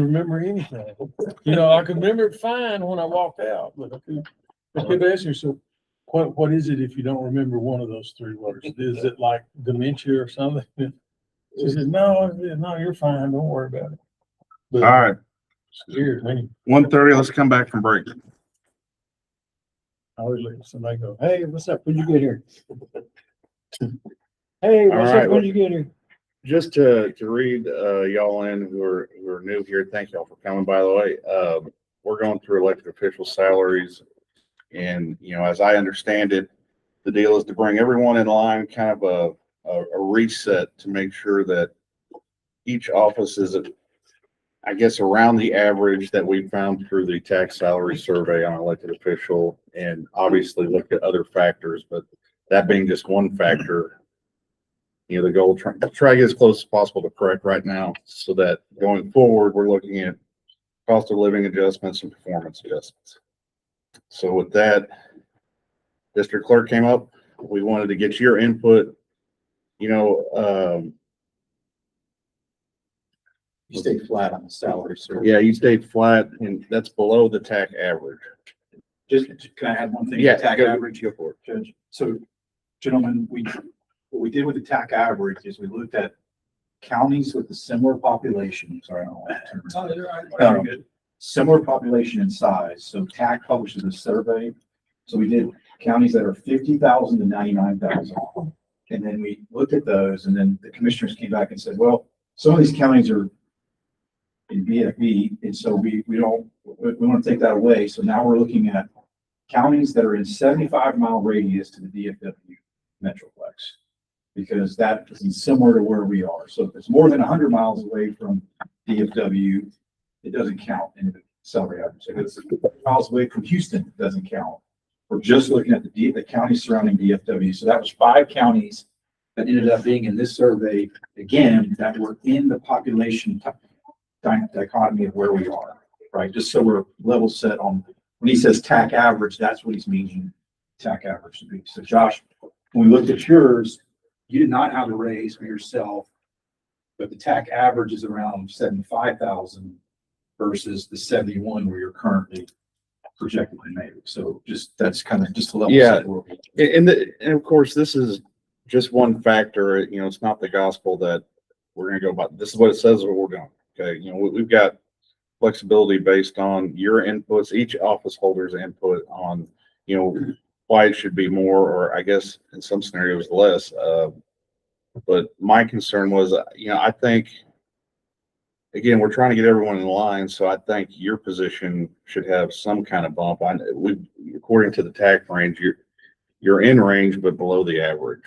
Remember anything. You know, I could remember it fine when I walked out, but I kept asking her, so what is it if you don't remember one of those three words? Is it like dementia or something? She said, no, you're fine. Don't worry about it. But All right, scared me. 1:30. Let's come back from break. I always let somebody go, hey, what's up? When'd you get here? Hey, what's All right, up? When'd you get here? Just to read y'all in who are new here. Thank y'all for coming. By the way, we're going through elected official salaries, and as I understand it, the deal is to bring everyone in line, kind of a reset to make sure that each office is, I guess, around the average that we found through the tax salary survey on elected official, and obviously look at other factors, but that being just one factor. The goal, try to get as close as possible to correct right now, so that going forward, we're looking at cost of living adjustments and performance adjustments. So with that, District Clerk came up. We wanted to get your input. You stayed flat on the salary, sir. Yeah, you stayed flat, and that's below the TAC average. Just, can I add one thing? Yeah, TAC average, go for it. Judge. So, gentlemen, what we did with the TAC average is we looked at counties with a similar population. Sorry, I don't want to turn. Similar population and size. So TAC publishes a survey. So we did counties that are 50,000 to 99,000. And then we looked at those, and then the commissioners came back and said, well, some of these counties are in BFB, and so we want to take that away. So now we're looking at counties that are in 75-mile radius to the DFW Metroplex, because that is similar to where we are. So if it's more than 100 miles away from DFW, it doesn't count in the salary average. If it's miles away from Houston, it doesn't count. We're just looking at the counties surrounding DFW. So that was 5 counties that ended up being in this survey, again, that were in the population dichotomy of where we are, right? Just so we're level set on, when he says TAC average, that's what he's meaning TAC average to be. So Josh, when we looked at yours, you did not have a raise for yourself, but the TAC average is around 75,000 versus the 71 where you're currently projected to make. So just, that's kind of just a level set. And of course, this is just one factor. It's not the gospel that we're going to go by. This is what it says, what we're doing. Okay. We've got flexibility based on your inputs, each office holder's input on, why it should be more, or I guess in some scenarios less. But my concern was, I think, again, we're trying to get everyone in line. So I think your position should have some kind of bump. According to the TAC range, you're in range, but below the average.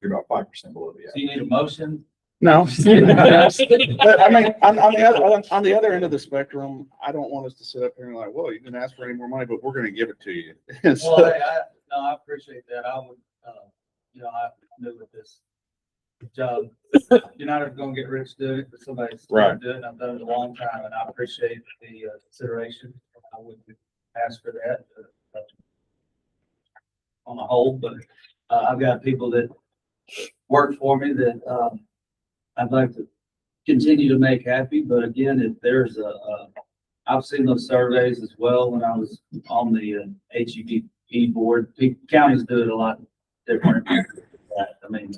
You're about 5% below the average. Do you need a motion? No. But I mean, on the other end of the spectrum, I don't want us to sit up here and like, well, you didn't ask for any more money, but we're going to give it to you. Well, I appreciate that. I would, I knew with this job, you're not going to get rich doing it, but somebody's right. doing it. I've done it a long time, and I appreciate the consideration. I wouldn't ask for that on the whole, but I've got people that work for me that I'd like to continue to make happy. But again, if there's I've seen those surveys as well when I was on the HEB board. Counties do it a lot different. I mean,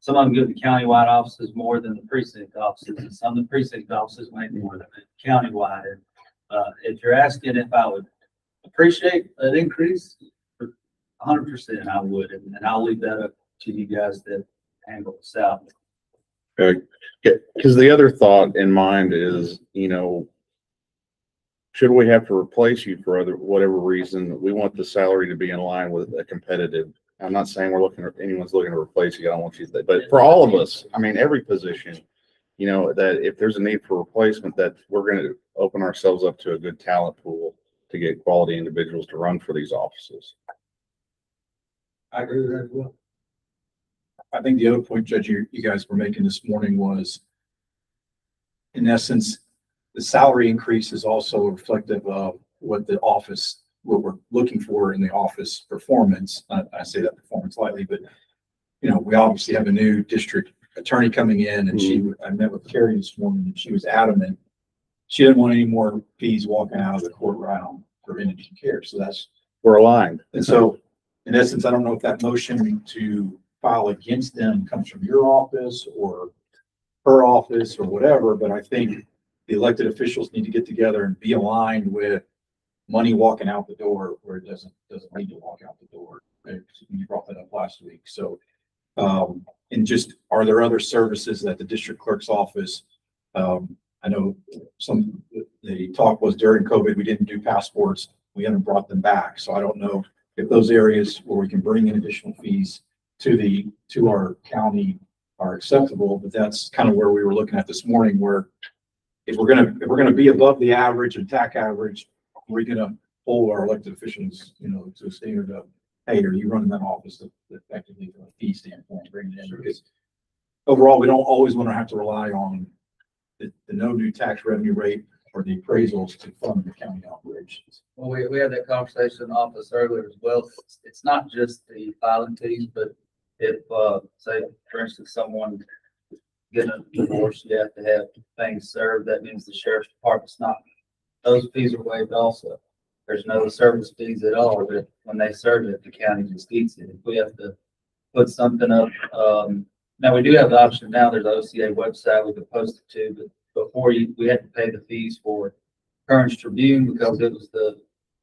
some of them give the countywide offices more than the precinct offices, and some of the precinct offices make more than the countywide. If you're asking if I would appreciate an increase, 100% I would, and I'll leave that up to you guys that handle the South. Because the other thought in mind is, should we have to replace you for whatever reason, we want the salary to be in line with a competitive. I'm not saying anyone's looking to replace you. I don't want you to, but for all of us, I mean, every position, that if there's a need for replacement, that we're going to open ourselves up to a good talent pool to get quality individuals to run for these offices. I agree with that as well. I think the other point, Judge, you guys were making this morning was, in essence, the salary increase is also reflective of what we're looking for in the office performance. I say that performance lightly, but we obviously have a new district attorney coming in, and I met with Carrie this morning, and she was adamant she didn't want any more fees walking out of the court round for indigent care. So that's, We're aligned. and so in essence, I don't know if that motion to file against them comes from your office or her office or whatever, but I think the elected officials need to get together and be aligned with money walking out the door where it doesn't need to walk out the door. You brought that up last week. So, and just, are there other services that the district clerk's office, I know the talk was during COVID, we didn't do passports. We haven't brought them back. So I don't know if those areas where we can bring in additional fees to our county are acceptable, but that's kind of where we were looking at this morning, where if we're gonna be above the average and TAC average, we're gonna hold our elected officials, to a standard of, hey, are you running that office effectively from a fee standpoint, bringing it in? Because overall, we don't always want to have to rely on the no new tax revenue rate or the appraisals to fund the county operations. Well, we had that conversation in the office earlier as well. It's not just the filing fees, but if, say, for instance, someone getting a divorce, you have to have things served. That means the sheriff's department's not, those fees are waived also. There's no service fees at all, but when they serve it, the county just eats it. If we have to put something up, now we do have the option now, there's an OCA website we could post it to, but before we had to pay the fees for Currents Tribune because it was the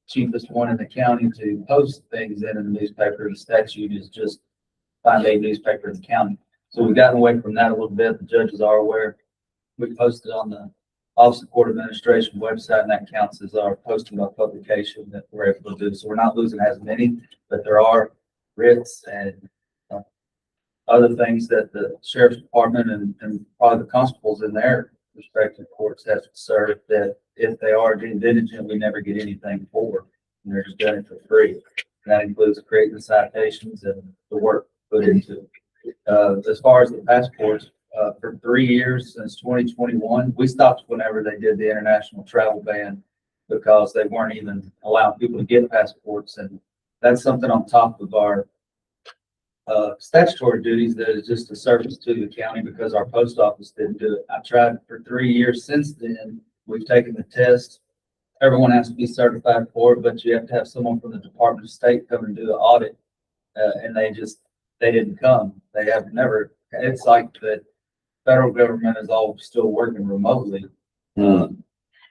cheapest one in the county to post things in the newspaper. The statute is just find a newspaper in the county. So we've gotten away from that a little bit. The judges are aware. We posted on the Office of Court Administration website, and that counts as our posting by publication that we're able to do. So we're not losing as many, but there are writs and other things that the sheriff's department and probably the constables in their respective courts have to serve, that if they are deemed indigent, we never get anything for, and they're just doing it for free. And that includes creating the citations and the work put into it. As far as the passports, for 3 years since 2021, we stopped whenever they did the international travel ban because they weren't even allowing people to get passports. And that's something on top of our statutory duties that is just a service to the county because our post office didn't do it. I tried for 3 years since then. We've taken the test. Everyone has to be certified for it, but you have to have someone from the Department of State come and do the audit. And they didn't come. They have never, it's like the federal government is all still working remotely. And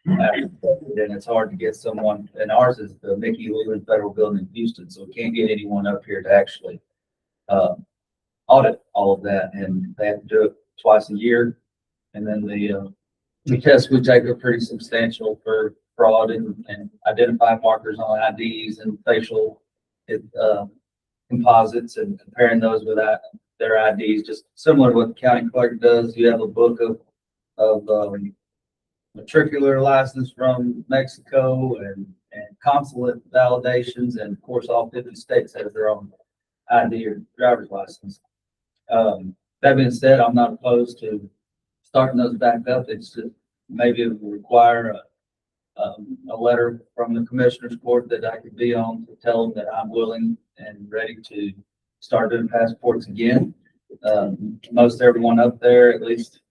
it's hard to get someone, and ours is the Mickey Leland Federal Building in Houston, so we can't get anyone up here to actually audit all of that, and they have to do it twice a year. And then the tests we take are pretty substantial for fraud and identify markers on IDs and facial composites and comparing those with their IDs, just similar to what the county clerk does. You have a book of matricular license from Mexico and consulate validations, and of course all 50 states have their own ID or driver's license. That being said, I'm not opposed to starting those back up. It's just maybe it will require a letter from the commissioner's court that I could be on to tell them that I'm willing and ready to start doing passports again. Most everyone up there, at least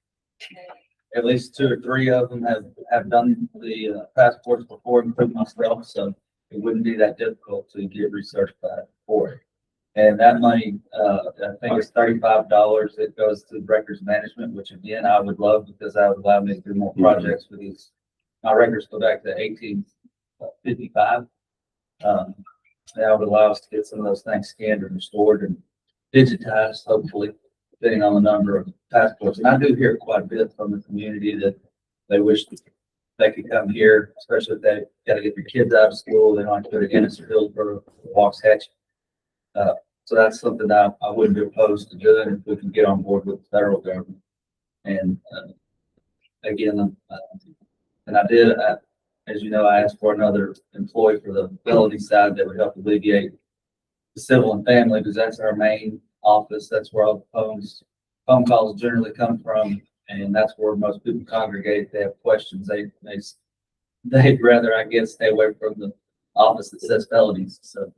2 or 3 of them have done the passports before, including myself, so it wouldn't be that difficult to get recertified for it. And that money, I think it's $35. It goes to records management, which again, I would love because that would allow me to do more projects for these. My records go back to 1855. That would allow us to get some of those things scanned and restored and digitized, hopefully, depending on the number of passports. And I do hear quite a bit from the community that they wish that they could come here, especially if they got to get their kids out of school. They don't have to go to Ennis or Hillsborough or Waxahachie. So that's something that I wouldn't be opposed to doing if we can get on board with the federal government. And again, and I did, as you know, I asked for another employee for the felony side that would help alleviate the civil and family, because that's our main office. That's where all the phone calls generally come from, and that's where most people congregate if they have questions. They'd rather, I guess, stay away from the office that says felonies. So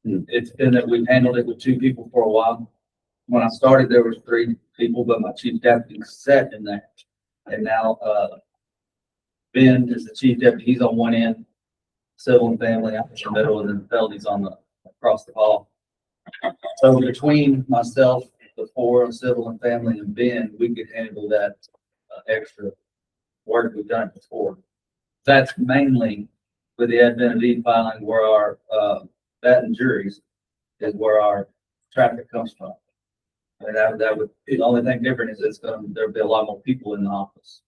it's been that we've handled it with 2 people for a while. When I started, there was 3 people, but my chief deputy sat in there, and now Ben is the chief deputy. He's on one end, civil and family, I'm in the middle, and then felonies on the, across the hall. So between myself, the four on civil and family, and Ben, we could handle that extra work we've done before. That's mainly with the advent of e-filing where our, that and juries is where our traffic comes from. And that would, the only thing different is there'll be a lot more people in the office.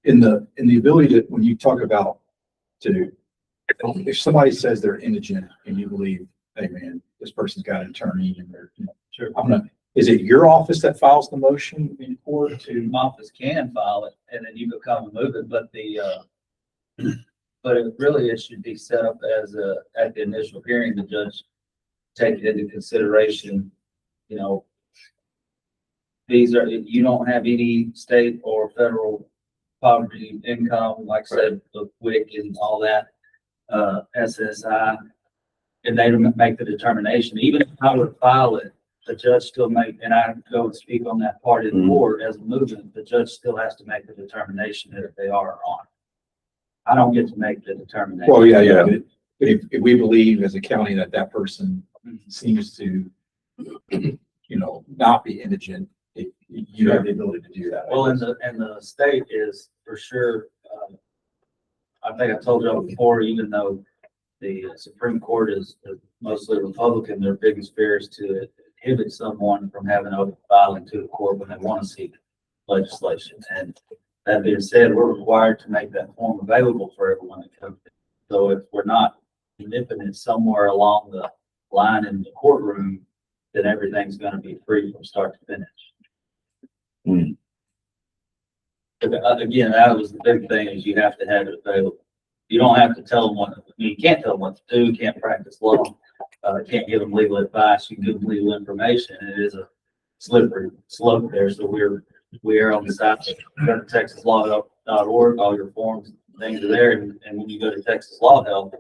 In the ability to, when you talk about if somebody says they're indigent and you believe, hey man, this person's got an attorney and they're, Sure. is it your office that files the motion in court to? My office can file it and then you can come and move it, but but it should be set up as at the initial hearing, the judge take it into consideration, these are, you don't have any state or federal poverty income, like I said, the WIC and all that, SSI, and they make the determination. Even if I would file it, the judge still and I go and speak on that part in the board as a movement, the judge still has to make the determination that if they are or aren't. I don't get to make the determination. Well, yeah. But if we believe as a county that person seems to, not be indigent, you have the ability to do that. Well, and the state is for sure, I think I told y'all before, even though the Supreme Court is mostly Republican, their biggest fear is to inhibit someone from having open filing to the court when they want to seek legislation. And that being said, we're required to make that form available for everyone that comes in. So if we're not nipping it somewhere along the line in the courtroom, then everything's going to be free from start to finish. But again, that was the big thing, is you have to have it available. You don't have to tell them you can't tell them what to do, you can't practice law, can't give them legal advice, you can give them legal information. And it is a slippery slope there. So we are on the side of go to texaslaw.org, all your forms, things are there. And when you go to Texas Law Help,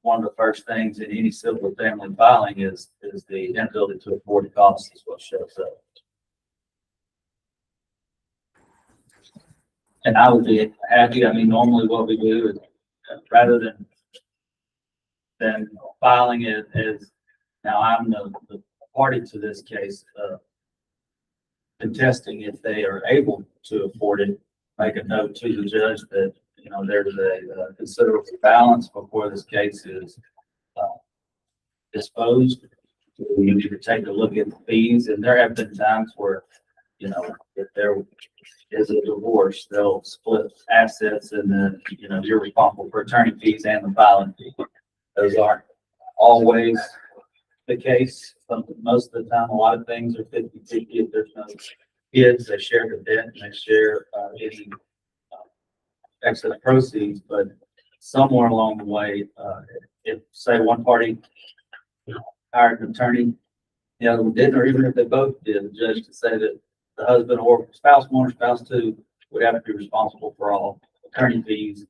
one of the first things in any civil family filing is the inability to afford the costs is what shows up. And I would be happy. I mean, normally what we do is rather than filing it as, now I'm the party to this case, contesting if they are able to afford it, make a note to the judge that, there's a considerable balance before this case is disposed. We need to take a look at the fees, and there have been times where, if there is a divorce, they'll split assets, and then, you're responsible for attorney fees and the filing fee. Those aren't always the case. Most of the time, a lot of things are 50-50. If there's no kids, they share the debt and they share any excess proceeds. But somewhere along the way, if say one party hired an attorney, the other one didn't, or even if they both did, the judge could say that the husband or spouse one or spouse two would have to be responsible for all attorney fees.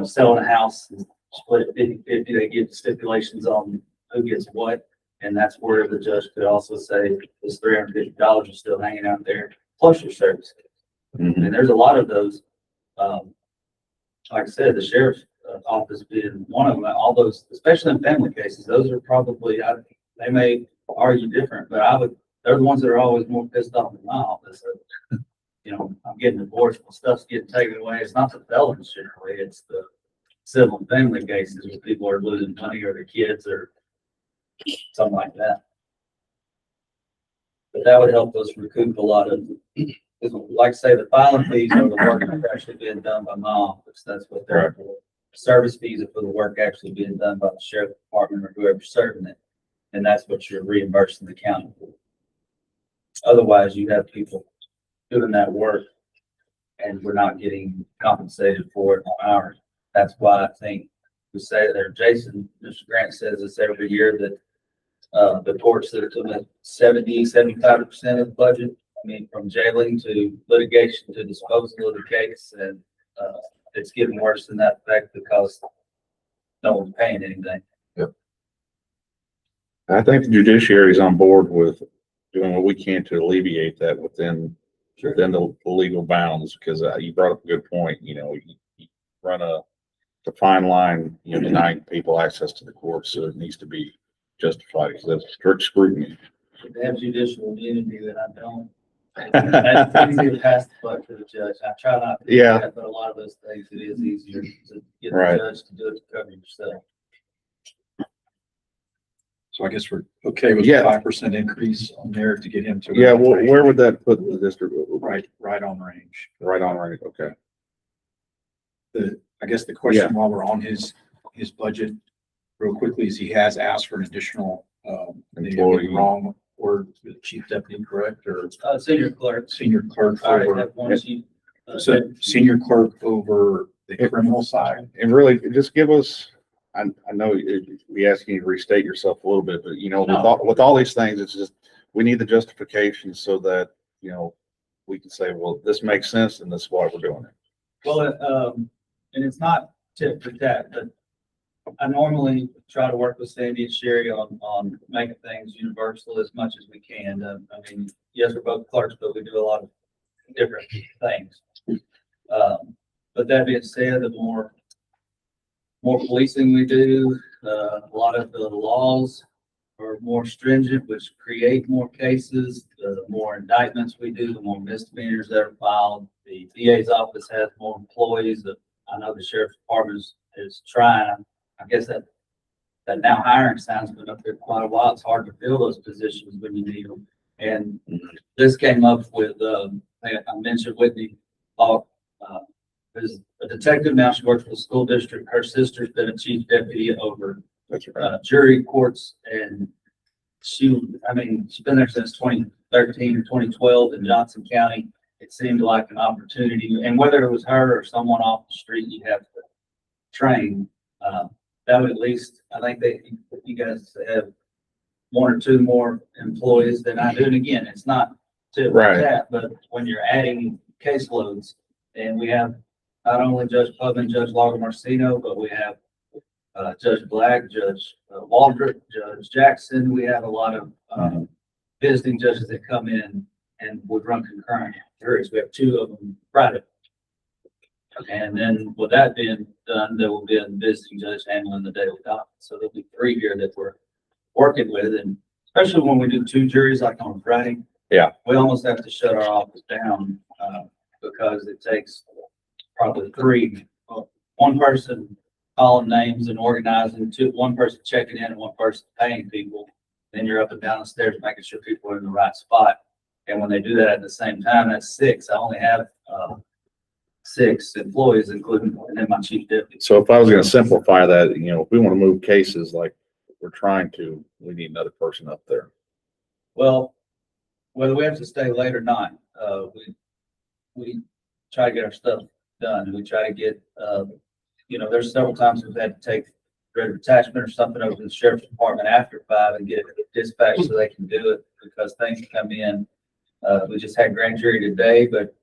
Selling a house and split it 50-50, they give stipulations on who gets what. And that's where the judge could also say this $350 is still hanging out there, plus your service. And there's a lot of those, like I said, the sheriff's office being one of them, all those, especially in family cases, those are probably, they may argue different, but they're the ones that are always more pissed off in my office. I'm getting divorced, my stuff's getting taken away. It's not the felons generally, it's the civil and family cases where people are losing money or their kids or something like that. But that would help us recoup a lot of, like I say, the filing fees are the work that's actually being done by my office. That's what they're for. Service fees are for the work actually being done by the sheriff's department or whoever's serving it. And that's what you're reimbursing the county for. Otherwise, you have people doing that work and we're not getting compensated for it on ours. That's why I think we say there, Jason, Mr. Grant says this every year that the courts that are to 70-75% of the budget, I mean, from jailing to litigation to disposal of the case, and it's getting worse in that fact because no one's paying anything. Yep. I think the judiciary is on board with doing what we can to alleviate that within Sure. within the legal bounds, because you brought up a good point, you run a fine line, denying people access to the court, so it needs to be justified, because that's strict scrutiny. They have judicial immunity that I don't. That's easy to pass the buck to the judge. I try not to do Yeah. that, but a lot of those things, it is easier to get the Right. judge to do it to cover yourself. So I guess we're okay with Yeah. 5% increase on there to get him to. Yeah, where would that put the district? Right on range. Right on, right, okay. I guess the question while we're on his budget, real quickly, is he has asked for an additional, maybe I'm getting the wrong word, chief deputy, correct, or Senior clerk. senior clerk All right, over, have one chief. so senior clerk over the criminal side? And really, just give us, I know we ask you to restate yourself a little bit, but with all these things, it's just, we need the justification so that, we can say, well, this makes sense and this is why we're doing it. Well, and it's not tit for tat, but I normally try to work with Sandy and Sherry on making things universal as much as we can. I mean, yes, we're both clerks, but we do a lot of different things. But that being said, the more policing we do, a lot of the laws are more stringent, which create more cases. The more indictments we do, the more misdemeanors that are filed. The DA's office has more employees. I know the sheriff's department is trying. I guess that now hiring sign's been up there quite a while. It's hard to fill those positions when you need them. And this came up with, I mentioned Whitney Hawk, who's a detective now. She works for the school district. Her sister's been a chief deputy over jury courts, and she's been there since 2013 or 2012 in Johnson County. It seemed like an opportunity, and whether it was her or someone off the street, you have to train. That would at least, I think that you guys have one or two more employees than I do. And again, it's not to that, but when you're adding caseloads, and we have not only Judge Pubman, Judge Lago-Marcino, but we have Judge Black, Judge Waldrop, Judge Jackson. We have a lot of visiting judges that come in and would run concurrent juries. We have two of them Friday. And then with that being done, there will be a visiting judge handling the daily docket. So there'll be three here that we're working with. And especially when we do two juries, like on Friday, we almost have to shut our office down because it takes probably three, one person calling names and organizing, one person checking in and one person paying people. Then you're up and down the stairs making sure people are in the right spot. And when they do that at the same time, that's six. I only have 6 employees, including and then my chief deputy. So if I was going to simplify that, if we want to move cases like we're trying to, we need another person up there. Well, whether we have to stay late or not, we try to get our stuff done. We try to get, there's several times we've had to take red attachment or something over to the sheriff's department after 5 and get it dispatched so they can do it because things come in. We just had grand jury today, but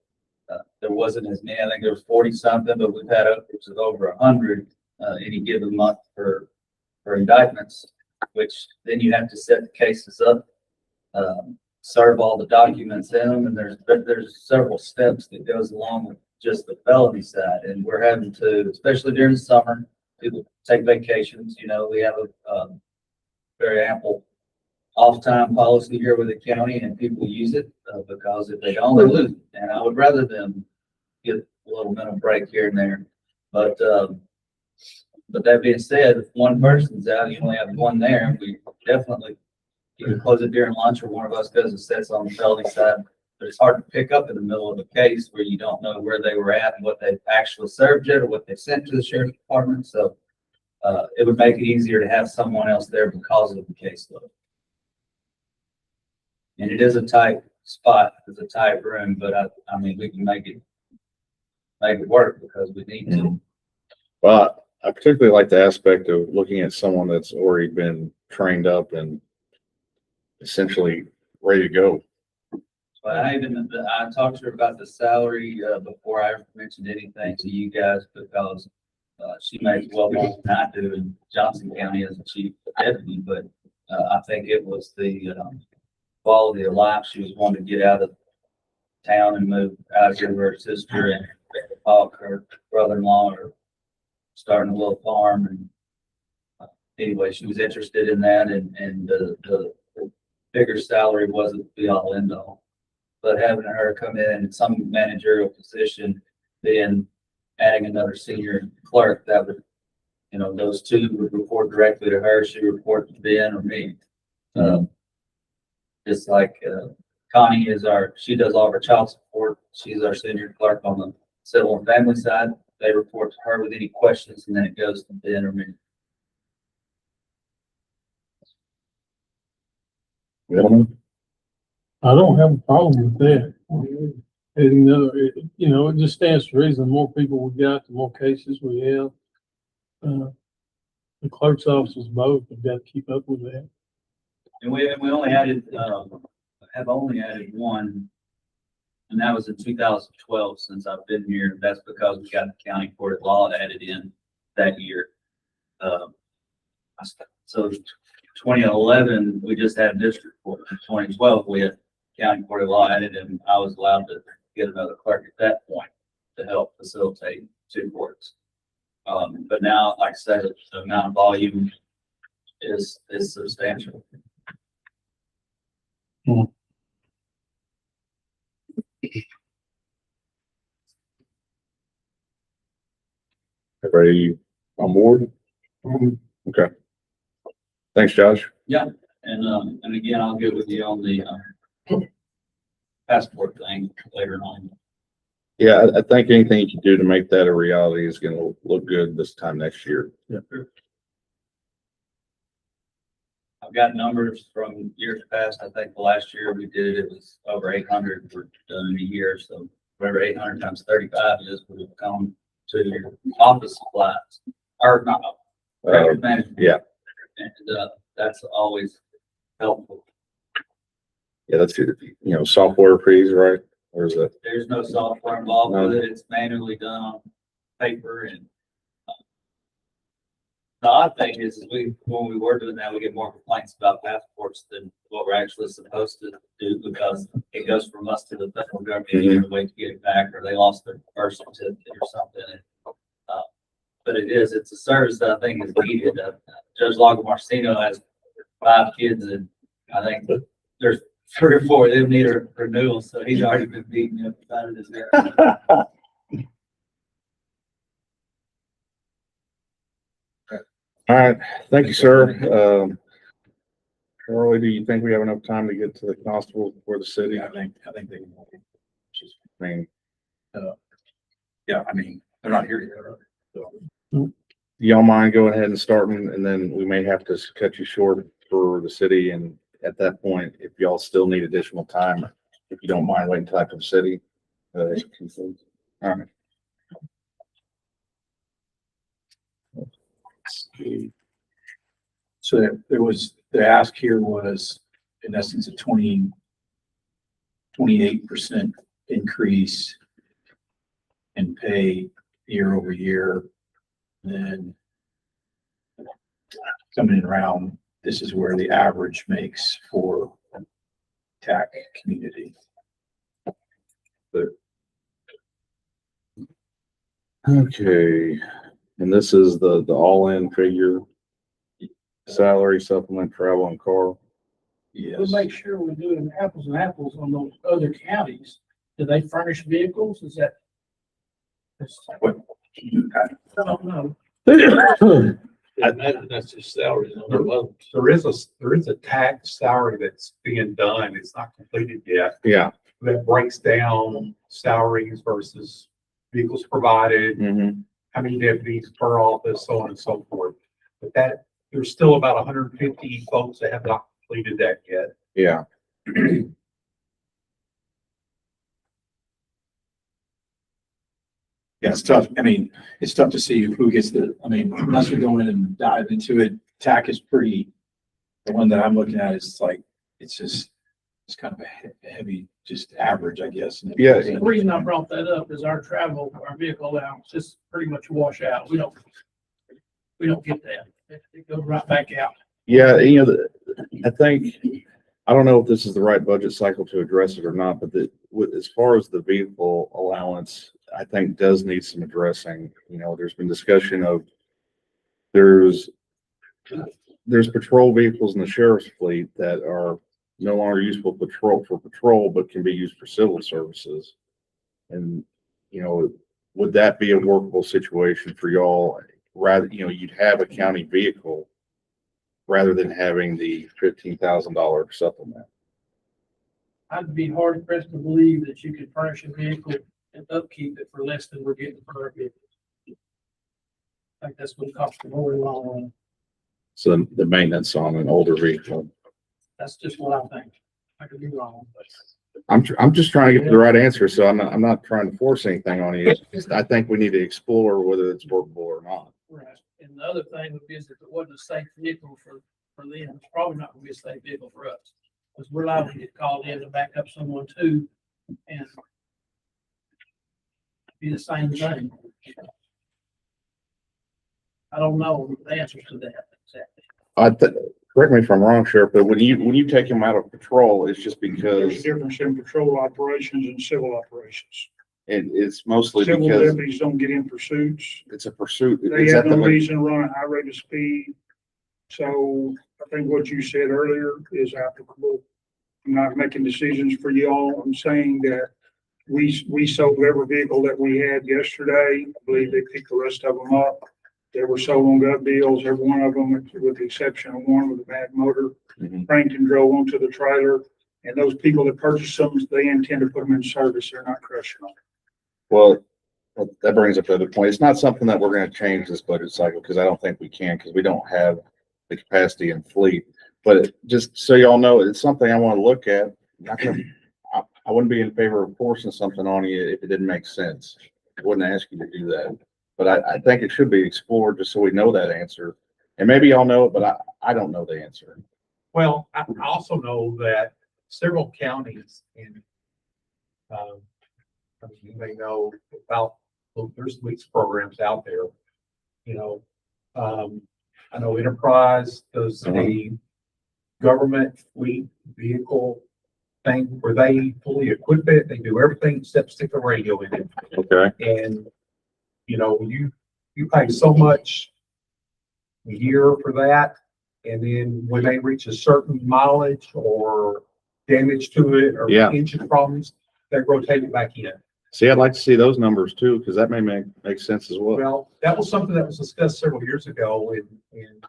there wasn't as many. I think there was 40 something, but we've had upwards of over 100 any given month for indictments, which then you have to set the cases up, serve all the documents in them, and there's several steps that goes along with just the felony side. And we're having to, especially during the summer, people take vacations. We have a very ample off-time policy here with the county, and people use it because if they don't, they lose. And I would rather them get a little mental break here and there. But that being said, if one person's out, you only have one there, and we definitely either close it during lunch or one of us goes and sits on the felony side. But it's hard to pick up in the middle of a case where you don't know where they were at and what they actually served yet or what they sent to the sheriff's department. So it would make it easier to have someone else there because of the caseload. And it is a tight spot, it's a tight room, but I mean, we can make it work because we need to. Well, I particularly like the aspect of looking at someone that's already been trained up and essentially ready to go. But I talked to her about the salary before I ever mentioned anything to you guys because she makes well more than I do in Johnson County as a chief deputy, but I think it was the quality of life she was wanting to get out of town and moved out here with her sister and Hawk, her brother-in-law, are starting a little farm. And anyway, she was interested in that, and the bigger salary wasn't the all end all. But having her come in some managerial position, then adding another senior clerk, that would, you know, those two would report directly to her. She would report to Ben or me. Just like Connie she does all of our child support. She's our senior clerk on the civil and family side. They report to her with any questions, and then it goes to Ben or me. Gentlemen? I don't have a problem with that. And, you know, it just stands to reason, the more people we got, the more cases we have. The clerk's offices both have got to keep up with that. And we only added, have only added one, and that was in 2012 since I've been here. That's because we got the county court of law added in that year. So 2011, we just had district court. In 2012, we had county court of law added, and I was allowed to get another clerk at that point to help facilitate two courts. But now, like I said, the amount of volume is substantial. Everybody on board? Okay. Thanks, Josh. Yeah, and again, I'll get with you on the passport thing later on. Yeah, I think anything you can do to make that a reality is gonna look good this time next year. Yeah. I've got numbers from years past. I think the last year we did it, it was over 800 were done in a year. So whatever 800 times 35 is, would have come to your office supplies, or not, record management. Yeah. And that's always helpful. Yeah, that's, you know, software fees, right? Or is it? There's no software involved with it. It's manually done on paper. And the odd thing is when we were doing that, we get more complaints about passports than what we're actually supposed to do, because it goes from us to the federal government. You have to wait to get it back, or they lost their birth certificate or something. And, but it's a service that I think is needed. Judge Lagomarsino has 5 kids, and I think there's 3 or 4 of them need a renewal, so he's already been beating up about it as well. All right, thank you, sir. Charlie, do you think we have enough time to get to the constable for the city? I think they can. I mean, Yeah, I mean, they're not here yet. So. y'all mind going ahead and starting, and then we may have to cut you short for the city. And at that point, if y'all still need additional time, if you don't mind waiting until after the city. All right. So there was, the ask here was in essence a 28% increase in pay year over year. And then coming in around, this is where the average makes for TAC community. Okay, and this is the all-in figure, salary, supplement, travel, and car. Yes. We'll make sure we're doing apples and apples on those other counties. Do they furnish vehicles? Is that? What? I don't know. That's just salaries on their level. There is a tax salary that's being done. It's not completed yet. Yeah. That breaks down salaries versus vehicles provided, Mm-hmm. how many deputies per office, so on and so forth. But that, there's still about 150 folks that have not completed that yet. Yeah. Yeah, it's tough. I mean, it's tough to see who gets unless we go in and dive into it. TAC is pretty, the one that I'm looking at is like, it's kind of a heavy, just average, I guess. Yeah. The reason I brought that up is our vehicle allowance just pretty much wash out. We don't get that. It goes right back out. Yeah, you know, I think I don't know if this is the right budget cycle to address it or not, but as far as the vehicle allowance, I think does need some addressing. You know, there's been discussion of there's patrol vehicles in the sheriff's fleet that are no longer useful for patrol, but can be used for civil services. And, you know, would that be a workable situation for y'all? Rather, you know, you'd have a county vehicle rather than having the $15,000 supplement. I'd be hard pressed to believe that you could furnish a vehicle and upkeep it for less than we're getting for our vehicles. I think that's what costs more in the long run. So the maintenance on an older vehicle. That's just what I think. I could be wrong, but. I'm just trying to get to the right answer, so I'm not trying to force anything on you. It's just, I think we need to explore whether it's workable or not. Right. And the other thing would be is if it wasn't a safe vehicle for them, it's probably not gonna be a safe vehicle for us. Because we're liable to get called in to back up someone too, and be the same thing. I don't know the answers to that exactly. Correct me if I'm wrong, Sheriff, but when you take him out of patrol, it's just There's because, a difference in patrol operations and civil operations. it's mostly Civil because deputies don't get in pursuits. it's a pursuit. They Is have that no the, reason to run a high rate of speed. So I think what you said earlier is applicable. I'm not making decisions for y'all. I'm saying that we sold every vehicle that we had yesterday. I believe they picked the rest of them up. They were sold on gut deals, every one of them, with the exception of one with a bad motor. Mhm. Cranked and drove onto the trailer. And those people that purchased them, they intend to put them in service. They're not crushing them. well, that brings up the other point. It's not something that we're gonna change this budget cycle, because I don't think we can, because we don't have the capacity and fleet. But just so y'all know, it's something I want to look at. I wouldn't be in favor of forcing something on you if it didn't make sense. I wouldn't ask you to do that. But I think it should be explored just so we know that answer. And maybe y'all know it, but I don't know the answer. Well, I also know that several counties in, you may know about, there's lease programs out there. You know, I know Enterprise does a government fleet vehicle thing where they fully equip it. They do everything except stick a radio in it. Okay. And, you know, you pay so much a year for that. And then when they reach a certain mileage or damage to it or Yeah. engine problems, they rotate it back in. See, I'd like to see those numbers too, because that may make sense as well. Well, that was something that was discussed several years ago and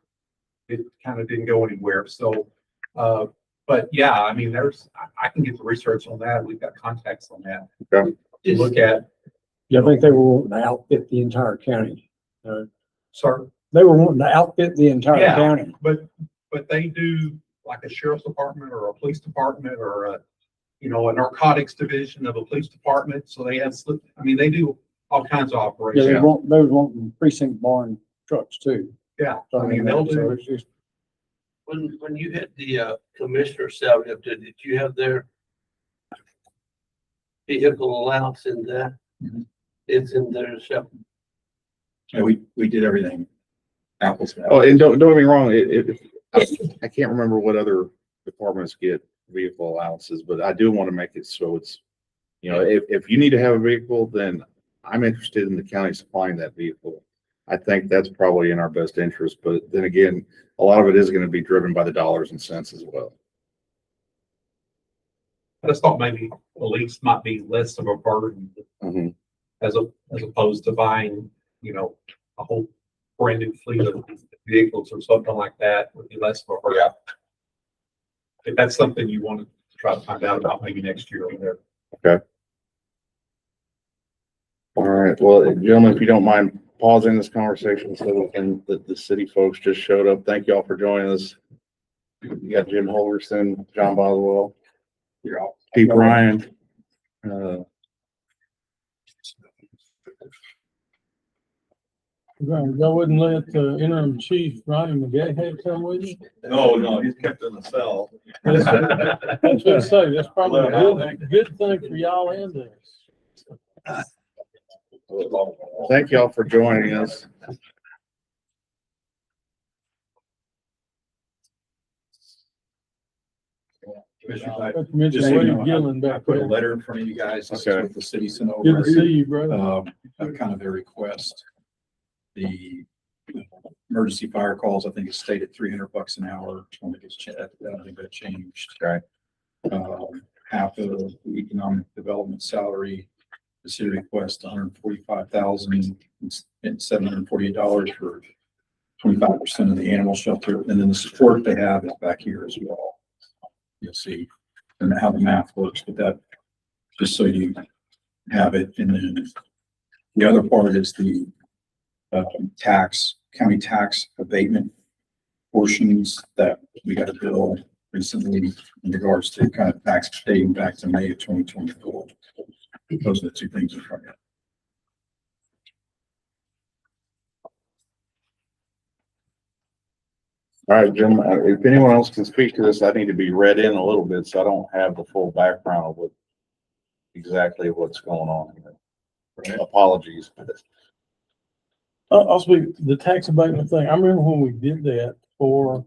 it kind of didn't go anywhere. So, but yeah, I mean, I can get the research on that. We've got contacts on that. Okay. To look at. Yeah, I think they were wanting to outfit the entire county. Sorry. They were wanting to outfit the entire Yeah. county. But they do like a sheriff's department or a police department or a narcotics division of a police department. So they have, they do all kinds of Yeah, operations. they was wanting precinct barn trucks too. Yeah. So, I mean, they'll so do, it's just, When you had the commissioner salary up there, did you have their vehicle allowance in that? Mhm. It's in there, so. And we did everything. Apples to Oh, apples. and don't get me wrong, I can't remember what other departments get vehicle allowances, but I do want to make it so it's, if you need to have a vehicle, then I'm interested in the county supplying that vehicle. I think that's probably in our best interest, but then again, a lot of it is going to be driven by the dollars and cents as well. I just thought maybe the lease might be less of a burden Mhm. as opposed to buying, a whole brand new fleet of vehicles or something like that would be less of a burden. If that's something you want to try to find out about maybe next year or there. All right, well, gentlemen, if you don't mind pausing this conversation so the city folks just showed up. Thank you all for joining us. You got Jim Holgerson, John Boswell, Pete Ryan. Y'all wouldn't let the interim chief, Ronnie McGahey, come with you? No, he's kept in the cell. That's what I say, that's probably a good thing for y'all and us. Thank you all for joining us. Commissioners, Commissioner just so you know, William Gillen I back put a there. letter in front of you guys. This is Okay. what the city sent over. Good to see you, brother. Kind of a request. The emergency fire calls, I think it's stated $300 an hour. I don't think it's I don't think that changed. Right. Half of the economic development salary, the city requests $145,748 for 25% of the animal shelter, and then the support they have is back here as well. You'll see and how the math works with that, just so you have it. And then the other part is the county tax abatement portions that we got a bill recently in regards to kind of tax dating back to May of 2024. Those are the two things in front of you. All right, Jim, if anyone else can speak to this, I need to be read in a little bit, so I don't have the full background of what exactly what's going on here. Apologies. I'll speak, the tax abatement thing, I remember when we did that for,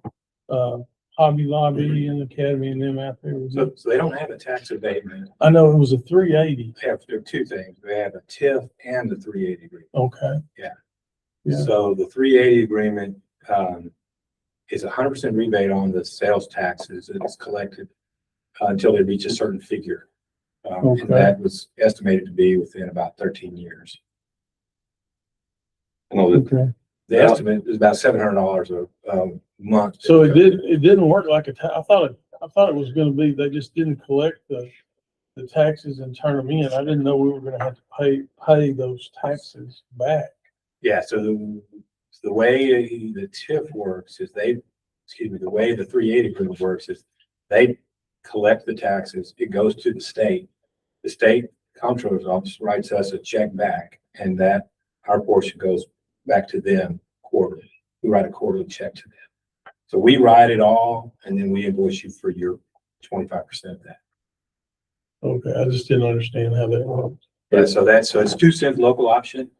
Hobby Lobby and Academy and them out there. So they don't have a tax abatement. I know it was a 380. They have two things. They have a TIF and the 380 agreement. Okay. Yeah. So the 380 agreement, is 100% rebate on the sales taxes that is collected until they reach a certain figure. Okay. And that was estimated to be within about 13 years. Okay. The estimate is about $700 a month. So it didn't work like I thought it was gonna be, they just didn't collect the taxes and turn them in. I didn't know we were gonna have to pay those taxes back. Yeah, so the way the TIF works is the way the 380 agreement works is they collect the taxes, it goes to the state comptroller's office writes us a check back, and that our portion goes back to them quarterly. We write a quarterly check to them. So we write it all, and then we invoice you for your 25% of that. Okay, I just didn't understand how that worked. Yeah, so it's 2 cents local option.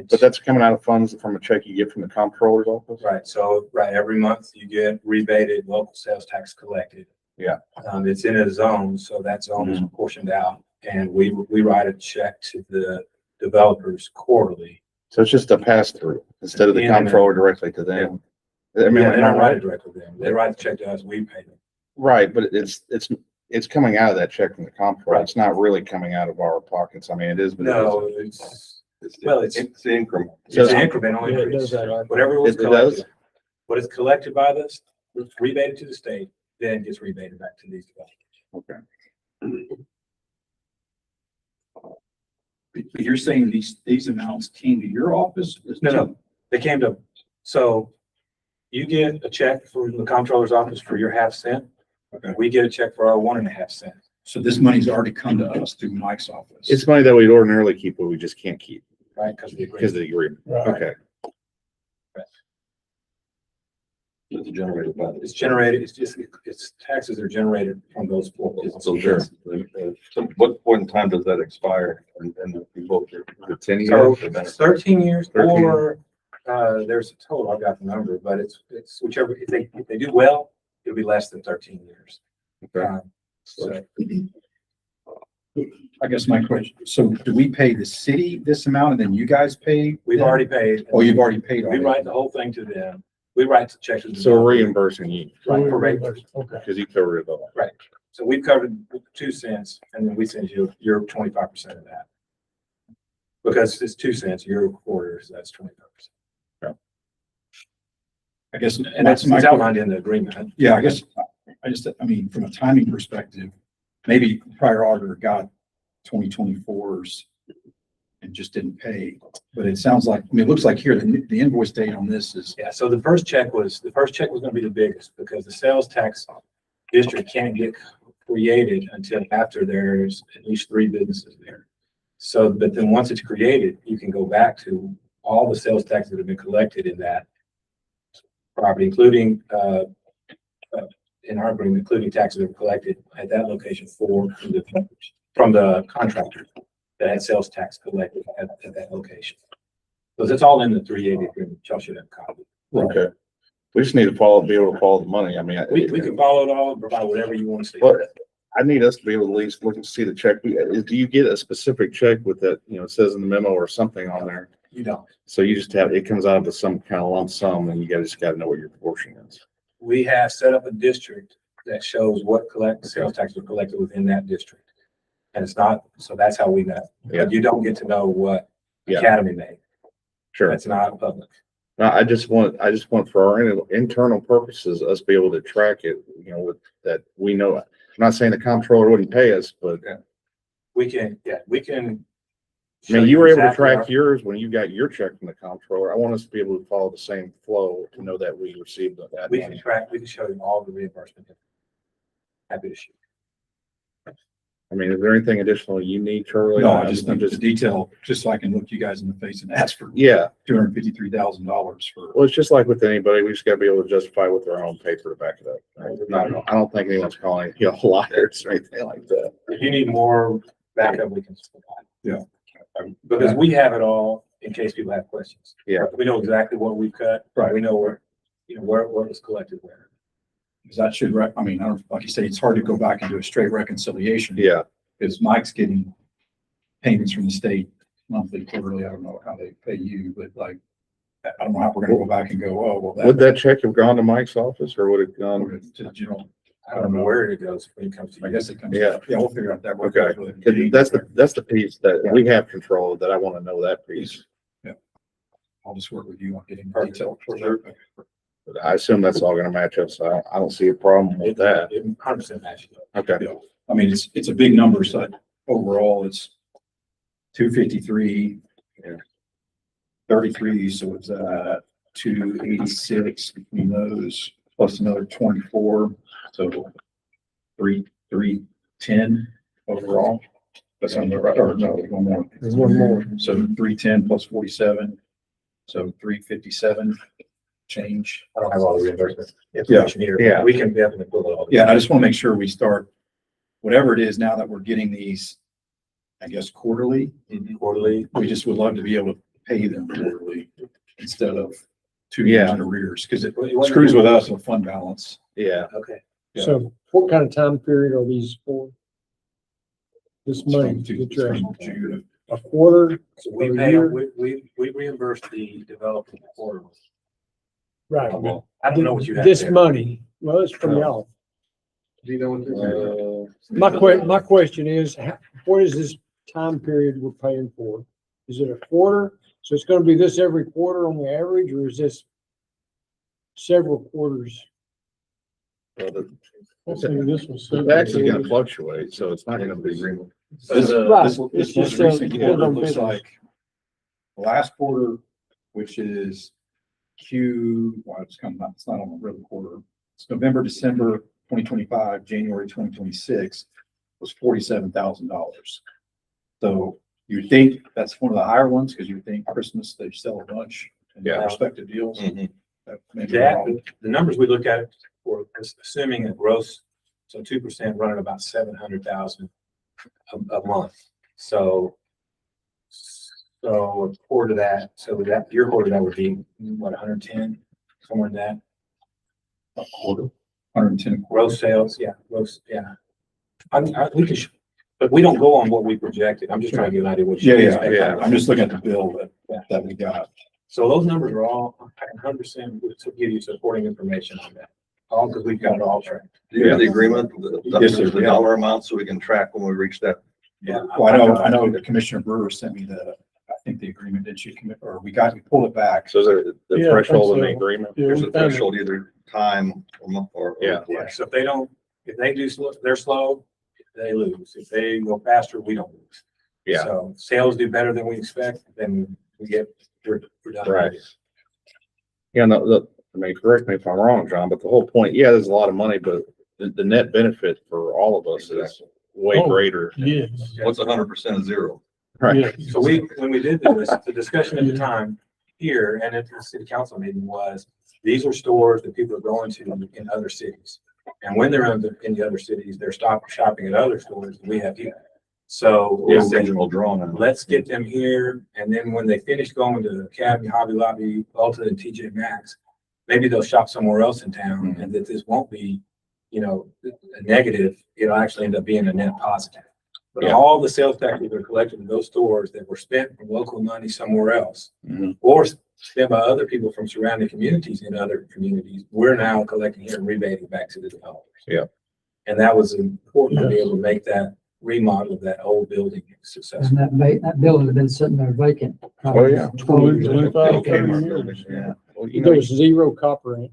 But that's coming out of funds from a check you get from the comptroller's office? Right, so every month you get rebated local sales tax collected. Yeah. It's in a zone, so that zone is portioned out, and we write a check to the developers quarterly. So it's just a pass through instead of the comptroller directly to them. I mean, They don't write it directly to them. They write the check to us, we pay them. right, but it's coming out of that check from the comptroller. Right. It's not really coming out of our pockets. I mean, it is, but No, It's it's increment. an incremental Yeah, it increase. does that, right? Whatever was It does? collected, what is collected by this, it's rebated to the state, then gets rebated back to these developers. Okay. But you're saying these amounts came to your office? No, they came to, so you get a check from the comptroller's office for your half cent. Okay. We get a check for our 1.5 cents. So this money's already come to us through Mike's office. It's money that we'd ordinarily keep, but we just can't keep Right, because because of the agreement. Right. Okay. It's generated by it's generated, it's taxes are generated from those 4 businesses. So sure. So what point in time does that expire and we vote here? The 10 So years? it's 13 years 13. or, there's a total, I've got the number, but it's whichever, if they do well, it'll be less than 13 years. Okay. So I guess my question, so do we pay the city this amount and then you guys pay? we've them? already paid. Oh, you've already paid. We already. write the whole thing to them. We write the checks. to the So we're developer. reimbursing you Right, for rate. Okay. because you covered it all. Right. So we've covered 2 cents and then we send you your 25% of that. Because it's 2 cents, your quarter, so that's 25%. I guess, And and that's my, it's outlined in the agreement. yeah, I mean, from a timing perspective, maybe prior auditor got 2024s and just didn't pay, but it sounds like, I mean, it looks like here, the invoice date on this is, Yeah, so the first check was gonna be the biggest because the sales tax district can't get created until after there's at least 3 businesses there. So, but then once it's created, you can go back to all the sales taxes that have been collected in that property, including, in our agreement, including taxes that were collected at that location from the contractor that had sales tax collected at that location. So that's all in the 380 agreement. Y'all should have a copy. Okay. We just need to be able to follow the money. I mean, We can follow it all, provide whatever you want to see. but I need us to be able to at least look and see the check. Do you get a specific check with that, it says in the memo or something on there? You don't. So you just have, it comes out of some kind of lump sum and you just gotta know what your portion is. We have set up a district that shows what sales tax are collected within that district. And it's not, so that's how we know. Yeah. But you don't get to know what Yeah. Academy made. Sure. That's not public. No, I just want for our internal purposes, us be able to track it, with that we know. I'm not saying the comptroller wouldn't pay us, but We can. I mean, you were able to exactly track yours when you got your check from the comptroller. I want us to be able to follow the same flow to know that we received that. We can money. track, we can show you all the reimbursement. Happy to show. I mean, is there anything additional you need, Charlie? No, I just think the detail, just so I can look you guys in the face and ask for Yeah. $253,000 for. Well, it's just like with anybody, we just gotta be able to justify with our own paper to back it up. I don't think anyone's calling liars or anything like that. If you need more backup, we can provide. Yeah. Because we have it all in case people have questions. Yeah. We know exactly what we've cut. Right. We know where what was collected where. Because that should, I mean, I don't, like you say, it's hard to go back and do a straight reconciliation. Yeah. Because Mike's getting payments from the state monthly, quarterly. I don't know how they pay you, but like, I don't know how we're gonna go back and go, oh, well. Would that check have gone to Mike's office or would it gone? To the general, I don't know where it goes when it comes to. I guess it comes. Yeah. Yeah, we'll figure out that. Okay. 'Cause that's the piece that we have control of, that I want to know that piece. I'll just work with you on getting the detail. But I assume that's all gonna match up, so I don't see a problem with that. 100% matches. Okay. Yeah. I mean, it's a big number, so overall it's 253. Yeah. 33, so it's 286 between those, plus another 24, so 310 overall. That's on the right, or no, there's one more. There's one more. So 310 plus 47, so 357 change. I don't have all the reimbursement information here. Yeah. We can definitely pull it all. Yeah, and I just want to make sure we start, whatever it is now that we're getting these, I guess, quarterly. Quarterly. We just would love to be able to pay them quarterly instead of 2 years in arrears, because it screws with us with fund balance. Yeah. Okay. Yeah. So what kind of time period are these for? This It's money, from to get from June. a quarter? So we Or a pay, year? we reimburse the developer quarterly. Right. I don't know what you have This there. money, well, it's from y'all. Do you know what this is? My question is, what is this time period we're paying for? Is it a quarter? So it's gonna be this every quarter on the average, or is this several quarters? Let's see, this was. The tax is gonna fluctuate, so it's not gonna be. This Right. this It's most just, recent depends quarter on looks business. like the last quarter, which is well, it's not on the real quarter. It's November, December 2025, January 2026 was $47,000. So you think that's one of the higher ones, because you think Christmas, they sell a bunch and Yeah. respective deals. Mhm. That may be That, wrong. the numbers we look at were assuming a gross, so 2% running about 700,000 a month. So a quarter of that, your quarter of that would be what, 110, somewhere in that, A quarter, 110 gross sales, yeah, yeah. We can, but we don't go on what we projected. I'm just trying to get an idea what. Yeah. I'm just looking at the bill that we got. So those numbers are all 100% to give you supporting information on that. All because we've got it all tracked. Do you have the agreement, Yes, sir. the dollar amount, so we can track when we reach that? Yeah. Well, I know the Commissioner Brewer sent me I think the agreement that you commit, or we pulled it back. So is there the Yeah, I think threshold in the so. agreement? Yeah, There's we a found it. threshold, either time or month or. Yeah. Yeah, so if they do slow, they're slow, they lose. If they go faster, we don't lose. Yeah. So sales do better than we expect, then we're done. Right. Yeah, no, I mean, correct me if I'm wrong, John, but the whole point, yeah, there's a lot of money, but the net benefit for all of us is way Oh, greater. Yes. What's 100% of zero? Right. Yes. So when we did this, the discussion at the time here and at the city council meeting was, these are stores that people are going to in other cities. And when they're in the other cities, they're shopping at other stores that we have here. So The we said, original drawing. let's get them here. And then when they finish going to Academy, Hobby Lobby, Ulta, and TJ Maxx, maybe they'll shop somewhere else in town and that this won't be, you know, a negative. It'll actually end up being a net positive. But Yeah. all the sales tax that were collected in those stores that were spent from local money somewhere else, Mhm. or spent by other people from surrounding communities in other communities, we're now collecting here and rebating back to the developers. Yeah. And that was important to be able to make that remodel of that old building successful. And that building had been sitting there vacant. Oh, yeah. 25, 30 Kmart years. building, yeah. Well, There was zero copper in it.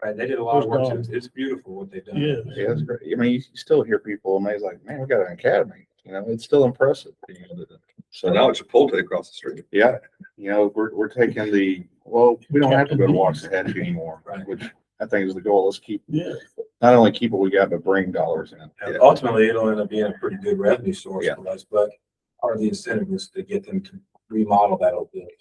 Right, they did a lot of work to It's it. It's beautiful what they've done. Yeah. Yeah, it's great. I mean, you still hear people amazed, like, man, we got an academy. You know, it's still impressive. So now it's Chipotle across the street. Yeah, you know, we're taking we don't have to go to Waxahachie anymore, Right. which I think is the goal. Let's keep, Yeah. not only keep what we got, but bring dollars in. And ultimately, it'll end up being a pretty good revenue source Yeah. for us, but part of the incentive is to get them to remodel that old building.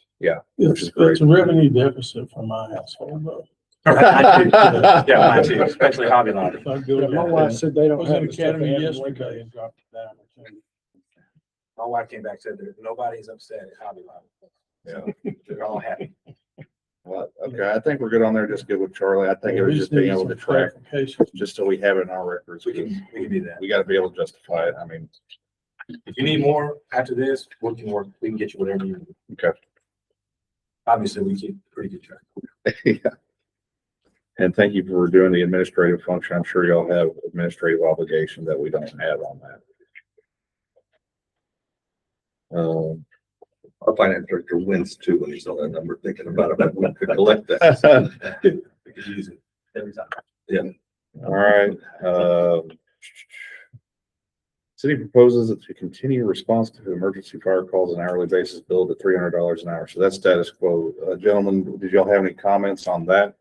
It's a revenue deficit for my household though. Yeah, mine too, especially Hobby Lobby. If I go Yeah, to my wife said they I don't was have in the stuff they Academy have in yesterday Waco. and dropped it down. My wife came back and said that nobody's upset at Hobby Lobby. Yeah. They're all happy. Well, okay, I think we're good on there. Just good with Charlie. I think it was just being able to track, just so we have it in our records. We can do that. We gotta be able to justify it. I mean, If you need more after this, we can get you whatever you need. okay. Obviously, we keep pretty good track. Yeah. And thank you for doing the administrative function. I'm sure y'all have administrative obligation that we don't have on that. Our finance director wins too when he's on that number, thinking about it, we could collect that. We could use it every time. All right. City proposes that to continue response to emergency fire calls on an hourly basis billed at $300 an hour. So that's status quo. Gentlemen, did y'all have any comments on that?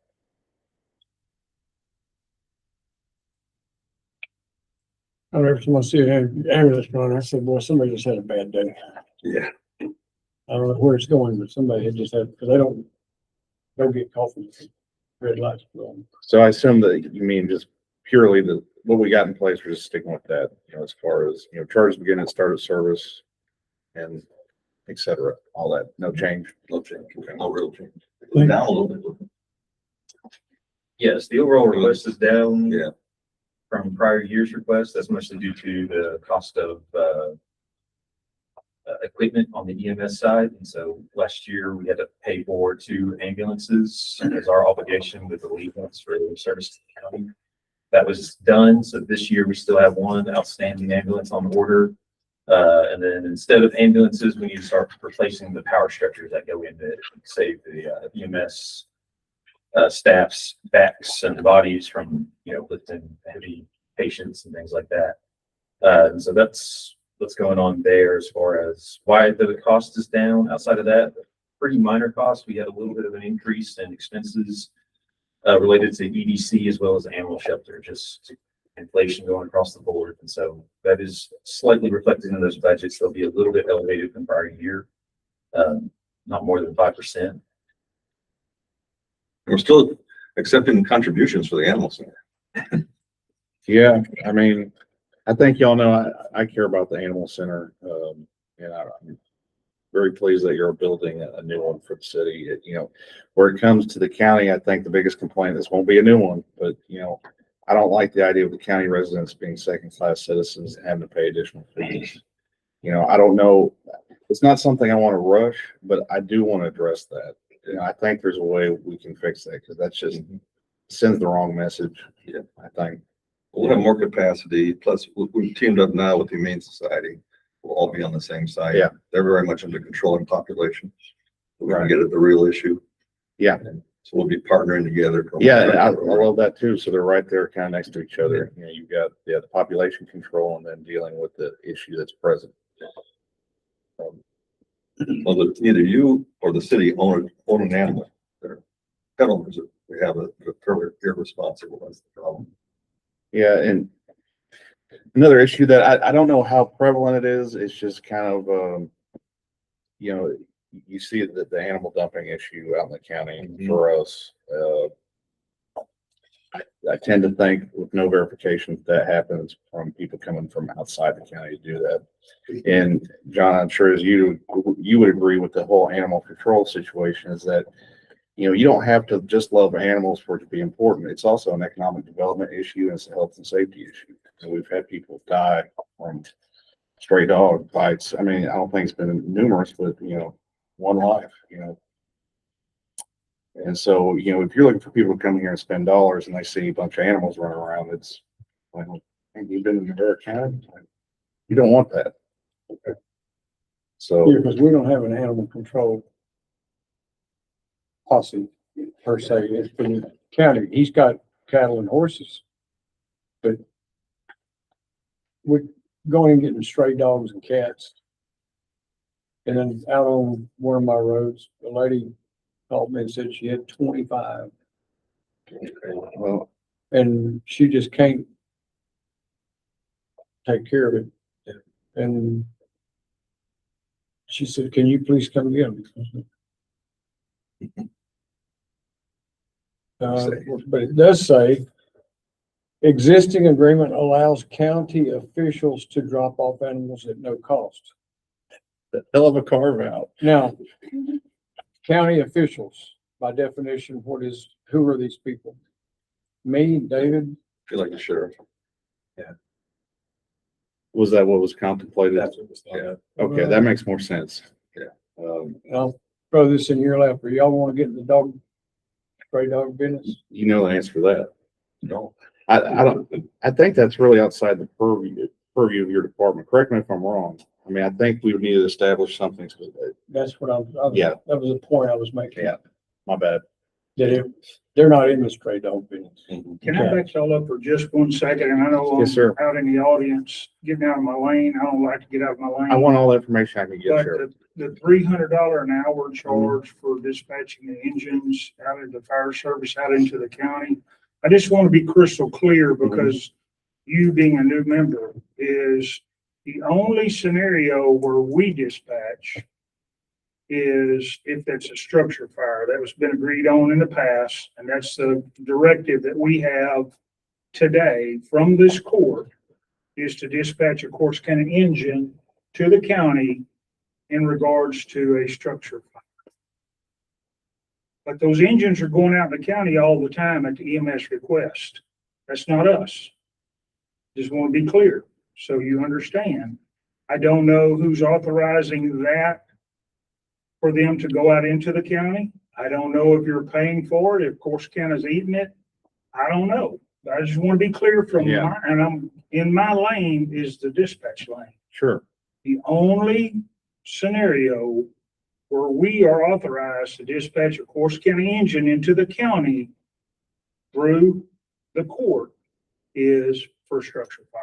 Every time I see an ambulance running, I said, boy, somebody just had a bad day. Yeah. I don't know where it's going, but somebody had just had, because they don't get coffee. Red lights. So I assume that you mean just purely what we got in place, we're just sticking with that, you know, as far as, you know, charges begin at start of service and et cetera, all that, no change. No change, no real change. It was down a little bit. Yes, the overall request is down. Yeah. From prior year's request. That's mostly due to the cost of, equipment on the EMS side. And so last year we had to pay for 2 ambulances as our obligation with the lead ones for the service to the county. That was done. So this year we still have 1 outstanding ambulance on order. And then instead of ambulances, we need to start replacing the power structures that go into it, save the EMS staff's backs and bodies from, you know, lifting heavy patients and things like that. And so that's what's going on there as far as why the cost is down. Outside of that, pretty minor costs. We had a little bit of an increase in expenses related to EDC as well as animal shelter, just inflation going across the board. And so that is slightly reflected in those budgets. They'll be a little bit elevated from prior year, not more than 5%. We're still accepting contributions for the animal center. Yeah, I mean, I think y'all know I care about the animal center, and I'm very pleased that you're building a new one for the city. You know, where it comes to the county, I think the biggest complaint, this won't be a new one, but you know, I don't like the idea of the county residents being second-class citizens and having to pay additional fees. You know, I don't know, it's not something I want to rush, but I do want to address that. You know, I think there's a way we can fix that because that's just sends the wrong message. Yeah. I think. We'll have more capacity, plus we've teamed up now with the Humane Society. We'll all be on the same side. Yeah. They're very much into controlling population. We're gonna get at the real issue. Yeah. So we'll be partnering together. Yeah, I love that too. So they're right there kind of next to each other. You know, you've got the population control and then dealing with the issue that's present. Well, either you or the city own an animal. They're pet owners. We have they're fairly irresponsible. That's the problem. Yeah, and another issue that I don't know how prevalent it is. It's just kind of, you know, you see the animal dumping issue out in the county for us. I tend to think with no verification that happens from people coming from outside the county to do that. And John, I'm sure as you would agree with the whole animal control situation is that, you know, you don't have to just love animals for it to be important. It's also an economic development issue and it's a health and safety issue. So we've had people die from stray dog bites. I mean, I don't think it's been numerous, but you know, one life, you know. And so, you know, if you're looking for people to come here and spend dollars and they see a bunch of animals running around, it's like, have you been in Navarro County? You don't want that. So, Yeah, because we don't have an animal control posse per se. It's been the county. He's got cattle and horses. But we're going and getting stray dogs and cats. And then out on one of my roads, a lady called me and said she had 25 well, and she just can't take care of it. And she said, can you please come get them? But it does say, existing agreement allows county officials to drop off animals at no cost. hell of a carve out. Now, county officials, by definition, who are these people? Me, David? Feel like the sheriff. Was that what was contemplated? That's what it was. Yeah. Okay, that makes more sense. I'll throw this in your lap. Y'all want to get in the stray dog business? You know the answer to that. No. I don't, I think that's really outside the purview of your department. Correct me if I'm wrong. I mean, I think we would need to establish something. That's what I was, Yeah. that was the point I was making. Yeah. My bad. That they're not in the stray dog business. Can I back y'all up for just 1 second? And I know Yes, sir. I'm out in the audience, getting out of my lane. I don't like to get out of my lane. I want all the information I can get, But Sheriff. the $300 an hour charge for dispatching the engines out of the fire service out into the county, I just want to be crystal clear because you being a new member is the only scenario where we dispatch is if that's a structure fire. That was been agreed on in the past, and that's the directive that we have today from this court is to dispatch a Course County engine to the county in regards to a structure fire. But those engines are going out in the county all the time at the EMS request. That's not us. Just want to be clear so you understand. I don't know who's authorizing that for them to go out into the county. I don't know if you're paying for it, if Course County's eating it. I don't know. I just want to be clear from and I'm in my lane is the dispatch lane. Sure. The only scenario where we are authorized to dispatch a Course County engine into the county through the court is for structure fire.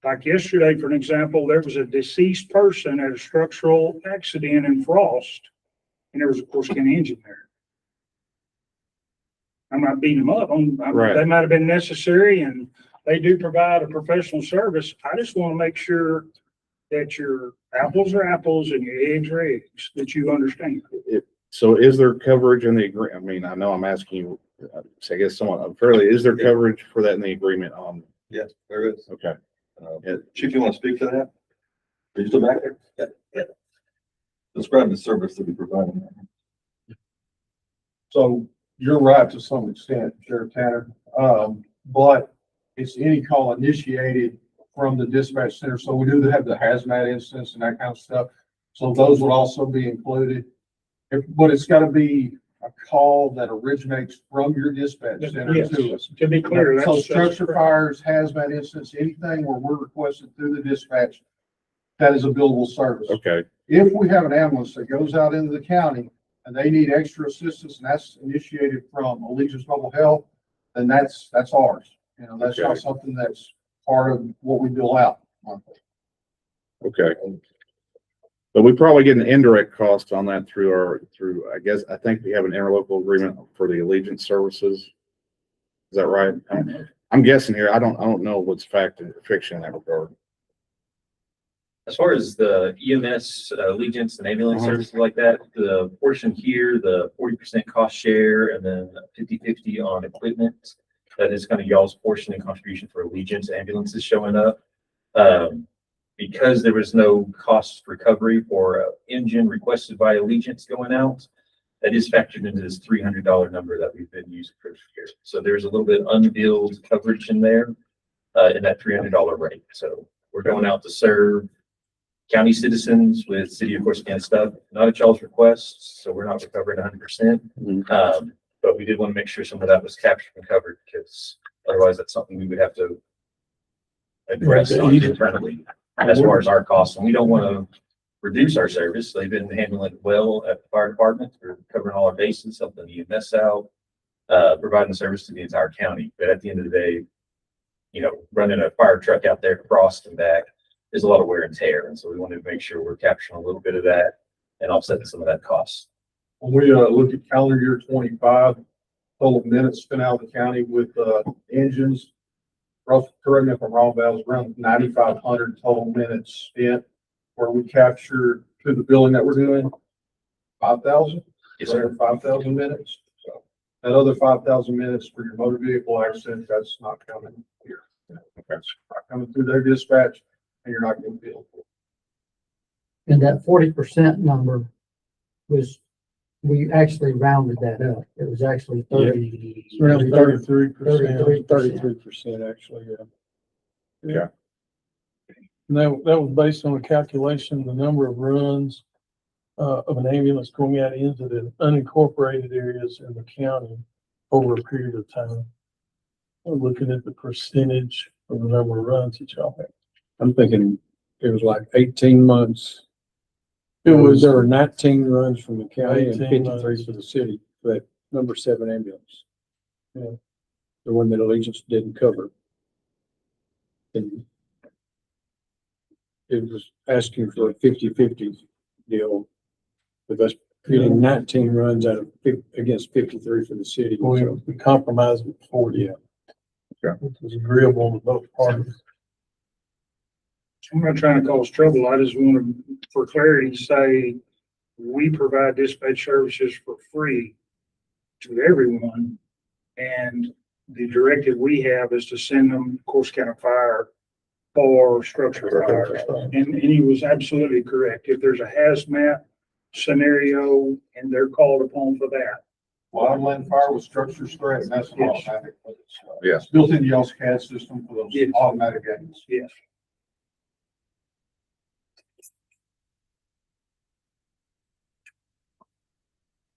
Like yesterday, for an example, there was a deceased person at a structural accident in Frost, and there was a Course County engine there. I'm not beating them up. Right. They might have been necessary, and they do provide a professional service. I just want to make sure that your apples are apples and your eggs are eggs, that you understand. So is there coverage in the agreement? I mean, I know I'm asking you, so I guess somewhat unfairly, is there coverage for that in the agreement on? Yes, there is. Okay. Chief, you want to speak to that? Are you still back there? Yeah. Describe the service that we provide. So you're right to some extent, Sheriff Tanner. But it's any call initiated from the dispatch center. So we do have the hazmat incidents and that kind of stuff. So those would also be included. But it's got to be a call that originates from your dispatch center Yes, to us. to be clear, So that's structure correct. fires, hazmat incidents, anything where we're requested through the dispatch, that is a billable service. Okay. If we have an ambulance that goes out into the county and they need extra assistance and that's initiated from Allegiance Mobile Health, then that's ours. You know, that's not Okay. something that's part of what we bill out monthly. Okay. But we probably get an indirect cost on that through I guess, I think we have an interlocal agreement for the Allegiance services. Is that right? I'm guessing here. I don't know what's fact and fiction in that regard. As far as the EMS, Allegiance and ambulance Uh-huh. services like that, the portion here, the 40% cost share and then 50/50 on equipment, that is kind of y'all's portion and contribution for Allegiance ambulances showing up. Because there was no cost recovery for engine requested by Allegiance going out, that is factored into this $300 number that we've been using for this year. So there's a little bit unbilled coverage in there, in that $300 rate. So we're going out to serve county citizens with city of Corsicana stuff, not at y'all's request, so we're not recovering 100%. But we did want to make sure some of that was captured and covered, because otherwise that's something we would have to address internally as far as our costs. And we don't want to reduce our service. They've been handling it well at the fire department. We're covering all our bases, helping the EMS out, providing service to the entire county. But at the end of the day, you know, running a fire truck out there to Frost and back is a lot of wear and tear. And so we wanted to make sure we're capturing a little bit of that and offsetting some of that cost. When we, look at calendar year 25, total minutes spent out of the county with, engines, correct me if I'm wrong, that was around 9,500 total minutes spent, where we captured to the billing that we're doing 5,000. Yes, sir. 5,000 minutes. So that other 5,000 minutes for your motor vehicle accident, that's not coming here. That's not coming through their dispatch, and you're not getting billed. And that 40% number was, we actually rounded that up. It was actually 30. It's around 33%. 33% actually, yeah. Yeah. And that was based on a calculation of the number of runs of an ambulance going out into the unincorporated areas in the county over a period of time. Looking at the percentage of the number of runs that y'all have. I'm thinking it was like 18 months. It was, There were 19 runs from the county and 18 53 months. for the city, but number 7 ambulance. Yeah. The one that Allegiance didn't cover. And it was asking for a 50-50 deal with us getting 19 runs out of against 53 for the city. So, we compromised with 40. yeah. Which was agreeable to both parties. I'm not trying to cause trouble. I just want to, for clarity, say we provide dispatch services for free to everyone. And the directive we have is to send them Corsicana Fire or structure fire. And he was absolutely correct. If there's a hazmat scenario and they're called upon for that. Wildland fire with structure threat, and that's an Yes. automatic. Yeah. It's built into y'all's CAD system for those Yes. automatic gains. Yes.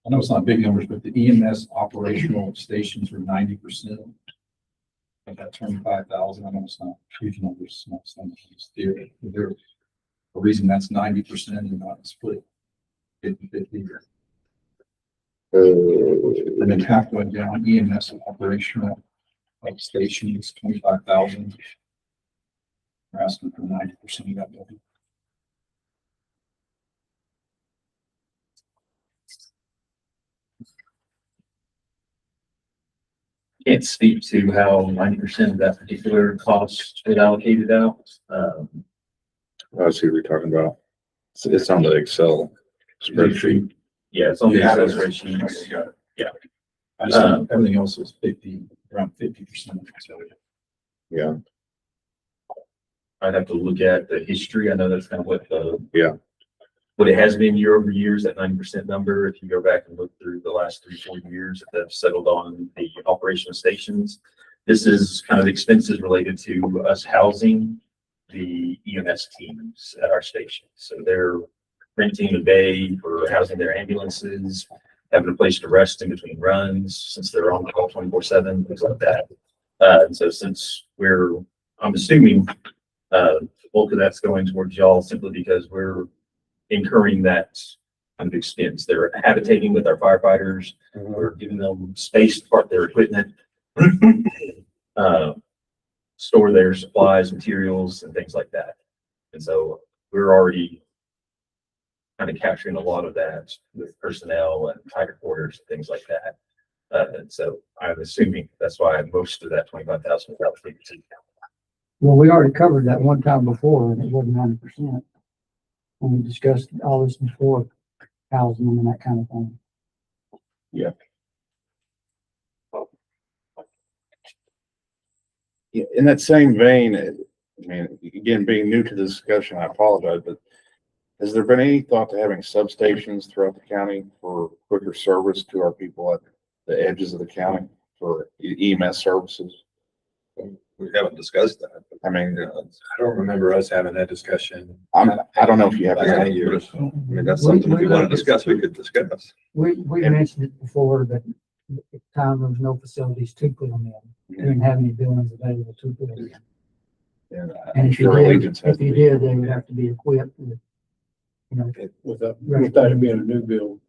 I know it's not big numbers, but the EMS operational stations are 90% of that 25,000. I know it's not huge numbers, not some theory. Is there a reason that's 90% and not split 50-50? And then halfway down, EMS operational stations, 25,000. We're asking for 90% of that building. Can't speak to how 90% of that particular cost is allocated out. I see what you're talking about. It's on the Excel spreadsheet. Yeah, it's on the Yeah, Excel that's- spreadsheet. Yeah. I just, everything else is 50, around 50%. So Yeah. I'd have to look at the history. I know that's kind of what Yeah. what it has been year over years, that 90% number. If you go back and look through the last 3-4 years that have settled on the operational stations, this is kind of expenses related to us housing the EMS teams at our station. So they're renting a bay for housing their ambulances, having a place to rest in between runs since they're on call 24/7, things like that. And so since I'm assuming, the bulk of that's going towards y'all simply because we're incurring that kind of expense. They're habitating with our firefighters. We're giving them space to park their equipment, store their supplies, materials, and things like that. And so we're already kind of capturing a lot of that with personnel and tighter quarters and things like that. And so I'm assuming that's why most of that 25,000 was allocated to. Well, we already covered that one time before, and it wasn't 90%. When we discussed all this before, housing and that kind of thing. Yeah, in that same vein, I mean, again, being new to the discussion, I apologize, but Has there been any thought to having substations throughout the county for quicker service to our people at the edges of the county for EMS services? We haven't discussed that. I mean, I don't remember us having that discussion. I don't know if you have. Last 10 years. I mean, that's something if you want to discuss, we could discuss. We mentioned it before, but at the time there was no facilities to put them in. They didn't have any buildings available to put them in. And And if you sure did, Allegiance has if you to be- did, they would have to be equipped with, you know, Without it being a new build.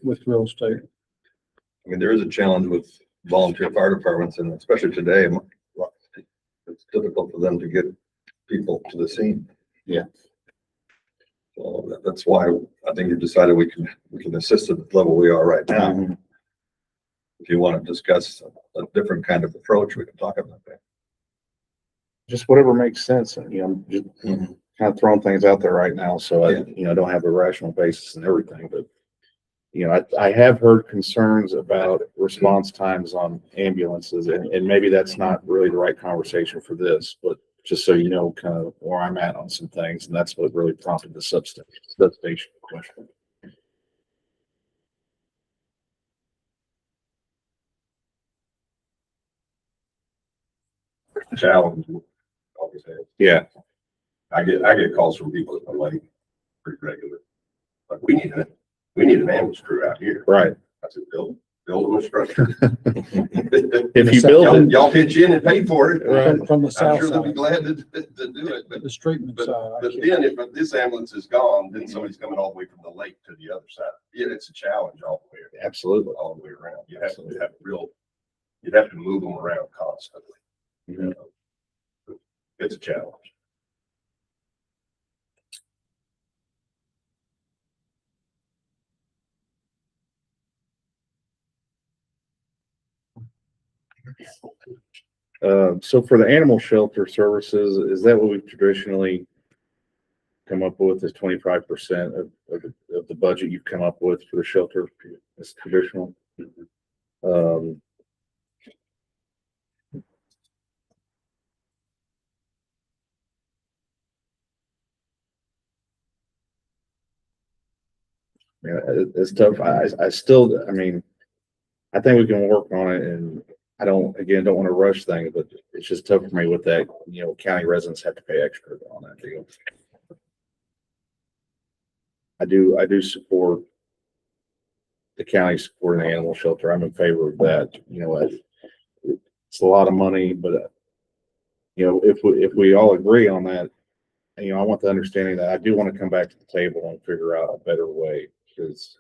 With real estate. I mean, there is a challenge with volunteer fire departments, and especially today, it's difficult for them to get people to the scene. Yeah. So that's why I think we've decided we can assist at the level we are right now. Mhm. If you want to discuss a different kind of approach, we can talk about that. Just whatever makes sense. And, I'm just kind of throwing things out there right now. So I, don't have a rational basis and everything, but I have heard concerns about response times on ambulances, and maybe that's not really the right conversation for this, but just so you know, kind of where I'm at on some things, and that's what really prompted the substation question. Challenge, always have. Yeah. I get calls from people at the lake pretty regular. Like, we need an ambulance crew out here. Right. I said, build them a structure. If you build Y'all pitch in and pay for it. Right. From the I'm south sure they'll be side, glad to do it, but, the treatment but, side. but then if this ambulance is gone, then somebody's coming all the way from the lake to the other side. Yeah, it's a challenge all the way, absolutely. all the way around. You have to have you'd have to move them around constantly. Mhm. It's a challenge. So for the animal shelter services, is that what we've traditionally come up with, is 25% of the budget you've come up with for the shelter? It's traditional. Yeah, it's tough. I still, I mean, I think we can work on it, and I don't want to rush things, but it's just tough for me with that, county residents have to pay extra on that deal. I do support the county supporting the animal shelter. I'm in favor of that. It's a lot of money, but if we all agree on that, I want the understanding that I do want to come back to the table and figure out a better way, because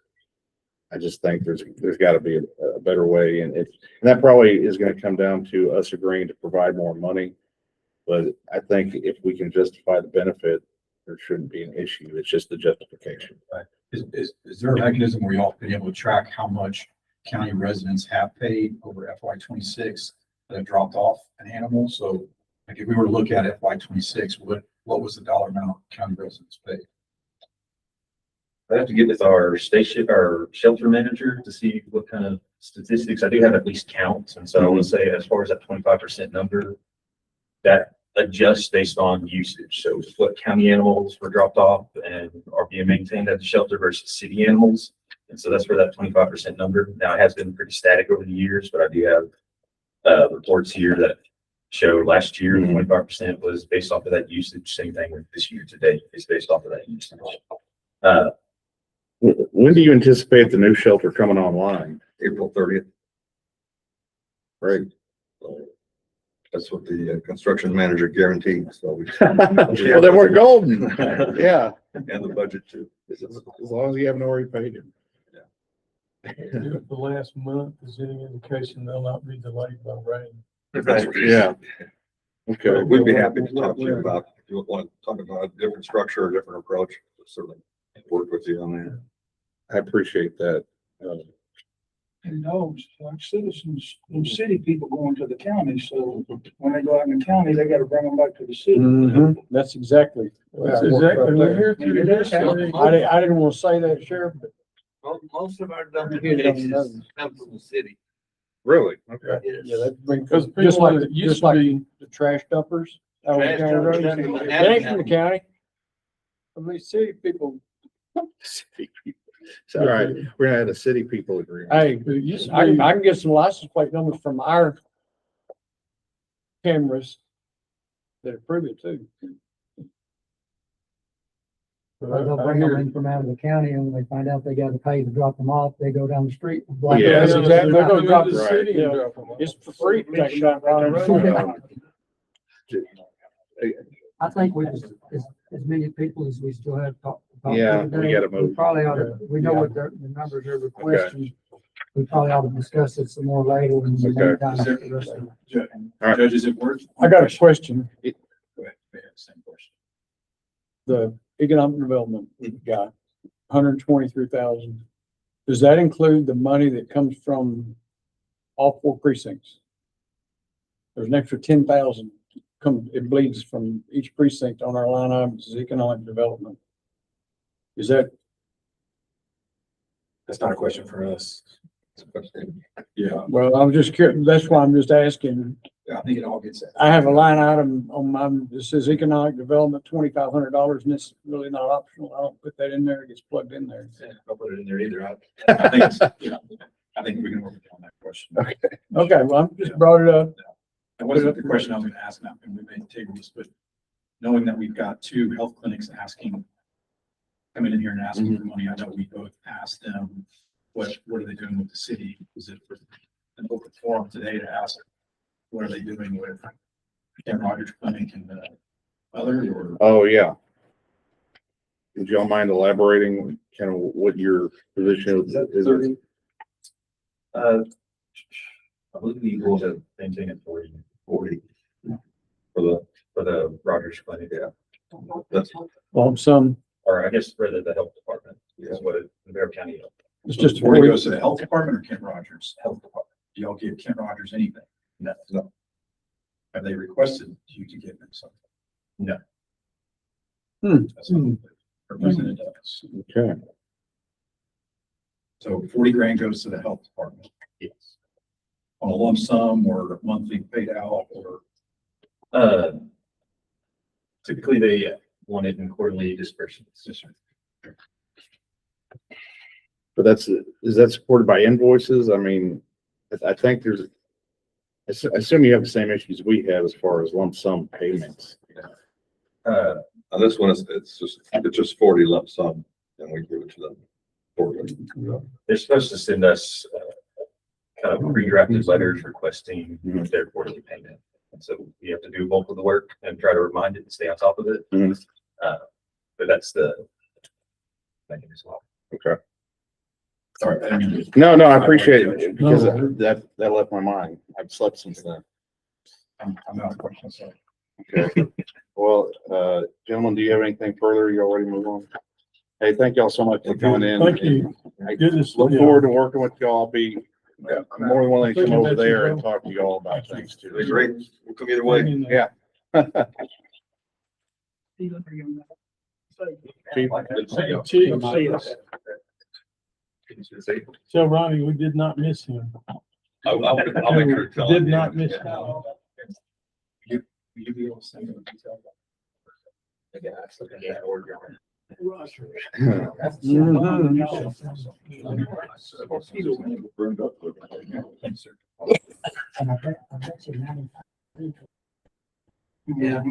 I just think there's got to be a better way, and that probably is going to come down to us agreeing to provide more money. But I think if we can justify the benefit, there shouldn't be an issue. It's just the justification. Right. Is there a mechanism where y'all been able to track how much county residents have paid over FY 26 that have dropped off an animal? So like if we were to look at FY 26, what was the dollar amount county residents paid? I have to get with our shelter manager to see what kind of statistics. I do have at least counts. And so I want to say, as far as that 25% number, that adjusts based on usage. So what county animals were dropped off and are being maintained at the shelter versus city animals. And so that's where that 25% number. Now, it has been pretty static over the years, but I do have reports here that show last year, 25% was based off of that usage. Same thing with this year today is based off of that usage. When do you anticipate the new shelter coming online? April 30th. Right. So that's what the construction manager guaranteed. So Well, then we're golden. Yeah. And the budget too. As long as you haven't already paid him. If the last month is any indication, they'll not be delayed by rain. Yeah. Okay. We'd be happy to talk to you about, if you want to talk about a different structure, a different approach, certainly work with you on that. I appreciate that. And dogs, like citizens, and city people going to the county, so when they go out in the county, they gotta bring them back to the city. That's exactly. That's exactly, we're here to this. I didn't want to say that, Sheriff, but Most of our Here donations it is. come from the city. Really? Okay. yeah, that bring, Because just like, people that used just to like be, the trash dumpers. out on the Trash county dumpers roads. down in the It ain't from the county. I mean, city people, City people. All right, we're gonna have a city people agreement. hey, I can get some license plate numbers from our cameras that approve it too. Or they'll bring them in from out of the county and when they find out they gotta pay to drop them off, they go down the street. and block Yeah, That's it. exactly, they're gonna drop the the city city, and yeah. drop them off. It's for free to take them down Ronald. I think we, as many people as we still have talked. Yeah, we gotta move. Probably ought to, we know what the numbers they're requesting. We probably ought to discuss it some more later in the Okay. meantime. the rest of it. All right. Judge, is it worth? I got a question. Go ahead, same question. The economic development guy, 123,000. Does that include the money that comes from all 4 precincts? There's an extra 10,000 it bleeds from each precinct on our line items as economic development. Is that, That's not a question for us. Yeah, well, I'm just curious, that's why I'm just asking. I think it all gets. I have a line item on my, that says economic development, $2,500, and it's really not optional. I don't put that in there, it gets plugged in there. I'll put it in there either. I think it's, I think we can work on that question. Okay, well, I'm just brought it up. That wasn't the question I was gonna ask now, and we may table this, but knowing that we've got 2 health clinics coming in here and asking for money, I know we both asked them, what are they doing with the city? Is it an open forum today to ask, what are they doing with Ken Rogers Clinic and other, or? Oh, yeah. Would y'all mind elaborating kind of what your position is? I believe we will have maintained at 40 for the Rogers Clinic. Yeah. That's, Lump sum, Or I guess rather the health department is what it, Navarro County. it's just Before it 40. goes to the health department or Kent Rogers Health Department? Do y'all give Kent Rogers anything? no, Have they requested you to give them something? No. That's what the representative does. Okay. So 40 grand goes to the health department Yes. on a lump sum or monthly paid out or? Typically they want it in quarterly disbursements. But is that supported by invoices? I mean, I think I assume you have the same issues we have as far as lump sum payments. on this one, it's just 40 lump sum, and we give it to them. 40. They're supposed to send us kind of pre-drafted letters requesting their quarterly payment. And so we have to do bulk of the work and try to remind it and stay on top of it. Mhm. But that's the mechanism as well. Okay. Sorry, I didn't mean to- No, I appreciate it because that left my mind. I've slept since then. I'm out of questions, sorry. Okay. Well, gentlemen, do you have anything further? You already move on? Hey, thank y'all so much for coming in. Thank you. Hey, Goodness. Look forward to working with y'all. I'll be more than willing to come Thinking over about you, there and bro. talk to you all about things too. It'd be great. We'll come either way. Yeah. Chief, tell Ronnie we did not miss him. I'll make sure to tell him. Did not miss him. Will you be able to send me the details? And I bet you 95. Yeah.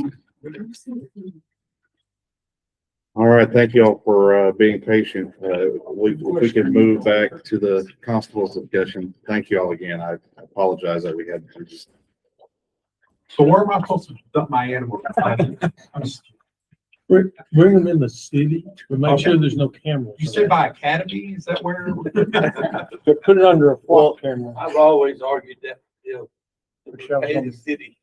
All right, thank you all for being patient. If we could move back to the constable's discussion. Thank you all again. I apologize that we had to just. So where am I supposed to dump my animals? Bring them in the city, but make sure there's no cameras. You said by Academy, is that where? Put it under a flock camera. I've always argued that, Michelle, pay the city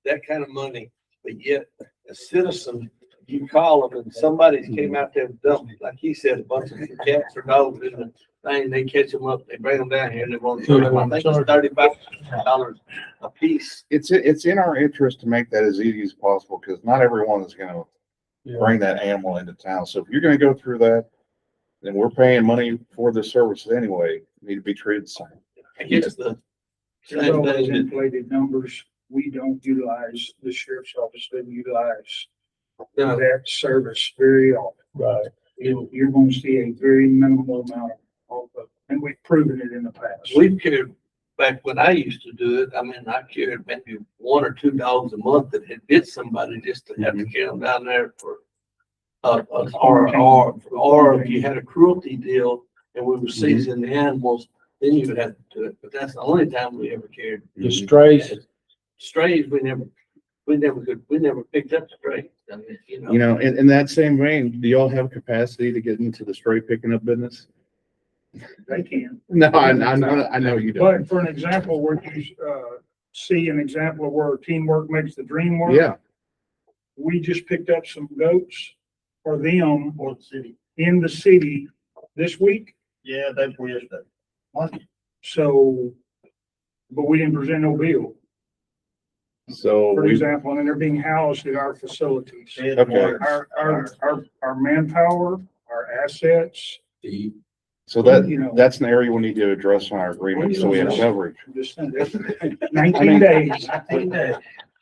that kind of money, but yet a citizen, you call them and somebody's came out there and dumped, like he said, a bunch of cats or dogs in the thing, they catch them up, they bring them down here and they want, I think it's $35 a piece. It's in our interest to make that as easy as possible because not everyone is going to bring that animal into town. So if you're going to go through that, then we're paying money for the services anyway. You need to be treated the same. I guess the There's same all those thing that inflated numbers. We don't utilize, the sheriff's office doesn't utilize that service very often. Right. You're going to see a very minimal amount of, and we've proven it in the past. We've carried, back when I used to do it, I mean, I carried maybe 1 or 2 dogs a month that had bit somebody just to have to carry them down there for, or if you had a cruelty deal and we were seizing the animals, then you would have to do it. But that's the only time we ever carried. The strays, Strays, we never picked up strays. I mean, You know, in that same vein, do y'all have capacity to get into the stray picking up business? They can. No, I know you don't. But for an example, where you, see an example of where teamwork makes the dream work. Yeah, We just picked up some goats for them or the city. in the city this week. Yeah, that's weird. So, but we didn't present no bill, so for we, example, and they're being housed at our facilities. okay, Our manpower, our assets, so that, you know. that's an area we need to address on our agreement, so we have coverage. Just 19 days.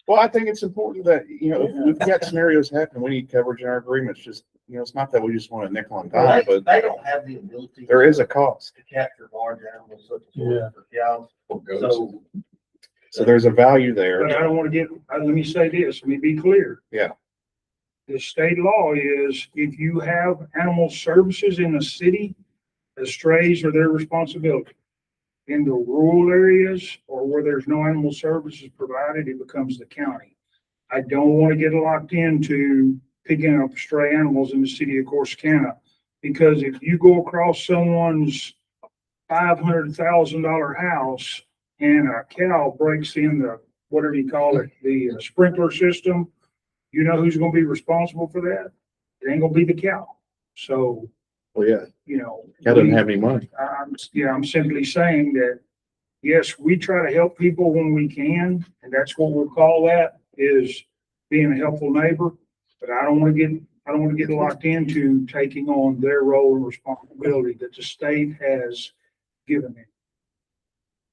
Well, I think it's important that, you know, if we've got scenarios happen, we need coverage in our agreements. Just, you know, it's not that we just want a nickel and dime, but They don't have the ability. there is a cost. To capture large animals such as Yeah. cows. So So there's a value But there. I don't want to get, let me say this, let me be clear. Yeah. The state law is if you have animal services in the city, the strays are their responsibility. In the rural areas or where there's no animal services provided, it becomes the county. I don't want to get locked into picking up stray animals in the city of Corsicana. Because if you go across someone's $500,000 house and a cow breaks in the, whatever you call it, the sprinkler system, you know who's gonna be responsible for that? It ain't gonna be the cow. So, Well, yeah, you know. that doesn't have any money. I'm simply saying that, yes, we try to help people when we can, and that's what we'll call that, is being a helpful neighbor. But I don't want to get locked into taking on their role and responsibility that the state has given me.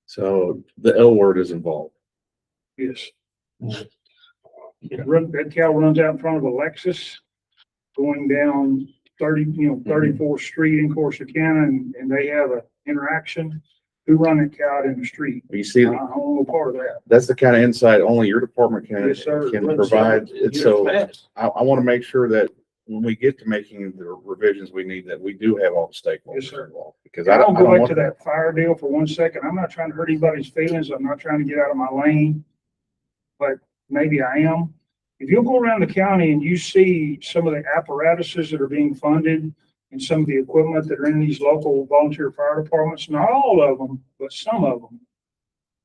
So the L word is involved. Yes. That cow runs out in front of a Lexus going down 34th Street in Corsicana, and they have an interaction. Who run that cow out in the street? You see, I don't want no part of that. that's the kind of insight only your department can Yes, sir. provide. It's so I want to make sure that when we get to making the revisions we need, that we do have all the stakeholders Yes, sir. involved. Because I I don't don't go back want to that fire deal for 1 second. I'm not trying to hurt anybody's feelings. I'm not trying to get out of my lane. But maybe I am. If you'll go around the county and you see some of the apparatuses that are being funded and some of the equipment that are in these local volunteer fire departments, not all of them, but some of them.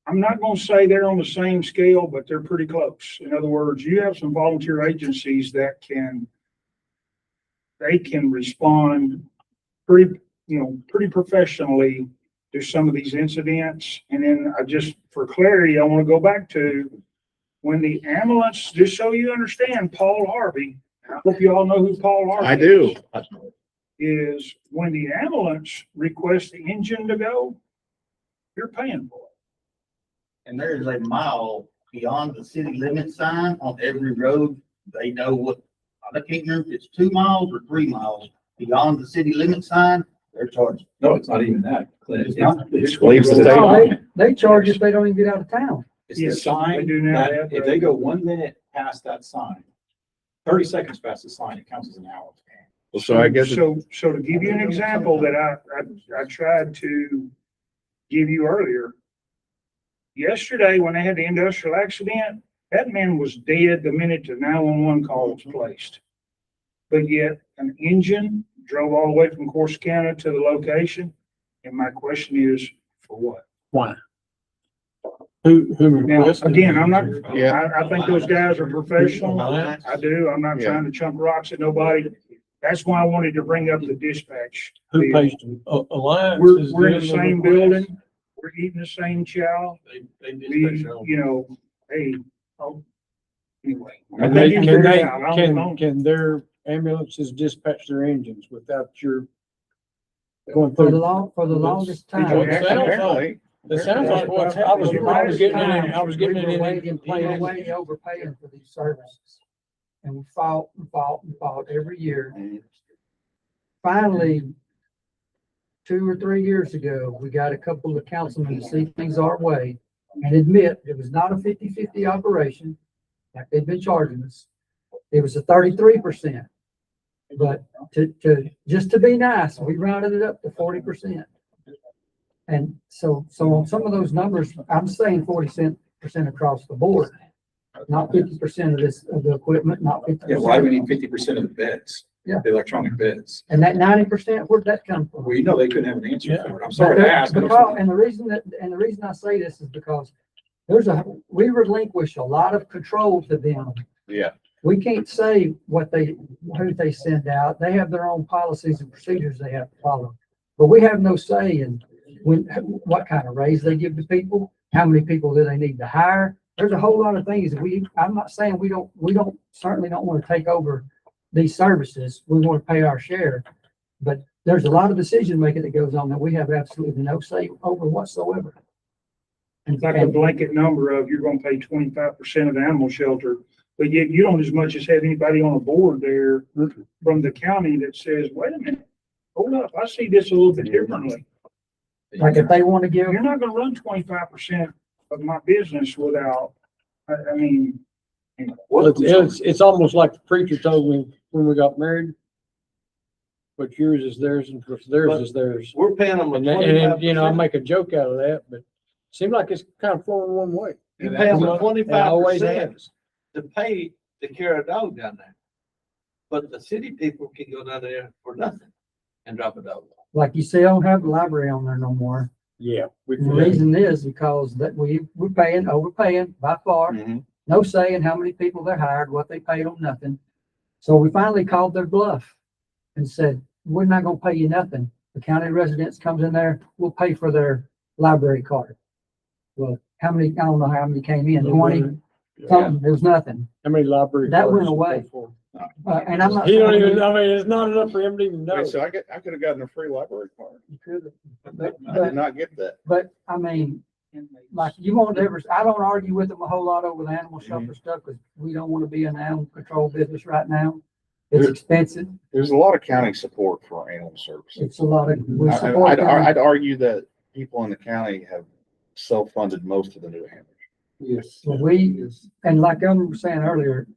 I'm not going to say they're on the same scale, but they're pretty close. In other words, you have some volunteer agencies that they can respond pretty professionally to some of these incidents. And then for clarity, I want to go back to when the ambulance, just so you understand, Paul Harvey, I hope you all know who Paul Harvey is. I do. Is when the ambulance requests the engine to go, you're paying for it. And there is a mile beyond the city limit sign on every road. They know what, I can't remember if it's 2 miles or 3 miles beyond the city limit sign, they're charged. No, it's not even that. It's not. It's leaves the state. Oh, they charge if they don't even get out of town. It's the Yes, they sign do now that have if they go 1 minute past that sign, 30 seconds past the sign, it counts as an hour. So I guess, So to give you an example that I tried to give you earlier. Yesterday, when they had the industrial accident, that man was dead the minute the 911 call was placed. But yet an engine drove all the way from Corsicana to the location. And my question is, for what? why? Who Now, requested? again, I'm not, Yeah. I think those guys are professional. Alliance? I do. I'm not Yeah. trying to chunk rocks at nobody. That's why I wanted to bring up the dispatch. Who pays them? Alliance? is We're in the doing same request? building. We're eating the same chow. they We, hey, anyway. And They they, can can figure they, it out. I don't know. can their ambulances dispatch their engines without your going For the through? longest Well, time. it sounds like, apparently, it sounds like what's happening. I was getting it in, We were way overpaying for these services. and we fought and fought and fought every year. Finally, 2 or 3 years ago, we got a couple of councilmen to see things our way and admit it was not a 50-50 operation like they've been charging us. It was a 33%. But just to be nice, we rounded it up to 40%. And so on some of those numbers, I'm saying 40% across the board, not 50% of this, of the equipment, not 50%. Yeah, why do we need 50% of the beds? Yeah. The electronic beds. And that 90%, where'd that come from? Well, you know, they couldn't have an answer Yeah. for it. I'm sorry to ask. And the reason I say this is because we relinquish a lot of control to them. Yeah. We can't say who they send out. They have their own policies and procedures they have to follow. But we have no say in what kind of raise they give to people, how many people do they need to hire. There's a whole lot of things I'm not saying we certainly don't want to take over these services. We want to pay our share. But there's a lot of decision making that goes on that we have absolutely no say over whatsoever. It's like a blanket number of you're gonna pay 25% of the animal shelter, but yet you don't as much as have anybody on a board there from the county that says, wait a minute, hold up, I see this a little bit differently. Like if they want to give, You're not gonna run 25% of my business without, I mean. It's almost like the preacher told me when we got married. What's yours is theirs and what's theirs is theirs. We're paying them. And you know, I make a joke out of that, but it seems like it's kind of flowing one way. You pay them It 25% has. to pay to carry a dog down there. But the city people can go down there for nothing and drop a dog. like you say, I don't have the library on there no more. Yeah. The reason is because that we're overpaying by far. Mhm. No saying how many people they hired, what they paid them, nothing. So we finally called their bluff and said, we're not gonna pay you nothing. The county residents comes in there, we'll pay for their library card. Well, I don't know how many came in, 20, something, there was nothing. How many library? That cards went you away. pay for? And I'm not. He don't saying- even, I mean, it's not enough for him to even know. Wait, so I could have gotten a free library card. You could, I did not get that. but I mean, like you won't ever, I don't argue with them a whole lot over the animal shelter stuff because we don't want to be in the animal control business right now. It's expensive. There's a lot of county support for animal services. It's a lot of, we support them. I'd argue that people in the county have self-funded most of the new handlers. Yes. Well, and like I was saying earlier,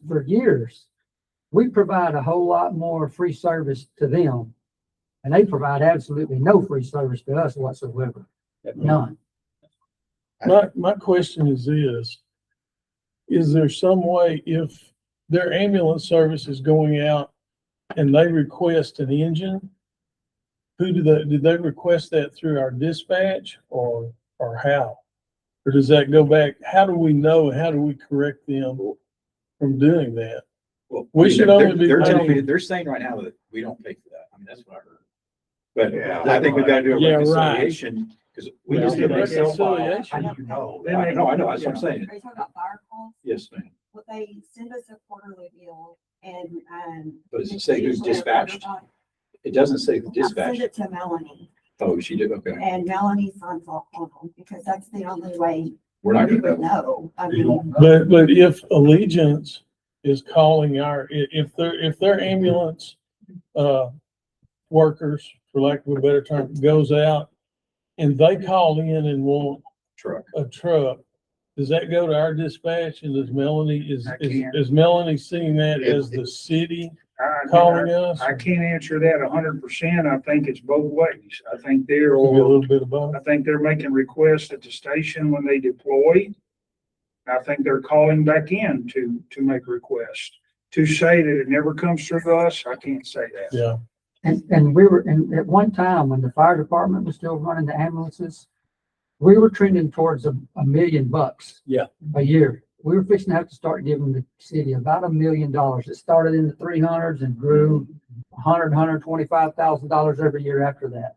for years, we provide a whole lot more free service to them. And they provide absolutely no free service to us whatsoever. None. My question is this: is there some way if their ambulance service is going out and they request an engine, did they request that through our dispatch or how? Or does that go back? How do we know? How do we correct them from doing that? Well, We should only be paying- They're saying right now that we don't pay for that. I mean, that's what I heard. But Yeah. I think we've got to do a Yeah, right. reconciliation because we just Yeah, get an Excel file. reconciliation. I know, that's what I'm saying. Are you talking about fire calls? Yes, ma'am. Well, they send us a quarterly bill and, But does it say who's dispatched? It doesn't say the I dispatch. send it to Melanie Oh, she did, okay. and Melanie signs off on them because that's the only way We're not we gonna would know. I mean, But if Allegiance is calling if their ambulance, workers, for lack of a better term, goes out and they call in and want truck. a truck, does that go to our dispatch and does Melanie, is can't. Melanie seeing that as the city I calling us? can't answer that 100%. I think it's both ways. I think they're, Maybe a little bit of both. I think they're making requests at the station when they deploy. I think they're calling back in to make requests. To say that it never comes through us, I can't say that. Yeah. And at one time, when the fire department was still running the ambulances, we were trending towards $1 million. Yeah. A year. We were fixing to have to start giving the city about $1 million. It started in the 300s and grew $125,000 every year after that.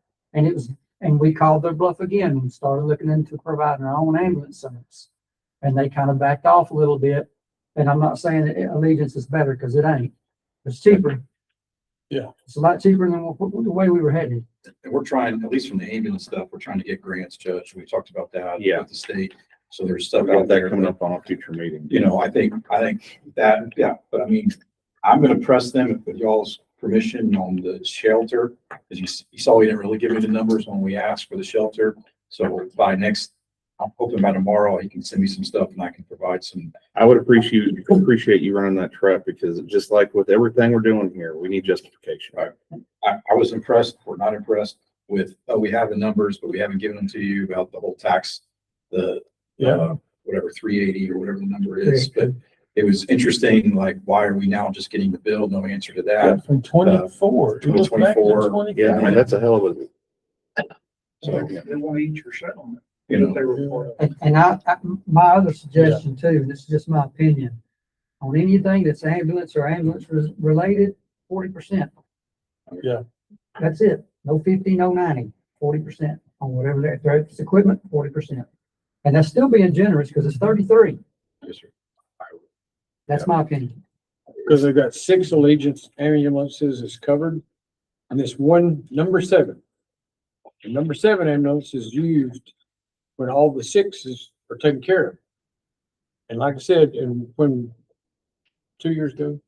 And we called their bluff again and started looking into providing our own ambulance service. And they kind of backed off a little bit. And I'm not saying that Allegiance is better because it ain't. It's cheaper. Yeah. It's a lot cheaper than the way we were headed. And we're trying, at least from the ambulance stuff, we're trying to get grants, Judge. We talked about that Yeah. with the state. So there's stuff We got out there. that coming up on a future meeting. You know, I think that, yeah, but I mean, I'm gonna press them with y'all's permission on the shelter. As you saw, we didn't really give me the numbers when we asked for the shelter. So I'm hoping by tomorrow, he can send me some stuff and I can provide some. I would appreciate you running that truck because just like with everything we're doing here, we need justification. Right. I was impressed, or not impressed with, we have the numbers, but we haven't given them to you about the whole tax, whatever, 380 or whatever the number is, but it was interesting, like, why are we now just getting the bill? No answer to that. From 24. It goes back to 2024. 24. Yeah, I mean, that's a hell of a. So, They want to eat your settlement. you know, They were part of. And my other suggestion too, and this is just my opinion, on anything that's ambulance or ambulance related, 40%. Yeah. That's it. No 50, no 90, 40% on whatever if it's equipment, 40%. And that's still being generous because it's 33. yes, sir. That's my opinion. Because they've got 6 Allegiance ambulances is covered. And this one, number 7. The number 7 ambulance is used when all the 6s are taken care of. And like I said, and when 2 years ago,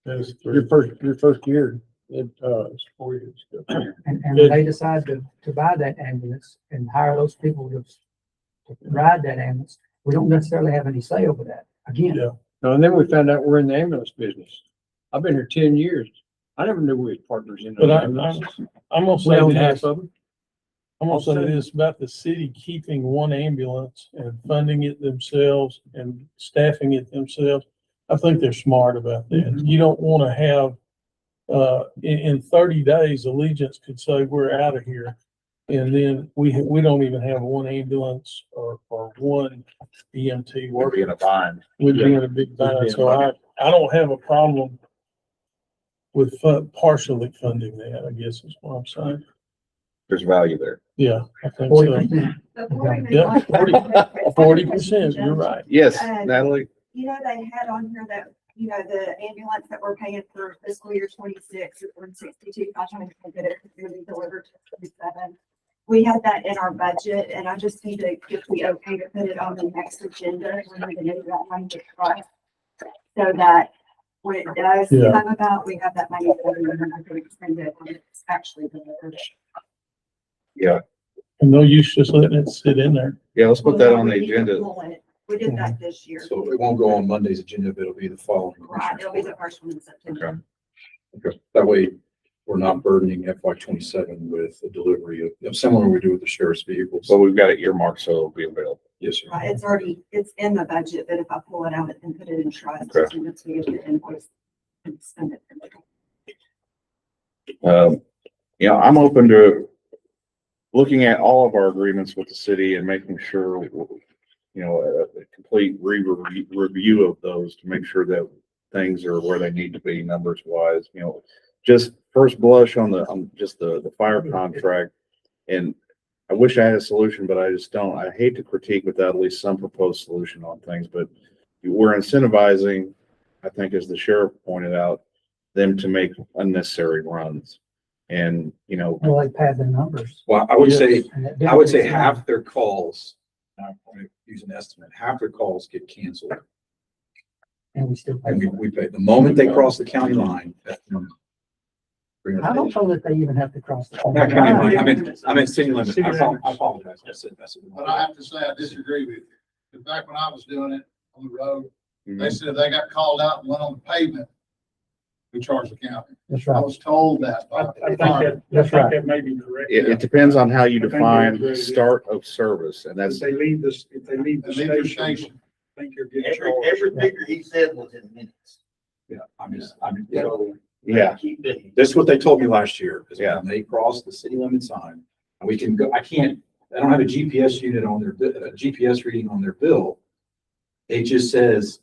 That's your first year, it's 4 years ago. And when they decide to buy that ambulance and hire those people to ride that ambulance, we don't necessarily have any say over that. Again, Yeah. And then we found out we're in the ambulance business. I've been here 10 years. I never knew we was partners in But those I'm ambulances. gonna We say own this. half of them. I'm gonna say this about the city keeping one ambulance and funding it themselves and staffing it themselves. I think they're smart about that. You don't wanna have, in 30 days, Allegiance could say, we're out of here. And then we don't even have one ambulance or one EMT We're working. in a bind. We'd be in a big bind. So I don't have a problem with partially funding that, I guess is what I'm saying. There's value there. Yeah, I think so. 40%. Yeah, 40%, you're right. Yes, Uh, Natalie. You know, they had on here that, you know, the ambulance that we're paying for fiscal year 26 is 162, I'm trying to get it really delivered to 27. We had that in our budget and I just need to get the okay to put it on the next agenda. We need to know that money to trust. So that when it does Yeah. come about, we have that money and I can extend it when it's actually delivered. Yeah, And no use just letting it sit in there. yeah, let's put that on the We need to agenda. pull it. We did that this year. So it won't go on Monday's agenda, but it'll be the following. Right, it'll be the first one in September. Okay. That way, we're not burdening FY 27 with the delivery of, similar to what we do with the sheriff's vehicles. So we've got it earmarked, so it'll be available. Yes, sir. Right, it's in the budget, but if I pull it out and put it in trust, Okay. and it's get the invoice and send it. I'm open to looking at all of our agreements with the city and making sure, a complete review of those to make sure that things are where they need to be numbers wise, just first blush on just the fire contract. And I wish I had a solution, but I just don't. I hate to critique without at least some proposed solution on things, but we're incentivizing, I think, as the sheriff pointed out, them to make unnecessary runs. And, Well, they pad their numbers. Well, I would say, And that I would say benefits them. half their calls, I'm going to use an estimate, half their calls get canceled. And we still pay. And we pay, the moment they cross the county line. I don't know that they even have to cross. the Not county line, I'm in city limits. I apologize. I said. But I have to say, I disagree with you. 'Cause back when I was doing it on the road, Mhm. they said if they got called out and went on the pavement, we charged the county. That's I right. was told that. I by think the department. that, That's right. that may be correct. it depends on how you I think define you're right. start of service, and If that's, they leave this, if they leave the They leave the station, station. I think you're getting Every charged. figure he said was in minutes. Yeah, So yeah. keep it. This is what they told me last year, is Yeah. when they cross the city limit sign, and we can go, I don't have a GPS unit on their, a GPS reading on their bill. It just says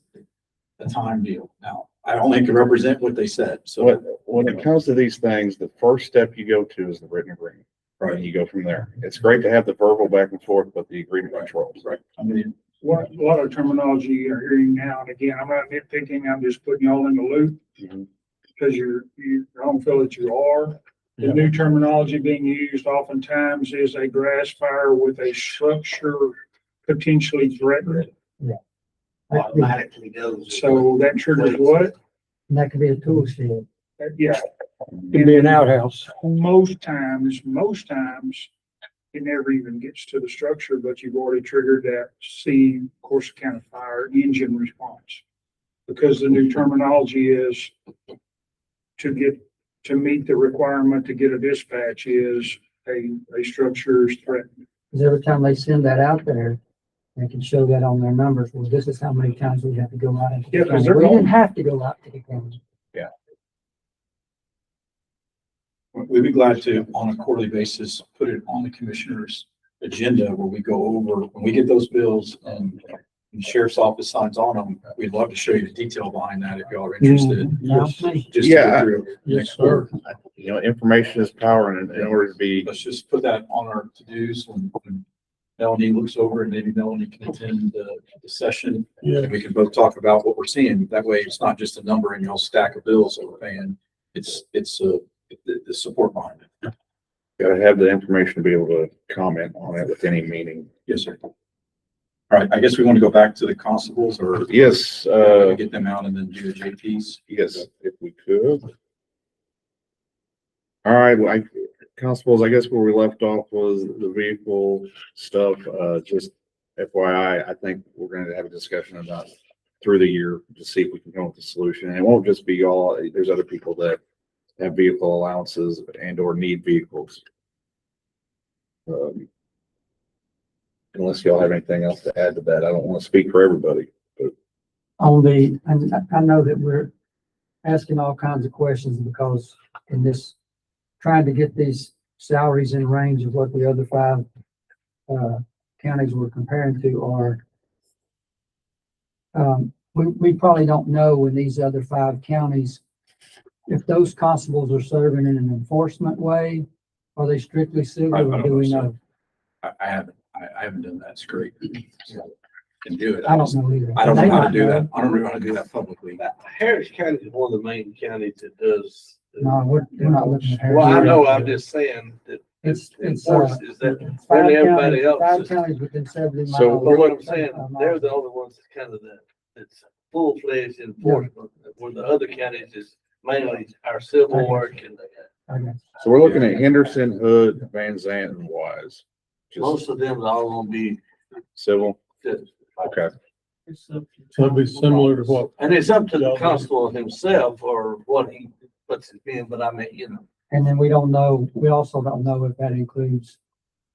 a time deal. Now, I only can represent what they said, so. when it comes to these things, the first step you go to is the written agreement. Right, and you go from there. It's great to have the verbal back and forth, but the agreement controls. Right. I mean, What, a lot of terminology you're hearing now, and again, I'm not nitpicking, I'm just putting y'all in the loop. Mhm. Because I don't feel that you are. The new terminology being used oftentimes is a grass fire with a structure potentially threatened. Automatically goes. So that triggers what? And that could be a tool shed. Yeah, Could be an outhouse. most times, it never even gets to the structure, but you've already triggered that Corsicana fire engine response. Because the new terminology is to meet the requirement to get a dispatch is a structure is threatened. Because every time they send that out there, they can show that on their numbers. Well, this is how many times we have to go out into Yeah, the 'cause county. they're We didn't going- have to go out to the county. We'd be glad to, on a quarterly basis, put it on the commissioner's agenda where we go over, when we get those bills and the sheriff's office signs on them, we'd love to show you the detail behind that if y'all are interested. Just to Yeah. get through. Yes, sir. You know, information is power, and in order to be, Let's just put that on our to-dos when Melanie looks over, and maybe Melanie can attend the session. Yeah. And we can both talk about what we're seeing. That way it's not just a number in your stack of bills that we're paying. It's the support behind it. gotta have the information to be able to comment on it with any meaning. Yes, sir. All right, I guess we want to go back to the constables or Yes, get them out and then do the JPs. yes, if we could. All right, well, constables, I guess where we left off was the vehicle stuff, just FYI, I think we're gonna have a discussion about through the year to see if we can come up with a solution. And it won't just be all, there's other people that have vehicle allowances and or need vehicles. Unless y'all have anything else to add to that, I don't want to speak for everybody. I know that we're asking all kinds of questions because in this, trying to get these salaries in range of what the other five counties we're comparing to are. We probably don't know in these other five counties if those constables are serving in an enforcement way. Are they strictly civil or do we know? I haven't done that scrape. Can do it. I don't know either. I don't know They how to might do know. that. I don't know how to do that publicly. Harris County is one of the main counties that does. No, we're not looking at. Well, I know, I'm just saying that It's enforces that five really everybody counties, else. five is- counties within 70 miles. So, But what I'm saying, miles. they're the only ones that's kind of that's full-fledged enforcement, where the other counties is mainly our civil work and Okay. So we're looking at Henderson, Hood, Van Zant, and Wise. Just most of them are all gonna be. civil. Okay. So it'd be similar to what, And it's up to the constable himself or what he puts it in, but I mean, And then we also don't know if that includes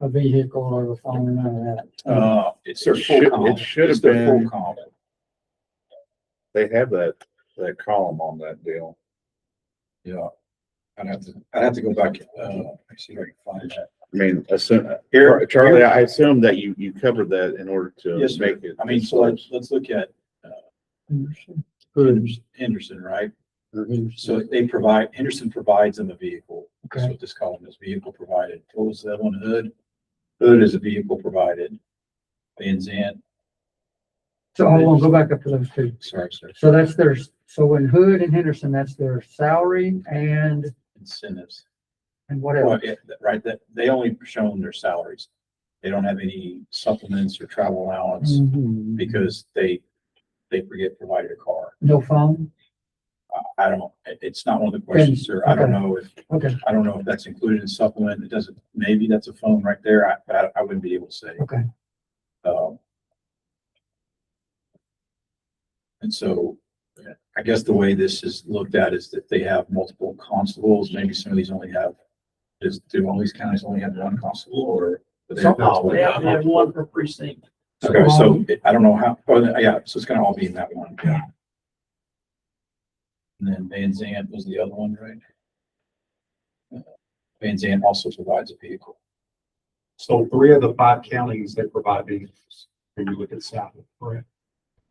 a vehicle or a phone, none of that. It's their It full should- comp. it should It's have their full been- comp. They have that column on that deal. Yeah. I'd have to go back, see if I can find that. I mean, assume, Here- Charlie, I assume that you covered that in order to Yes, sir. make it. I mean, so let's look at, Henderson, right? So Henderson provides them a vehicle. That's what this column is, vehicle provided. What was that one? Hood? Hood is a vehicle provided. Van Zant, So I want to go back up to those two. sorry. So that's so in Hood and Henderson, that's their salary and Incentives. whatever. Well, yeah, right, that they only shown their salaries. They don't have any supplements or travel allowance Mhm. because they forget provided a car. No phone? I don't, it's not one of the questions, sir. I don't know if, Okay, I don't know if that's included in supplement. It doesn't, maybe that's a phone right there. I wouldn't be able to say. okay. And so I guess the way this is looked at is that they have multiple constables. Maybe some of these only have, do all these counties only have one constable or? do they have multiple? They have one per precinct. Okay, so I don't know how, yeah, so it's gonna all be in that one. Yeah. And then Van Zant was the other one, right? Van Zant also provides a vehicle. So 3 of the 5 counties that provide vehicles, when you look at South, correct?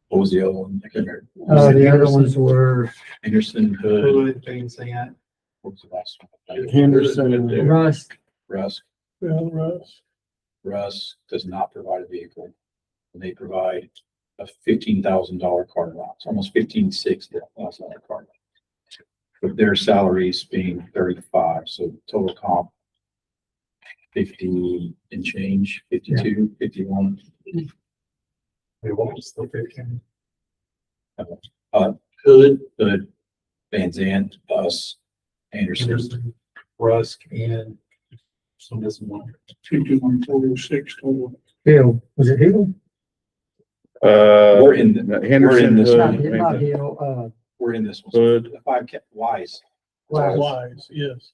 What was the other one? I can't remember. The other ones were Henderson, Hood. Hood, Van Zant. What was the last one? Henderson. Rusk. Rusk. Russ does not provide a vehicle. And they provide a $15,000 car allowance, almost $15,600 car allowance. With their salaries being 35, so total comp 50 and change, 52, 51. It was the 15. Hood, Van Zandt, us, Anderson. Rusk and some missing one. 221,406 total. Hill, was it Hill? We're in Henderson, this Hood, Not maybe Hill, We're in this one. Hood. The five Wise. Wise. Wise, yes.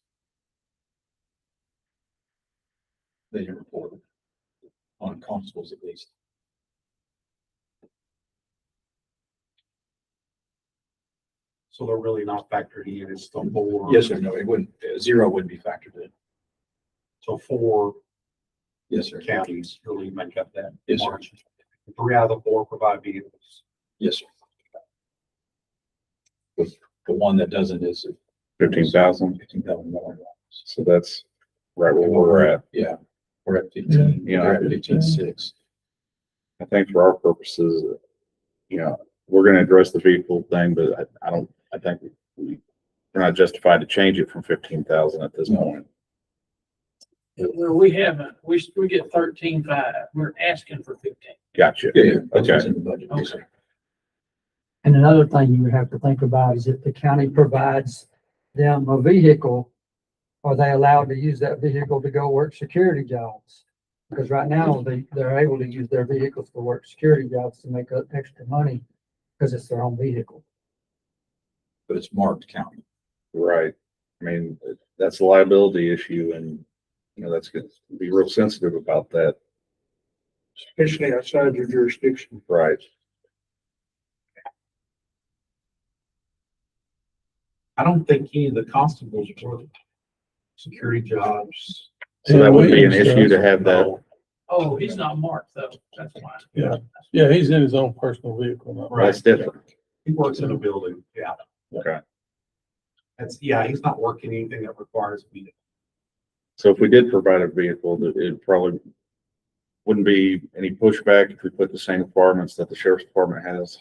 They didn't report it on constables at least. So they're really not factored in. It's the four. Yes or no, it wouldn't, zero wouldn't be factored in. So four Yes, sir. counties really make up that. Yes, sir. margin. 3 out of the 4 provide vehicles. Yes, sir. The one that doesn't is 15,000. $15,000. So that's right where we're at. Yeah, we're at 15. Yeah. They're at 15.6. I think for our purposes, we're gonna address the vehicle thing, but I think we're not justified to change it from 15,000 at this point. Well, we haven't, we get 13.5, we're asking for 15. Gotcha. Yeah, that's Okay. what's in the budget. Yes, Okay. sir. And another thing you would have to think about is if the county provides them a vehicle, are they allowed to use that vehicle to go work security jobs? Because right now, they're able to use their vehicles to work security jobs to make up extra money because it's their own vehicle. But it's marked county. Right. I mean, that's a liability issue and, that's gonna be real sensitive about that. Especially outside your jurisdiction. Right. I don't think any of the constables work security jobs. So that would be an Williams issue to does. have that. Oh, he's not marked though, that's why. Yeah. Yeah, he's in his own personal vehicle. not- That's different. He works in a building, yeah. Okay. He's not working anything that requires me. So if we did provide a vehicle, that it probably wouldn't be any pushback if we put the same requirements that the sheriff's department has.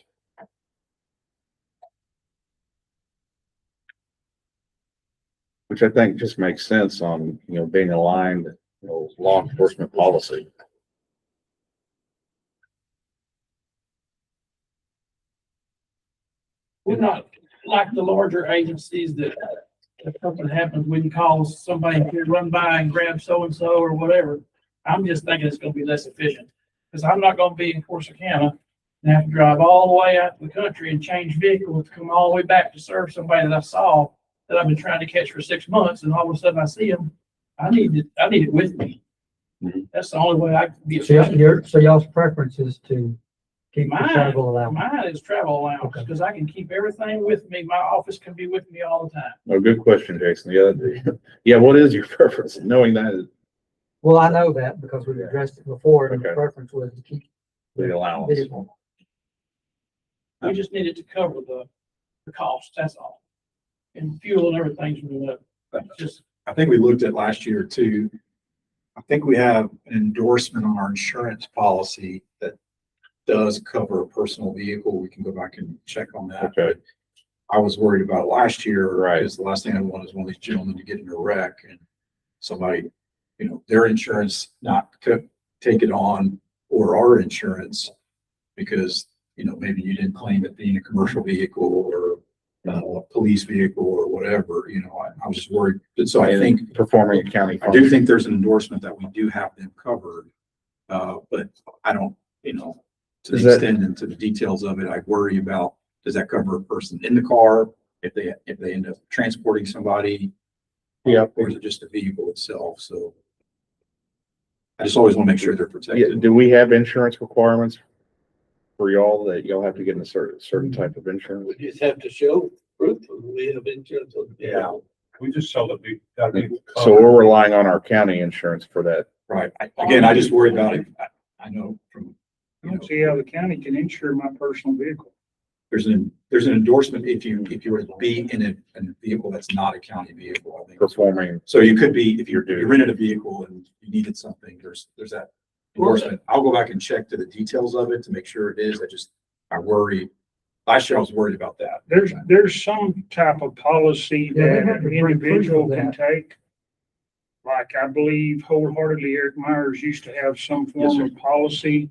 Which I think just makes sense on, being aligned, law enforcement policy. We're not like the larger agencies that if something happens, we can call somebody to run by and grab so-and-so or whatever. I'm just thinking it's gonna be less efficient, because I'm not gonna be in Corsicana and have to drive all the way out to the country and change vehicles, come all the way back to serve somebody that I saw that I've been trying to catch for 6 months, and all of a sudden I see them. I need it with me. Mhm. That's the only way I can be So efficient. so y'all's preference is to keep the Mine, travel allowance? mine is travel allowance, Okay. because I can keep everything with me. My office can be with me all the time. Oh, good question, Jason. Yeah, what is your preference? Knowing that is Well, I know that because we've addressed it before, and the Okay. preference was to keep the allowance. vehicle. We just needed to cover the cost, that's all. And fuel and everything's really up. Just, I think we looked at last year too. I think we have an endorsement on our insurance policy that does cover a personal vehicle. We can go back and check on that. Okay. But I was worried about last year. Right. Because the last thing I want is one of these gentlemen to get in a wreck and somebody, their insurance not take it on, or our insurance because, maybe you didn't claim it being a commercial vehicle or a police vehicle or whatever, I was just worried. And so I think Performing a county I do think there's an endorsement that we do have them covered. But I don't, to Is the that- extent and to the details of it, I worry about, does that cover a person in the car? If they end up transporting somebody? Yeah. Or is it just a vehicle itself? So I just always want to make sure they're Yeah, protected. do we have insurance requirements for y'all that y'all have to get in a certain type of insurance? We just have to show proof that we have insurance on the vehicle. We just show that we gotta be. So we're relying on our county insurance for that. Right. Again, I just worry about it. I know from, I don't see how the county can insure my personal vehicle. there's an endorsement if you were to be in a vehicle that's not a county vehicle, I think. Performing. So you could be, if you You're due. rented a vehicle and you needed something, there's that endorsement. I'll go back and check to the details of it to make sure it is. I worry. Last year I was worried about that. There's some type of policy Yeah, they that have an to bring proof individual of can that. take. Like I believe wholeheartedly Eric Myers used to have some form of policy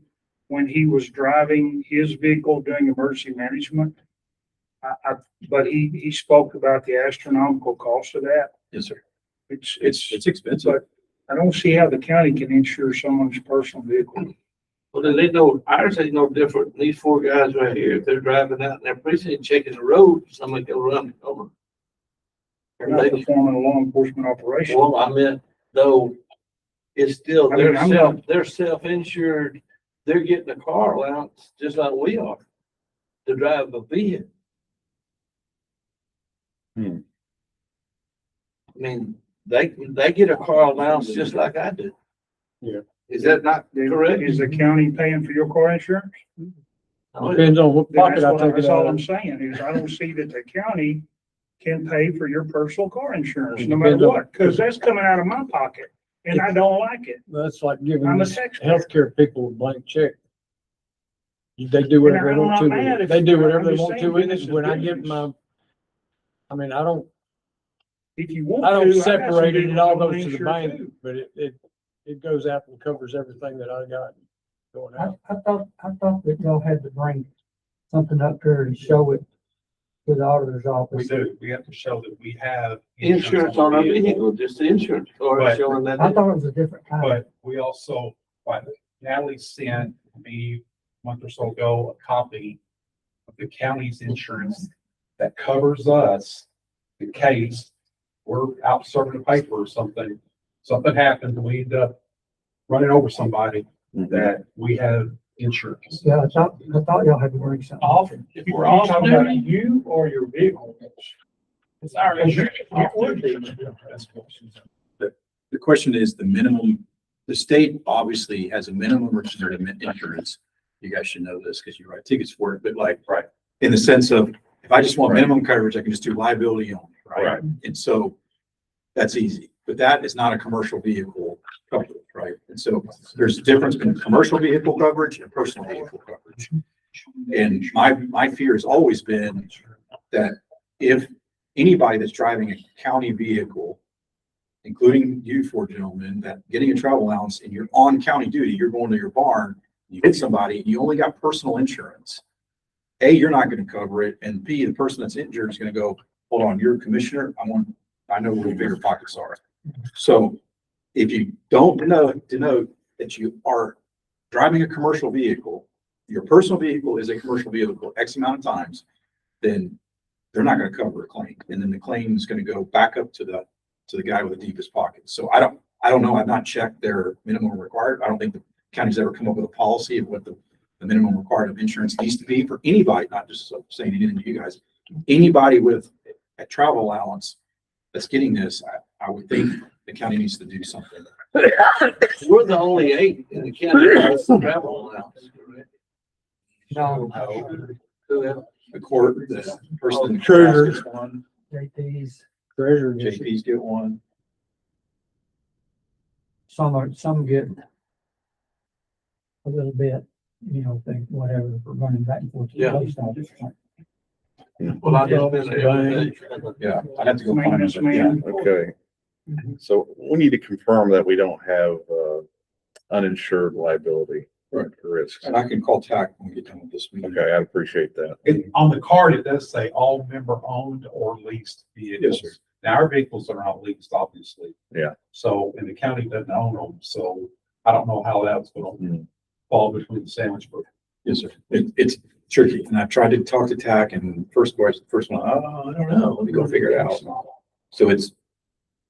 when he was driving his vehicle doing emergency management. But he spoke about the astronomical cost of that. Yes, sir. It's It's expensive. but I don't see how the county can insure someone's personal vehicle. Well, then they know, ours ain't no different. These four guys right here, if they're driving out in their precinct, checking the road, somebody can run over. They're not performing a law enforcement operation. Well, I meant, though, it's still, I mean, I'm not- they're self-insured. They're getting a car allowance just like we are to drive a vehicle. Hmm. I mean, they get a car allowance just like I do. Yeah. Is that not correct? Is the county paying for your car insurance? Depends on what Then pocket I take it that's all out I'm of. saying is I don't see that the county can pay for your personal car insurance, It no matter depends on- what, because that's coming out of my pocket and I don't like it. That's like giving I'm a these taxpayer. healthcare people a blank check. They do whatever they And I'm want not to. mad with it. if They do you're- whatever I'm they just want saying to with business it. is When I get business. my, I mean, I don't If you want I to. don't got some separate it, it vehicles all I wanna goes to the insure bank, too. but it goes out and covers everything that I got going out. I thought that y'all had to bring something up here and show it to the auditor's office. We do. We have to show that we have. Insurance on our vehicle, just the insurance, or But- showing that. I thought it was a different kind. But we also, like Natalie sent me a month or so ago, a copy of the county's insurance that covers us in case we're out serving a paper or something happens, and we end up running over somebody, that we have insurance. Yeah, I thought y'all had to bring something. Often, if we're off duty, you or your vehicle. It's our insurance. The question is the minimum, the state obviously has a minimum requirement insurance. You guys should know this because you write tickets for it, but like, right, in the sense of, if I just want minimum coverage, I can just do liability only, right? And so that's easy, but that is not a commercial vehicle coverage, right? And so there's a difference between commercial vehicle coverage and personal vehicle coverage. And my fear has always been that if anybody that's driving a county vehicle, including you four gentlemen, that getting a travel allowance and you're on county duty, you're going to your barn, you hit somebody and you only got personal insurance. A, you're not going to cover it. And B, the person that's injured is going to go, hold on, you're a commissioner. I know where the bigger pockets are. So if you don't denote that you are driving a commercial vehicle, your personal vehicle is a commercial vehicle X amount of times, then they're not going to cover a claim. And then the claim is going to go back up to the guy with the deepest pockets. So I don't know. I've not checked their minimum required. I don't think the county's ever come up with a policy of what the minimum required of insurance needs to be for anybody, not just saying anything to you guys. Anybody with a travel allowance that's getting this, I would think the county needs to do something. We're the only 8 in the county that has travel allowance. No, The court, the person in the Treasurer. gets one, JP's, Treasurer gets it. JPs get one. some get a little bit, think whatever, for running back and forth to the Yeah. post office. Well, I just been there every day. Yeah, I'd have to go find it, but yeah. Okay. So we need to confirm that we don't have, uninsured liability risks. And I can call TAC when we get done with this meeting. Okay, I appreciate that. On the card, it does say all member owned or leased vehicles. Yes, sir. Now, our vehicles are not leased, obviously. Yeah. So, and the county doesn't own them, so I don't know how that's gonna fall between the sandwich, but Yes, sir. It's tricky. And I've tried to talk to TAC and first one, I don't know. Let me go figure it out. So it's,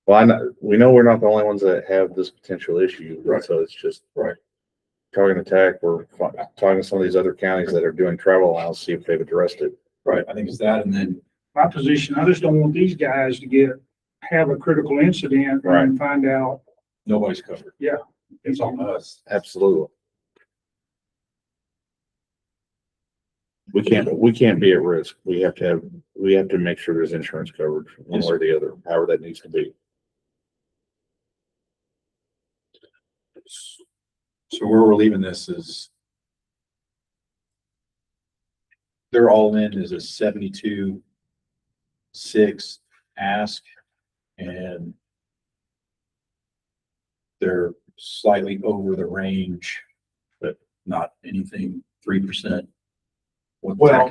Well, we know we're not the only ones that have this potential issue. Right. So it's just. Right. Talking to TAC, we're talking to some of these other counties that are doing travel allowance, see if they've addressed it. right, I think it's that. And then, My position, I just don't want these guys to have a critical incident and find out. nobody's covered. Yeah. it's on us. Absolutely. We can't be at risk. We have to make sure there's insurance coverage one way or the other, however that needs to be. So where we're leaving this is they're all in is a 72.6 ask, and they're slightly over the range, but not anything 3%. Well,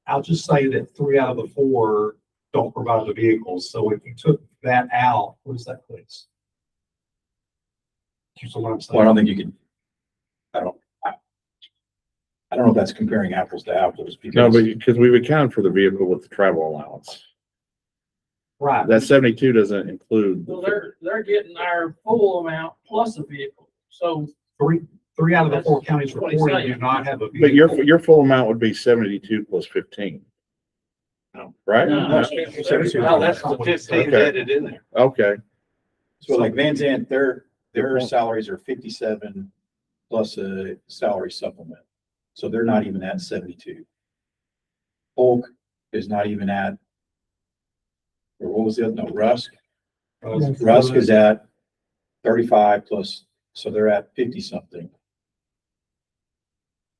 I'll just say that 3 out of the 4 don't provide the vehicles. So if you took that out, what does that place? So what I'm Well, I saying, don't think you could, I don't know if that's comparing apples to apples No, because. but because we've accounted for the vehicle with the travel allowance. right, That 72 doesn't include. Well, they're getting our full amount plus a vehicle. So 3 out of the 4 counties That's what he's reported do saying. not have a But vehicle. your full amount would be 72 plus 15. Right? No. No, that's the 15 Okay. added in there. Okay. So like Van Zant, their salaries are 57 plus a salary supplement. So they're not even at 72. Polk is not even at, or what was the other, no, Rusk. Rusk is at 35 plus, so they're at 50 something.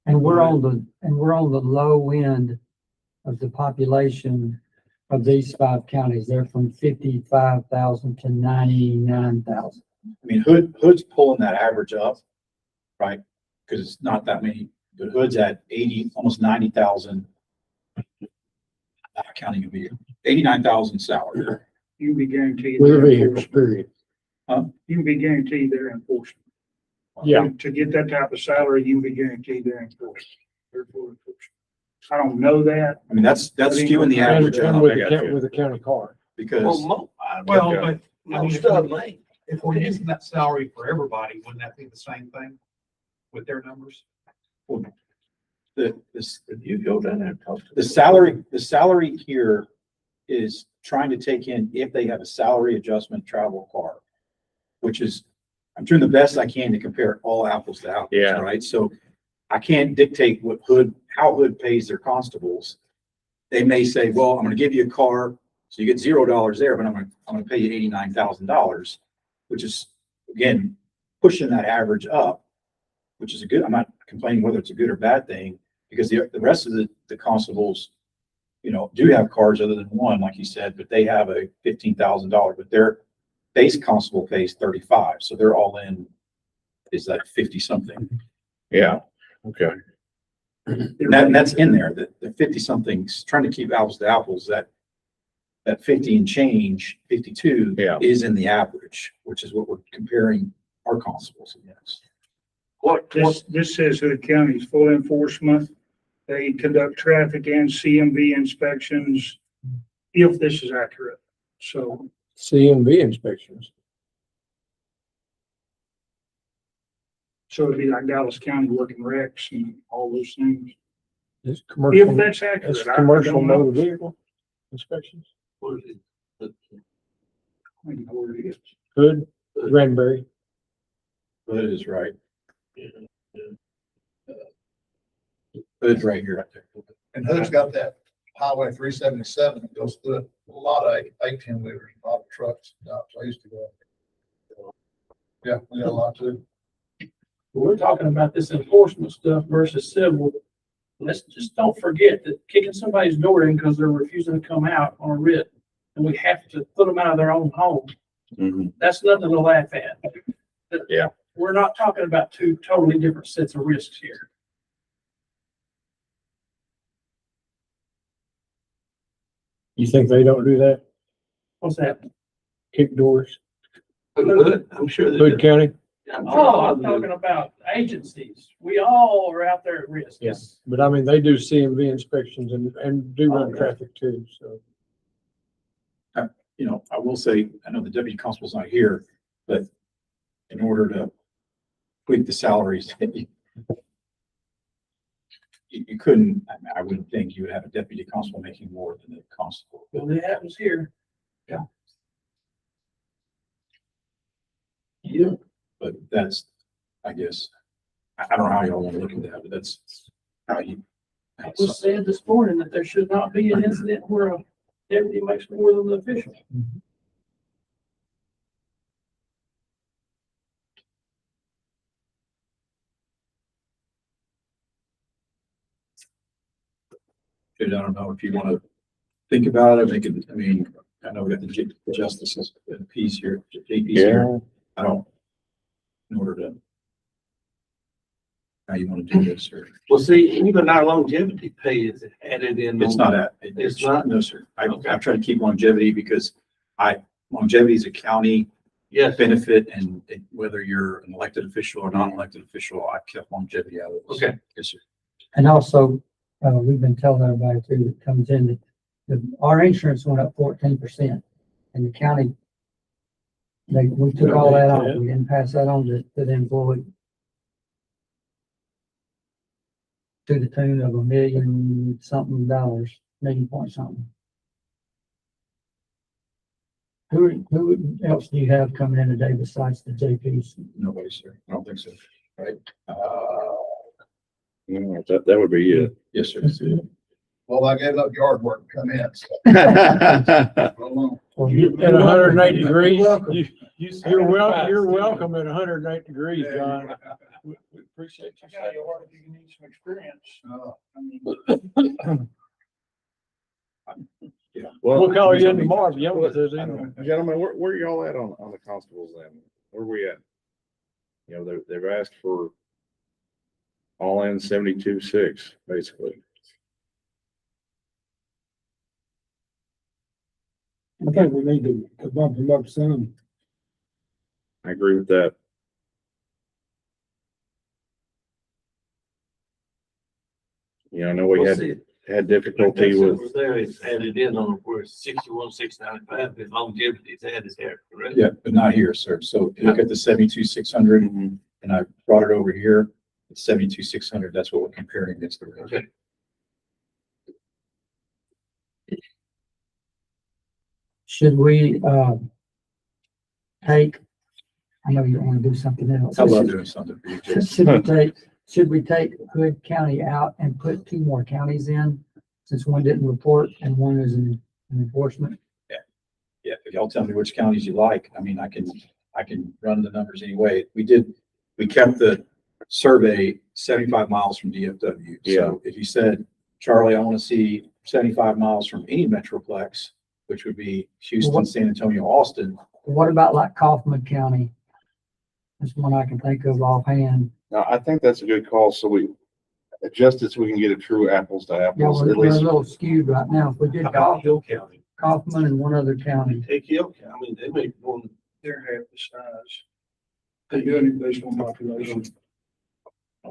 And we're on the low end of the population of these 5 counties. They're from 55,000 to 99,000. I mean, Hood's pulling that average up, right? Because it's not that many, but Hood's at 80, almost 90,000. Not counting a vehicle, 89,000 salary. You can be guaranteed. With a their vehicle, enforcement. period. You can be guaranteed their enforcement. Yeah. To get that type of salary, you can be guaranteed their enforcement. Their full enforcement. I don't know that. I mean, that's skewing the And average and up with the county car. because, Well, but I mean, if we're using that salary for everybody, wouldn't that be the same thing with their numbers? You go down there and talk to the salary here is trying to take in if they have a salary adjustment travel car, which is, I'm doing the best I can to compare all apples to apples, Yeah. right? So I can't dictate how Hood pays their constables. They may say, well, I'm gonna give you a car, so you get $0 there, but I'm gonna pay you $89,000, which is, again, pushing that average up, which is a good, I'm not complaining whether it's a good or bad thing, because the rest of the constables, you know, do have cars other than one, like you said, but they have a $15,000, but their base constable pays 35, so they're all in, is that 50 something? Yeah. Okay. And that's in there, the 50 somethings, trying to keep apples to apples, that 50 and change, 52 Yeah. is in the average, which is what we're comparing our constables against. This says Hood County's full enforcement. They conduct traffic and CMV inspections, if this is accurate. So CMV inspections. it'd be like Dallas County working wrecks and all those things. It's If commercial, that's accurate. it's I commercial don't know. motor vehicle inspections. what is it? I don't know what it is. Hood, Granbury. That is right. It's right here, right there. And Hood's got that Highway 377 that goes through a lot of 18 wheelers, a lot of trucks. So I used to go. Yeah, we got a lot too. we're talking about this enforcement stuff versus civil. Let's just don't forget that kicking somebody's door in because they're refusing to come out on a writ, and we have to put them out of their own home. Mhm. That's nothing to laugh at. Yeah. We're not talking about 2 totally different sets of risks here. You think they don't do that? What's that? Kick doors? I'm sure they Hood do. County? Oh, I'm talking about agencies. We all are out there at risk. Yes. But I mean, they do CMV inspections and do run Oh, yeah. traffic too, so. You know, I will say, I know the deputy constable's not here, but in order to tweak the salaries, you couldn't, I wouldn't think you would have a deputy constable making more than a constable. Well, it happens here. Yeah. But that's, I guess, I don't know how y'all want to look at that, but that's how you. It was said this morning that there should not be an incident where a deputy makes more than the official. I don't know if you want to think about it, make it, I mean, I know we got the justices piece here, JP's here. I don't, in order to. how you want to do this, or Well, see, even our longevity pay is added in. it's not at. It's not? No, sir. I try to keep longevity because longevity is a county Yes, benefit, and whether you're an elected official or non-elected official, I kept longevity out of it. okay. Yes, sir. And also, we've been telling everybody too that comes in that our insurance went up 14%, and the county, we took all that off. We didn't pass that on to the employee. To the tune of $1 million something, million point something. Who else do you have coming in today besides the JPs? Nobody, sir. I don't think so. Right? No, that would be it. Yes, sir. Well, I gave up yard work to come in, so. Well, At 180 degrees, You you're welcome at 108 degrees, John. We appreciate I got you, or if you need some experience. I mean, We'll call you in tomorrow if you want to. Gentlemen, where y'all at on the constables then? Where we at? You know, they've asked for all in 72.6, basically. I think we need to bump them up some. I agree with that. You know, I know we We'll had see. difficulty with, There it's added in on where 61, 695, the longevity is added there, correct? Yeah, but not here, sir. So if you look at the 72,600, and I brought it over here. It's 72,600. That's what we're comparing against the rate. Okay. Should we, take, I know you want to do something else. I love doing something for you, Jason. Should we take Hood County out and put 2 more counties in, since one didn't report and one is an enforcement? Yeah, if y'all tell me which counties you like, I mean, I can run the numbers anyway. We kept the survey 75 miles from DFW. So if you said, Charlie, I want to see 75 miles from any metroplex, which would be Houston, San Antonio, Austin. What about like Kaufman County? That's one I can think of offhand. now, I think that's a good call. So we adjust it so we can get a true apples to Yeah, apples, at we're a least. little skewed right now. If we did How about Hill County? Kaufman and one other county. Take Hill County, I mean, they make one, they're half the size. They do it based on population.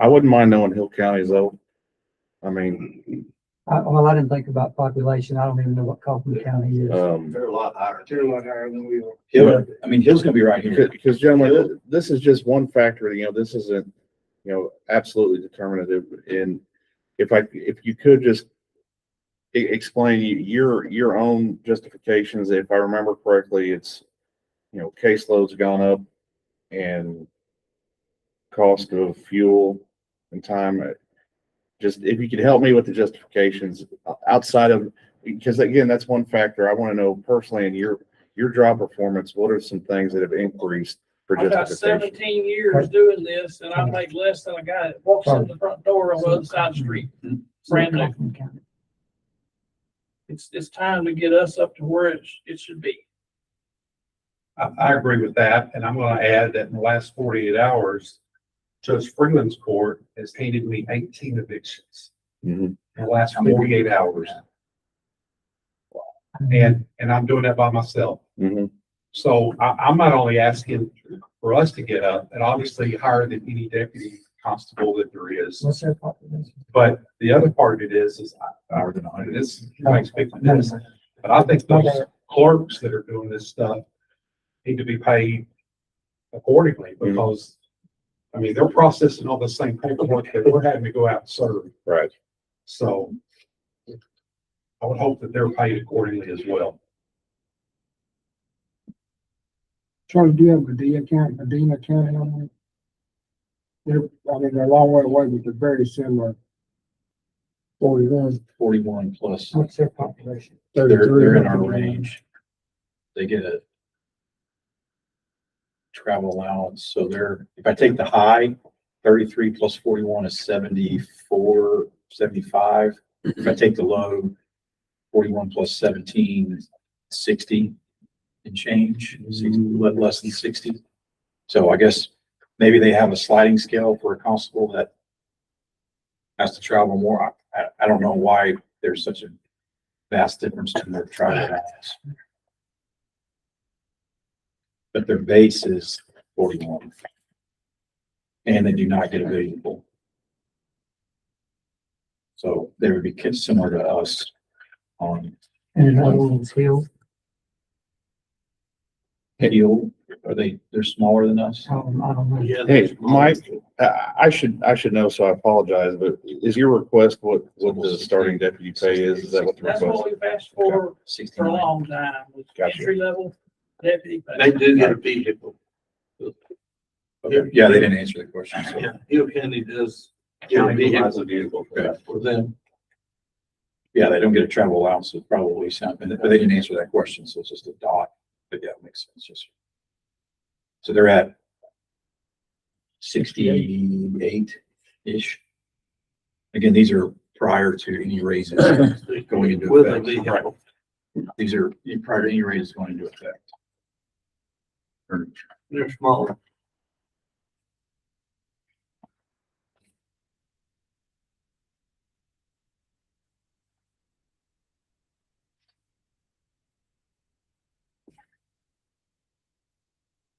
I wouldn't mind knowing Hill counties though. I mean, Well, I didn't think about population. I don't even know what Kaufman County is. they're a lot higher. They're a lot higher than we are. Hill, I mean, Hill's gonna be right here. because gentlemen, this is just one factor, you know, this isn't, you know, absolutely determinative. And if you could just explain your own justifications. If I remember correctly, it's, you know, caseload's gone up and cost of fuel and time. Just if you could help me with the justifications outside of, because again, that's one factor I want to know personally in your job performance. What are some things that have increased for I've got justification? 17 years doing this and I make less than a guy that walks in the front door on the other side of the street. Brand new. Kaufman County. It's time to get us up to where it should be. I agree with that, and I'm gonna add that in the last 48 hours, Judge Freeland's court has handed me 18 evictions Mhm. in the last 48 hours. And I'm doing that by myself. Mhm. So I'm not only asking for us to get up, and obviously higher than any deputy constable that there is. What's their population? But the other part of it is higher than 100. This makes big difference. But I think those clerks that are doing this stuff need to be paid accordingly because, I mean, they're processing all the same paperwork that we're having to go out and serve. Right. So I would hope that they're paid accordingly as well. Charlie, do you have Medina County on there? They're a long way away, but they're very similar. 41 plus. What's their population? They're in our range. They get a travel allowance. So if I take the high, 33 plus 41 is 74, 75. If I take the low, 41 plus 17, 60 and change, 60, less than 60. So I guess maybe they have a sliding scale for a constable that has to travel more. I don't know why there's such a vast difference in their travel hours. But their base is 41. And they do not get a vehicle. So they would be similar to us on And another one's Hill. Hill. They're smaller than us? I don't know. Yeah. Hey, Mike, I should know, so I apologize, but is your request what the starting deputy pay is? Is that what the That's request? what we've asked for a 69. long time, was Gotcha. entry level deputy. pay. They do get a vehicle. Okay. Yeah, they didn't answer the question. So. Yeah, Hill County does get a County provides a vehicle vehicle. for them. Yeah, they don't get a travel allowance, so probably something, but they didn't answer that question, so it's just a dot. But yeah, it makes sense. Just so they're at 68-ish. Again, these are prior to any raises going into With a effect. vehicle. These are prior to any raises going into effect. They're smaller.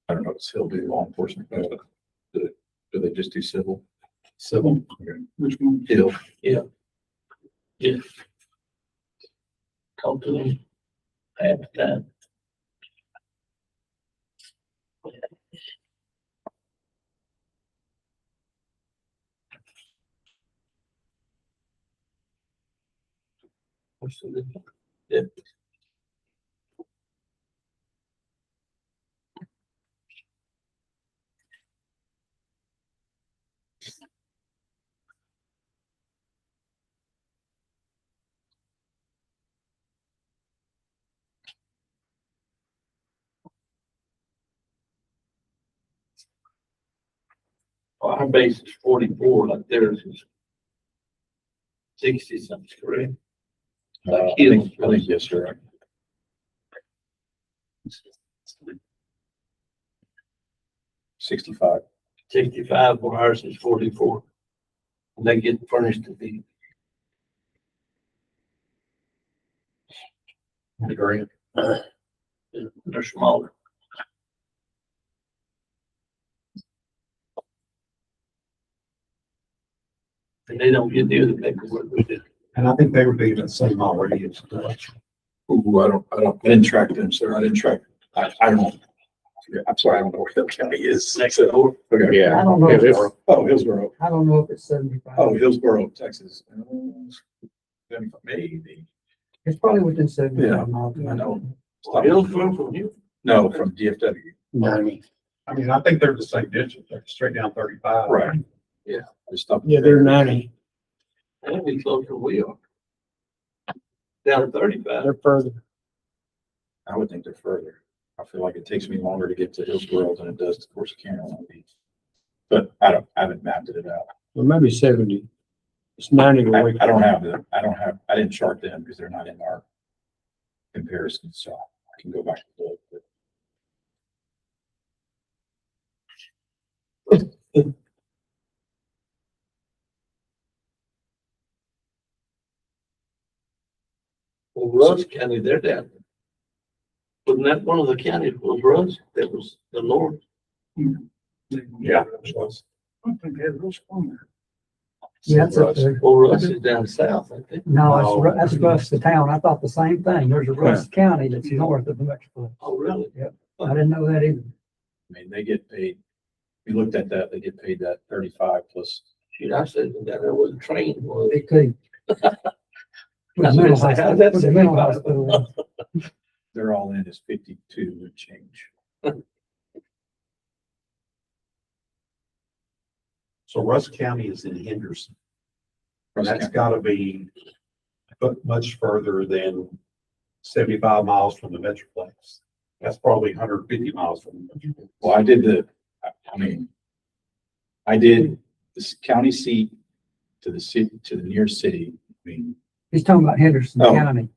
I don't know if still do law enforcement, but do they just do civil? Civil. Okay. Which one? Hill. Yeah. Talk to them. Half the time. Yeah. Our base is 44, like theirs is 60 something, correct? Like Hill's I think yes, sir. 65. 65, where ours is 44. And they get furnished to be. Agree. They're smaller. And they don't get near the paperwork we do. And I think they were being the same already. Ooh, I didn't track them, sir. I didn't track. I don't. I'm sorry, I don't know where Hill County is. Next door. Okay. Yeah. I don't know. if it's- Oh, Hillsborough. I don't know if it's 75. Oh, Hillsborough, Texas. Maybe. It's probably within Yeah, 75 miles. I know. Hill's from you. No, from DFW. 90. I mean, I think they're the same distance. They're straight down 35. Right. Yeah. Just up Yeah, they're 90. That'd be closer than we are. Down to 35. They're further. I would think they're further. I feel like it takes me longer to get to Hillsborough than it does to Corsicana. But I haven't mapped it out. Well, maybe 70. It's 90. I didn't chart them because they're not in our comparison, so I can go back to look. But Well, Russ County, they're down. Wasn't that one of the counties was Russ? That was the north. yeah. I think that was on there. Yeah, that's up there. Well, Russ is down south, I think. No, that's Russ, the town. I thought the same thing. There's a Russ County that's north of the Metroplex. Oh, really? I didn't know that either. I mean, they get paid. We looked at that, they get paid that 35 plus. Shoot, I said that there was a train. Was. It could. I was gonna say, how's that With the mental 75? hospital. They're all in is 52 and change. So Russ County is in Henderson. And Russ that's County. gotta be much further than 75 miles from the Metroplex. That's probably 150 miles from the Metroplex. Well, I did this county seat to the city, to the nearest city. I mean, He's talking about Henderson Oh. County.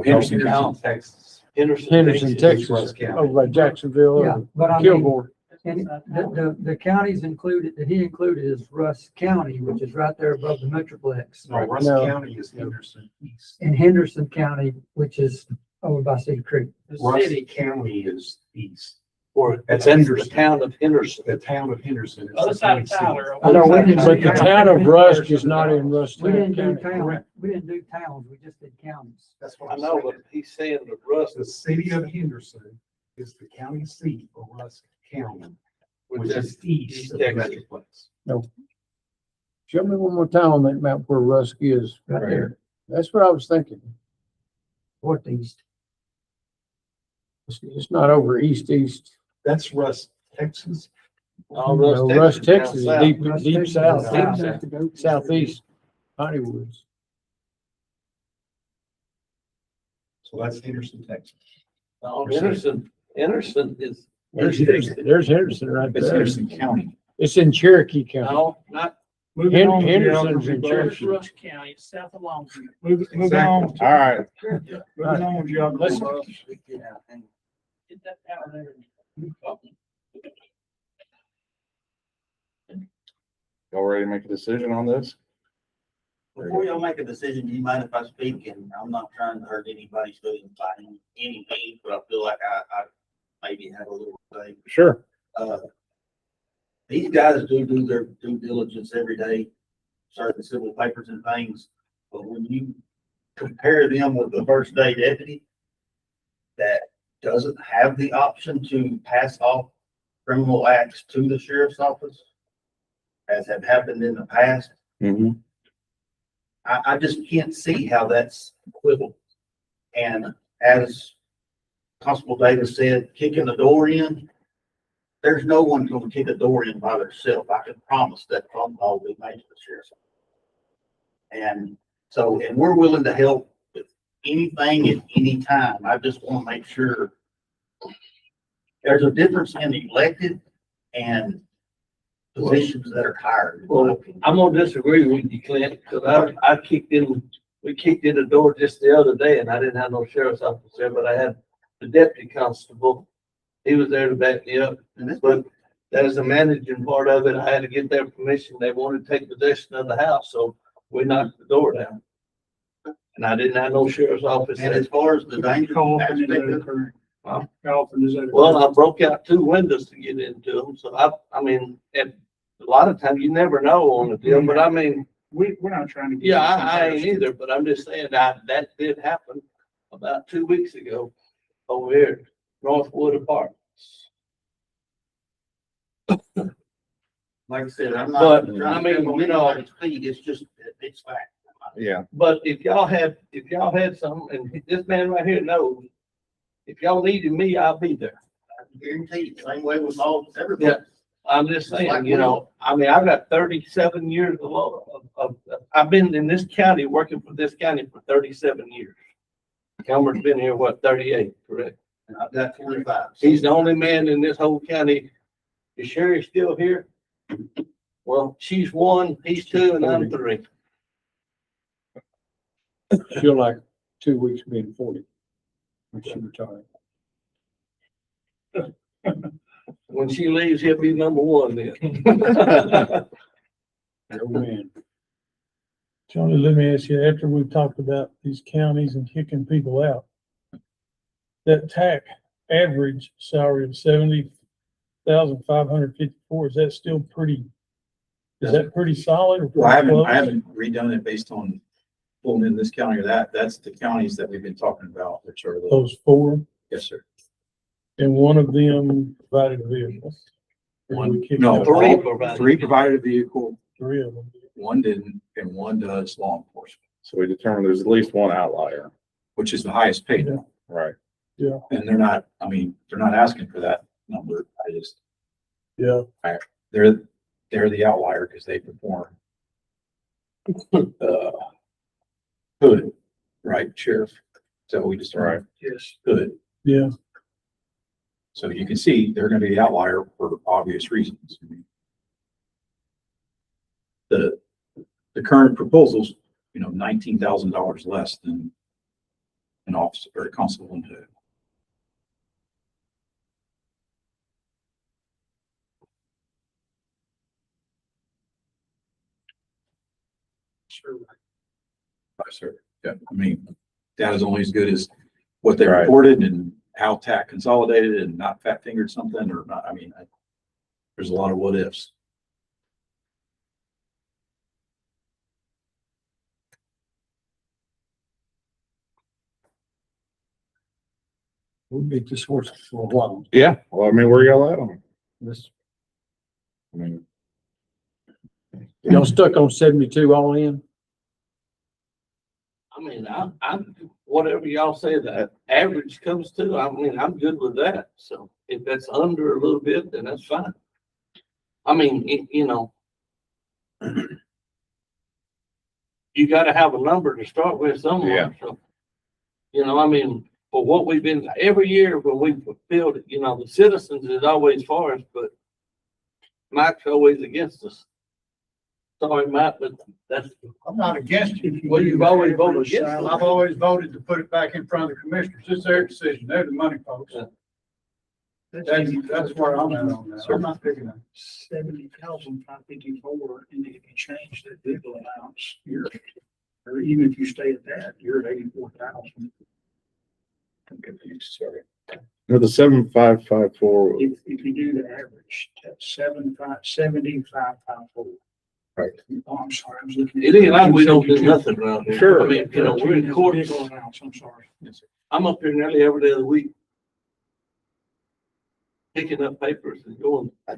Henderson County. Texas. Henderson, Texas, Russ County. over by Jacksonville Yeah, or but I mean, Kilgore. And the counties included, that he included is Russ County, which is right there above the Metroplex. No, Russ No. County is Henderson East. And Henderson County, which is over by Cedar Creek. The Russ city, County is east. Or That's the Henderson. town of Henderson. The town of Henderson. is other the side of county Tyler. seat. I know, Other side of but the town of Rusk is not in Rusk We didn't do County. towns, we didn't do towns, we just did counties. That's what I I'm know, saying. but he's saying the Russ, The city of Henderson is the county seat for Rusk County, which is east of the Texas. Metroplex. Show me one more time on that map where Rusk is. Right there, That's what I was thinking. northeast. It's not over east. That's Rusk, Texas. all No, Russ, Rusk, Texas is down deep, Rusk, deep Texas south, is deep south. southeast, Piney Woods. So that's Henderson, Texas. south. No, Henderson is, There's Henderson right It's there. Henderson County. It's in Cherokee County. no, not, Moving on. Henderson's in There's Cherokee. Rush County, it's south of Longview. Moving on. All right, Moving on, geography. Get that out there. y'all ready to make a decision on this? Before y'all make a decision, do you mind if I speak? And I'm not trying to hurt anybody's feelings by any means, but I feel like I maybe have a little say. Sure. These guys do their due diligence every day, certain civil papers and things. But when you compare them with the first day deputy that doesn't have the option to pass off criminal acts to the sheriff's office, as have happened in the past, Mm-hmm. I just can't see how that's equivalent. And as Constable Davis said, kicking the door in, there's no one going to kick a door in by themselves. I can promise that phone call will be made to the sheriff's office. And so, and we're willing to help with anything at any time. I just want to make sure there's a difference in elected and positions that are hired. in my well, opinion. I'm gonna disagree with you, Clint, because we kicked in the door just the other day and I didn't have no sheriff's officer there, but I had the deputy constable. He was there to back me up, but that is the managing part of it. I had to get their permission. They wanted to take possession of the house, so we knocked the door down. And I didn't have no sheriff's office And there. as far as the danger How often is aspect that of occurring? Huh? How often is that? Well, I broke out 2 windows to get into them, so I mean, and a lot of times you never know on the deal, but I mean, We're not trying to. get yeah, I ain't somebody- either, but I'm just saying that did happen about 2 weeks ago over here, at Northwood Apartments. Like I said, I'm But, not trying I to mean, step on you know- anybody's feet. It's just, it's fact. Yeah. But if y'all had something, and this man right here knows, if y'all needed me, I'll be there. I guarantee you, same way with all, everybody. Yeah. I'm just saying, you know, I mean, I've got 37 years of, I've been in this county, working for this county for 37 years. Elmer's been here, what, 38, correct? And I've got 45. He's the only man in this whole county. Is Sherry still here? Well, she's 1, he's 2, and I'm 3. She'll like 2 weeks being 40. When she retired. When she leaves, he'll be number 1 then. Oh, man. Johnny, let me ask you, after we've talked about these counties and kicking people out, that TAC average salary of $70,554, is that still pretty, is that pretty solid? Or Well, I pretty haven't close? redone it based on pulling in this county or that. That's the counties that we've been talking about, which are the, Those 4, yes, sir. and one of them provided a vehicle. Or One, we kicked no, out 3 all- provided. 3 provided a vehicle, 3 of them. 1 didn't, and 1 does law enforcement, So we determined there's at least one outlier. which is the highest paid. Yeah. Right. And they're not, I mean, they're not asking for that number. I just, Yeah. they're the outlier because they perform. Hood, right, sheriff? So we just, Right. yes, hood. Yeah. So you can see they're gonna be the outlier for obvious reasons. The current proposals, you know, $19,000 less than an officer or a constable in hood. Sure. Yes, sir. Yeah, I mean, data's only as good as what they Right. reported and how TAC consolidated and not fat fingered something or not. I mean, there's a lot of what ifs. We'll beat this horse for a while. Yeah, well, I mean, where y'all at on it? This, I mean, y'all stuck on 72 all in? I mean, I'm, whatever y'all say that average comes to, I mean, I'm good with that. So if that's under a little bit, then that's fine. I mean, you know, you gotta have a number to start with somewhere. Yeah. So, you know, I mean, for what we've been, every year when we fulfilled it, you know, the citizens is always for us, but Mike's always against us. Sorry, Mike, but that's, I'm not against you. well, you've always voted against us. I've always voted to put it back in front of the commissioners. It's their decision. They're the money folks. Yeah. That's where I'm at on that. I'm not picking them. 70,554, and if you change the vehicle allowance, you're, or even if you stay at that, you're at 84,000. I'm confused, sorry. no, the 7554, If you do the average, that's 75,554. Right. Oh, I'm sorry, I was looking. It ain't like we don't do nothing around here. Sure. I mean, you know, we're in court. Vehicle allowance, I'm sorry. I'm up here nearly every day of the week. Picking up papers and going, I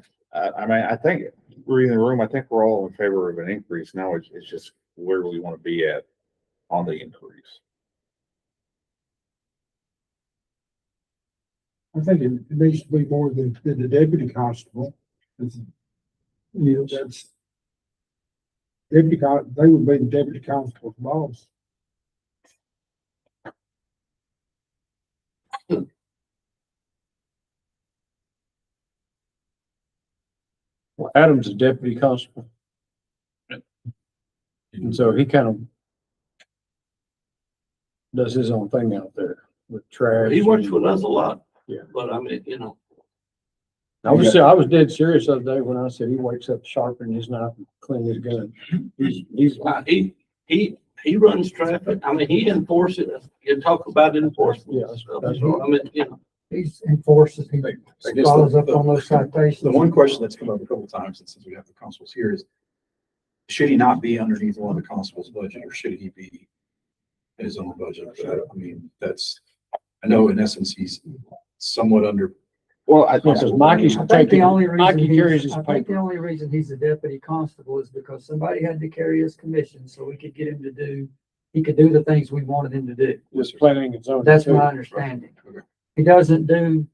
mean, I think, reading the room, I think we're all in favor of an increase. Now it's just where we want to be at on the increase. I think it needs to be more than the deputy constable. You know, that's. They would be the deputy constable's boss. Well, Adam's a deputy constable. And so he kind of does his own thing out there with trash. he works with us a lot. Yeah. But I mean, you know, I was dead serious the other day when I said he wakes up sharpening his knife and cleaning his gun. he runs traffic. I mean, he enforces it. You talk about enforcement. Yeah, that's I mean, you know, He's enforces, he I guess follows up on those citations. The one question that's come up a couple of times since we have the constables here is, should he not be underneath one of the constables' budget, or should he be in his own budget? I mean, I know in essence, he's somewhat under. Well, I Because Mikey's I think the taking, only reason Mikey carries his I think the paper. only reason he's a deputy constable is because somebody had to carry his commission, so we could get him to do, he could do the things we wanted him to do. Just planning his own. That's my understanding. He doesn't do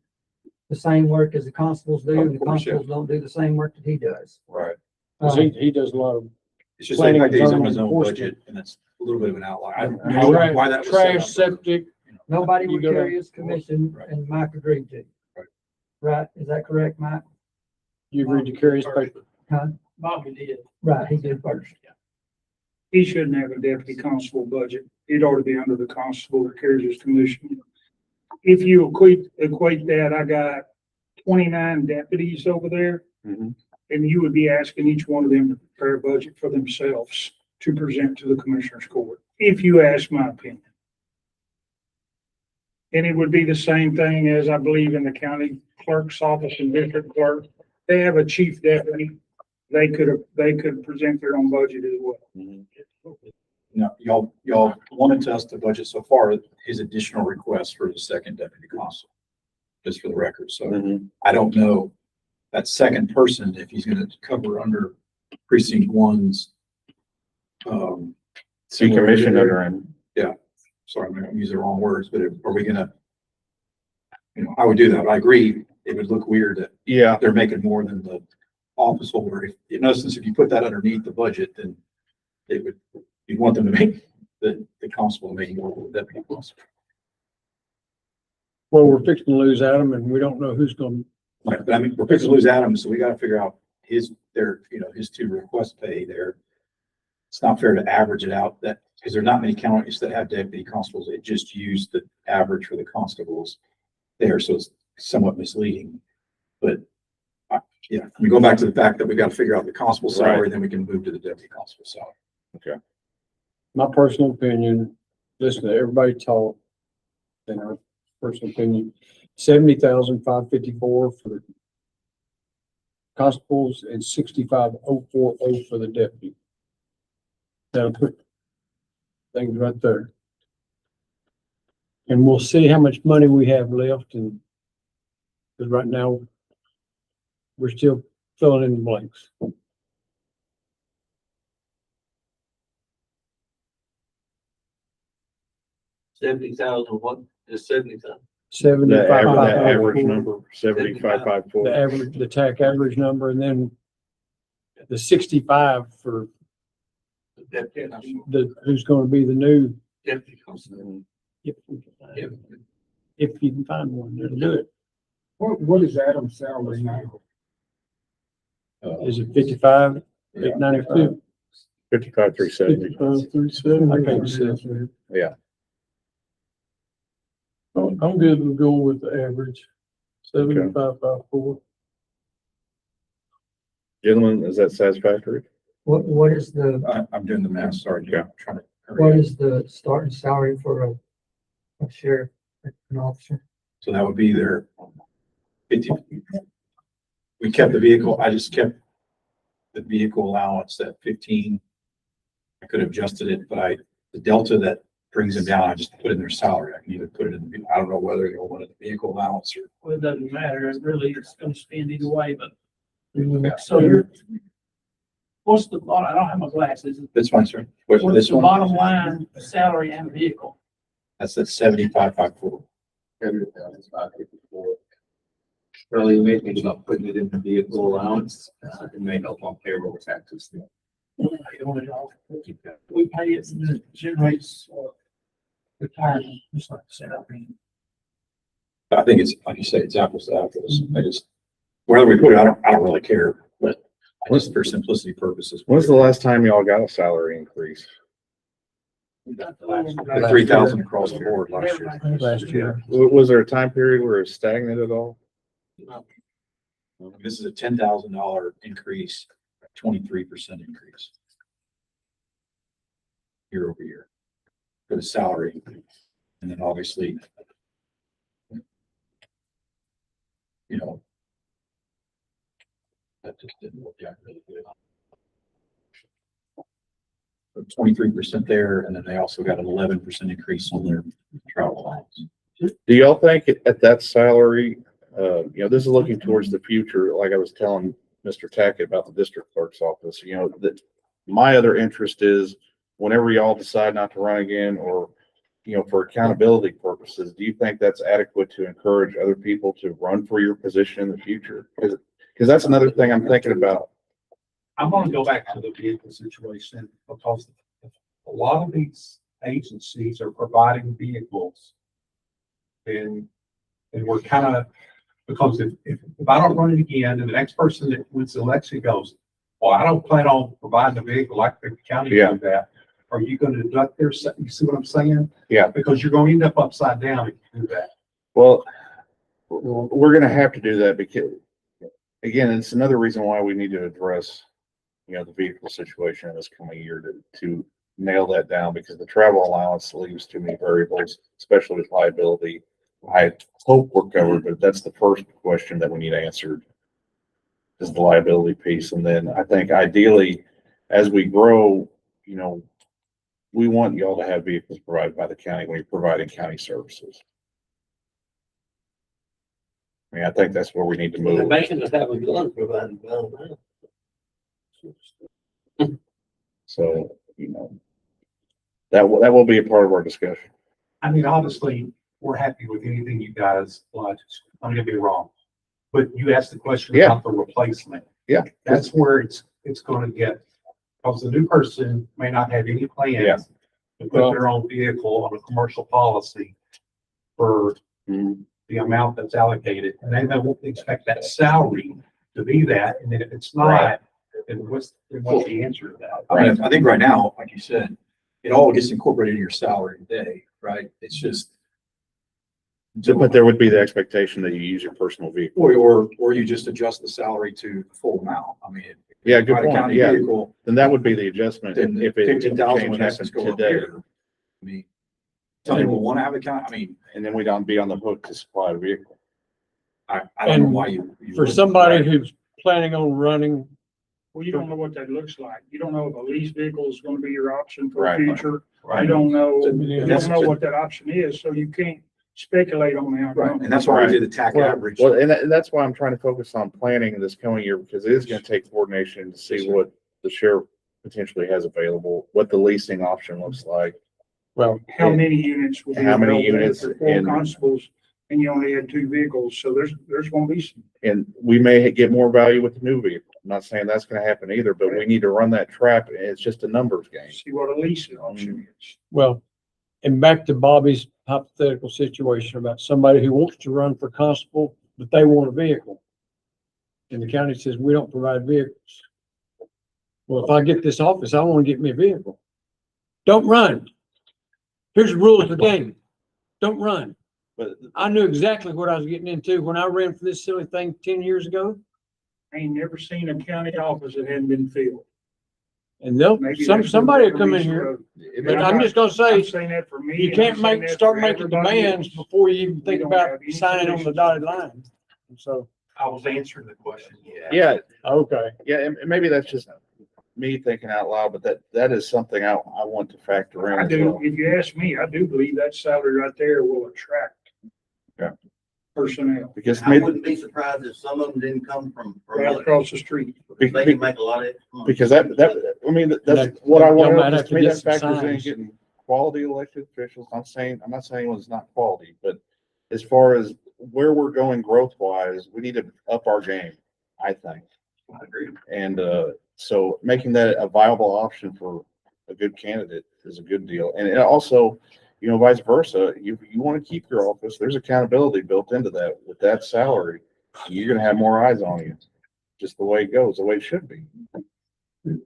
the same work as the constables do, and the Of course, yeah. constables don't do the same work that he does. Right. Cause he does a lot of It's just the fact that he's on his own Enforcement. budget, and that's a little bit of an outlier. I don't know why that was set trash, up. septic. Nobody You would go to- carry his commission, Right. and Mike agreed to. Right. Right, is that correct, Mike? You agreed to carry his paper. Bobby did. Right, he did first. He shouldn't have a deputy constable budget. It ought to be under the constable that carries his commission. If you equate that, I got 29 deputies over there. Mhm. And you would be asking each one of them to prepare a budget for themselves to present to the commissioner's court, if you ask my opinion. And it would be the same thing as I believe in the county clerk's office and district clerk. They have a chief deputy. They could present their own budget as well. No, y'all wanted us to budget so far his additional request for the second deputy constable, just for the record. So I don't know that second person, if he's gonna cover under precinct one's. See commission under him. Yeah, sorry, I'm gonna use the wrong words, but are we gonna? I would do that. I agree. It would look weird that Yeah, they're making more than the office holder. In essence, if you put that underneath the budget, then you'd want them to make the constable making more than the deputy constable. Well, we're fixing to lose Adam and we don't know who's going. Right, but I mean, we're fixing to lose Adam, so we gotta figure out his two request pay there. It's not fair to average it out because there are not many counties that have deputy constables. They just use the average for the constables there, so it's somewhat misleading. But we go back to the fact that we gotta figure out the constable salary, then we can move to the deputy constable salary. Okay. my personal opinion, listen to everybody talk, and our personal opinion, 70,554 for constables and 65,040 for the deputy. That'll put things right there. And we'll see how much money we have left, and because right now we're still filling in the blanks. 70,000, what is 70,000? The average, that 75,554. average number, 75,540. The average, the TAC average number, and then the 65 for the, who's gonna be the new, Deputy constable. if we can find it. If you can find one, that'll do it. What is Adam's salary now? Is it 55, 892? 55,370. 55,370. I can't see. Yeah. I'm good with going with the average, 75,540. Gentlemen, is that satisfactory? What is the, I'm doing the math, sorry, Jim. I'm trying to. what is the starting salary for a sheriff, an officer? So that would be their 50. We kept the vehicle, I just kept the vehicle allowance at 15. I could have adjusted it, but the delta that brings them down, I just put in their salary. I can either put it in, I don't know whether they'll want it in the vehicle allowance or. Well, it doesn't matter, it really, it's gonna spend either way, but, Yeah. so you're, what's the, I don't have my glasses, That's fine, sir. What's what's this the one? bottom line, salary and vehicle? That's at 75,540. Really, we think about putting it in the vehicle allowance, it may help on payroll taxes. We pay it and it generates retirement, just like the salary. I think it's, like you say, it's apples to apples. I just, wherever we put it, I don't really care, but I just for simplicity purposes. When's the last time y'all got a salary increase? 3,000 across the board last year. Last year. Was there a time period where it was stagnant at all? This is a $10,000 increase, 23% increase. Year over year for the salary. And then obviously, you know, that just didn't work out really good. 23% there, and then they also got an 11% increase on their travel allowance. Do y'all think at that salary, this is looking towards the future, like I was telling Mr. Tackett about the district clerk's office, that my other interest is whenever y'all decide not to run again or, for accountability purposes, do you think that's adequate to encourage other people to run for your position in the future? Because that's another thing I'm thinking about. I'm gonna go back to the vehicle situation because a lot of these agencies are providing vehicles. And we're kind of, because if I don't run it again and the next person that wins the election goes, well, I don't plan on providing a vehicle like the county Yeah. did that. Are you gonna deduct their, you see what I'm saying? Yeah. Because you're gonna end up upside down if you do that. Well, we're gonna have to do that because, again, it's another reason why we need to address, the vehicle situation in this coming year to nail that down, because the travel allowance leaves too many variables, especially with liability. I hope we're covered, but that's the first question that we need answered is the liability piece. And then I think ideally, as we grow, we want y'all to have vehicles provided by the county when you're providing county services. I mean, I think that's where we need to They're move. making us have a gun provided by them now. So, that will be a part of our discussion. I mean, obviously, we're happy with anything you guys like. I'm gonna be wrong. But you asked the question Yeah. about the replacement. Yeah. That's where it's gonna get, because the new person may not have any Yeah. plans to put their own vehicle on a commercial policy for the amount that's allocated, and they won't expect that salary to be that, and then if it's Right. not, then what's the answer to that? I think right now, like you said, it all gets incorporated in your salary today, right? It's just. But there would be the expectation that you use your personal vehicle. Or you just adjust the salary to the full amount. I mean, Yeah, good Buy a point. county Yeah. vehicle, Then that would be the adjustment then if it 15,000 change would have to happened go up today. here. I mean, some people want to have a county, I mean, And then we don't be on the hook to supply the vehicle. I don't know And why you. For wouldn't. somebody who's planning on running, Well, you don't know what that looks like. You don't know if a lease vehicle is gonna be your option for the Right. future. Right. You don't know, So, you don't know what that option is, so you can't speculate on the Right, outcome. and that's why Right. we did the TAC Well- average. Well, and that's why I'm trying to focus on planning this coming year, because it is gonna take coordination to Yes, see sir. what the sheriff potentially has available, what the leasing option looks like. well, How many units will be How many available units for four and- constables and you only had two vehicles, so there's gonna be some. And we may get more value with the new vehicle. I'm not saying that's gonna happen either, but we need to run that trap. It's just a numbers game. See what a leasing option is. well, and back to Bobby's hypothetical situation about somebody who wants to run for constable, but they want a vehicle. And the county says, we don't provide vehicles. Well, if I get this office, I want to get me a vehicle. Don't run. Here's the rules of the game. Don't run. But I knew exactly what I was getting into when I ran for this silly thing 10 years ago. I ain't never seen a county office that hadn't been filled. And they'll, Maybe that's somebody will the come in reason here, road. but I'm just gonna I'm say, saying that for me. you and I'm can't saying make, that start for making everybody demands else. before you even We think don't about have any signing on the solutions. dotted line. So, I was answering the question. yeah, okay. yeah, and maybe that's just me thinking out loud, but that is something I want to factor in I as do, well. if you ask me, I do believe that salary right there will attract. Yeah. Personnel Because I wouldn't be surprised if some of them didn't come from right across the street. They can make a lot of. because I mean, that's That- what I y'all want. might have To to me, get that some factors in signs. getting quality elected officials. I'm not saying anyone's not quality, but as far as where we're going growth wise, we need to up our game, I think. I agree. And, so making that a viable option for a good candidate is a good deal. And it also, vice versa, you want to keep your office, there's accountability built into that. With that salary, you're gonna have more eyes on you. Just the way it goes, the way it should be.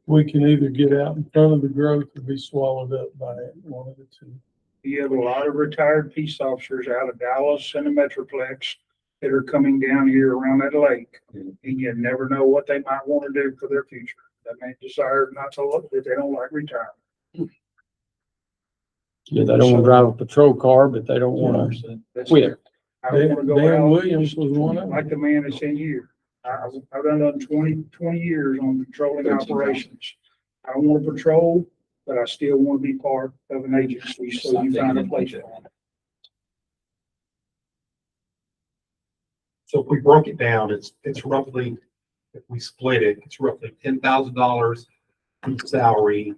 We can either get out in front of the growth or be swallowed up by it, one of the two. You have a lot of retired peace officers out of Dallas and the Metroplex that are coming down here around that lake. And you never know what they might want to do for their future. They may desire not to look, if they don't like retirement. Yeah, they don't want to drive a patrol car, but they don't want to That's quit. it. I don't want to go Dan out Williams was one of them. like the man that's in here. I've done 20 years on patrolling operations. I don't want to patrol, but I still want to be part of an agency, so you find a place for it. So if we broke it down, it's roughly, if we split it, it's roughly $10,000 in salary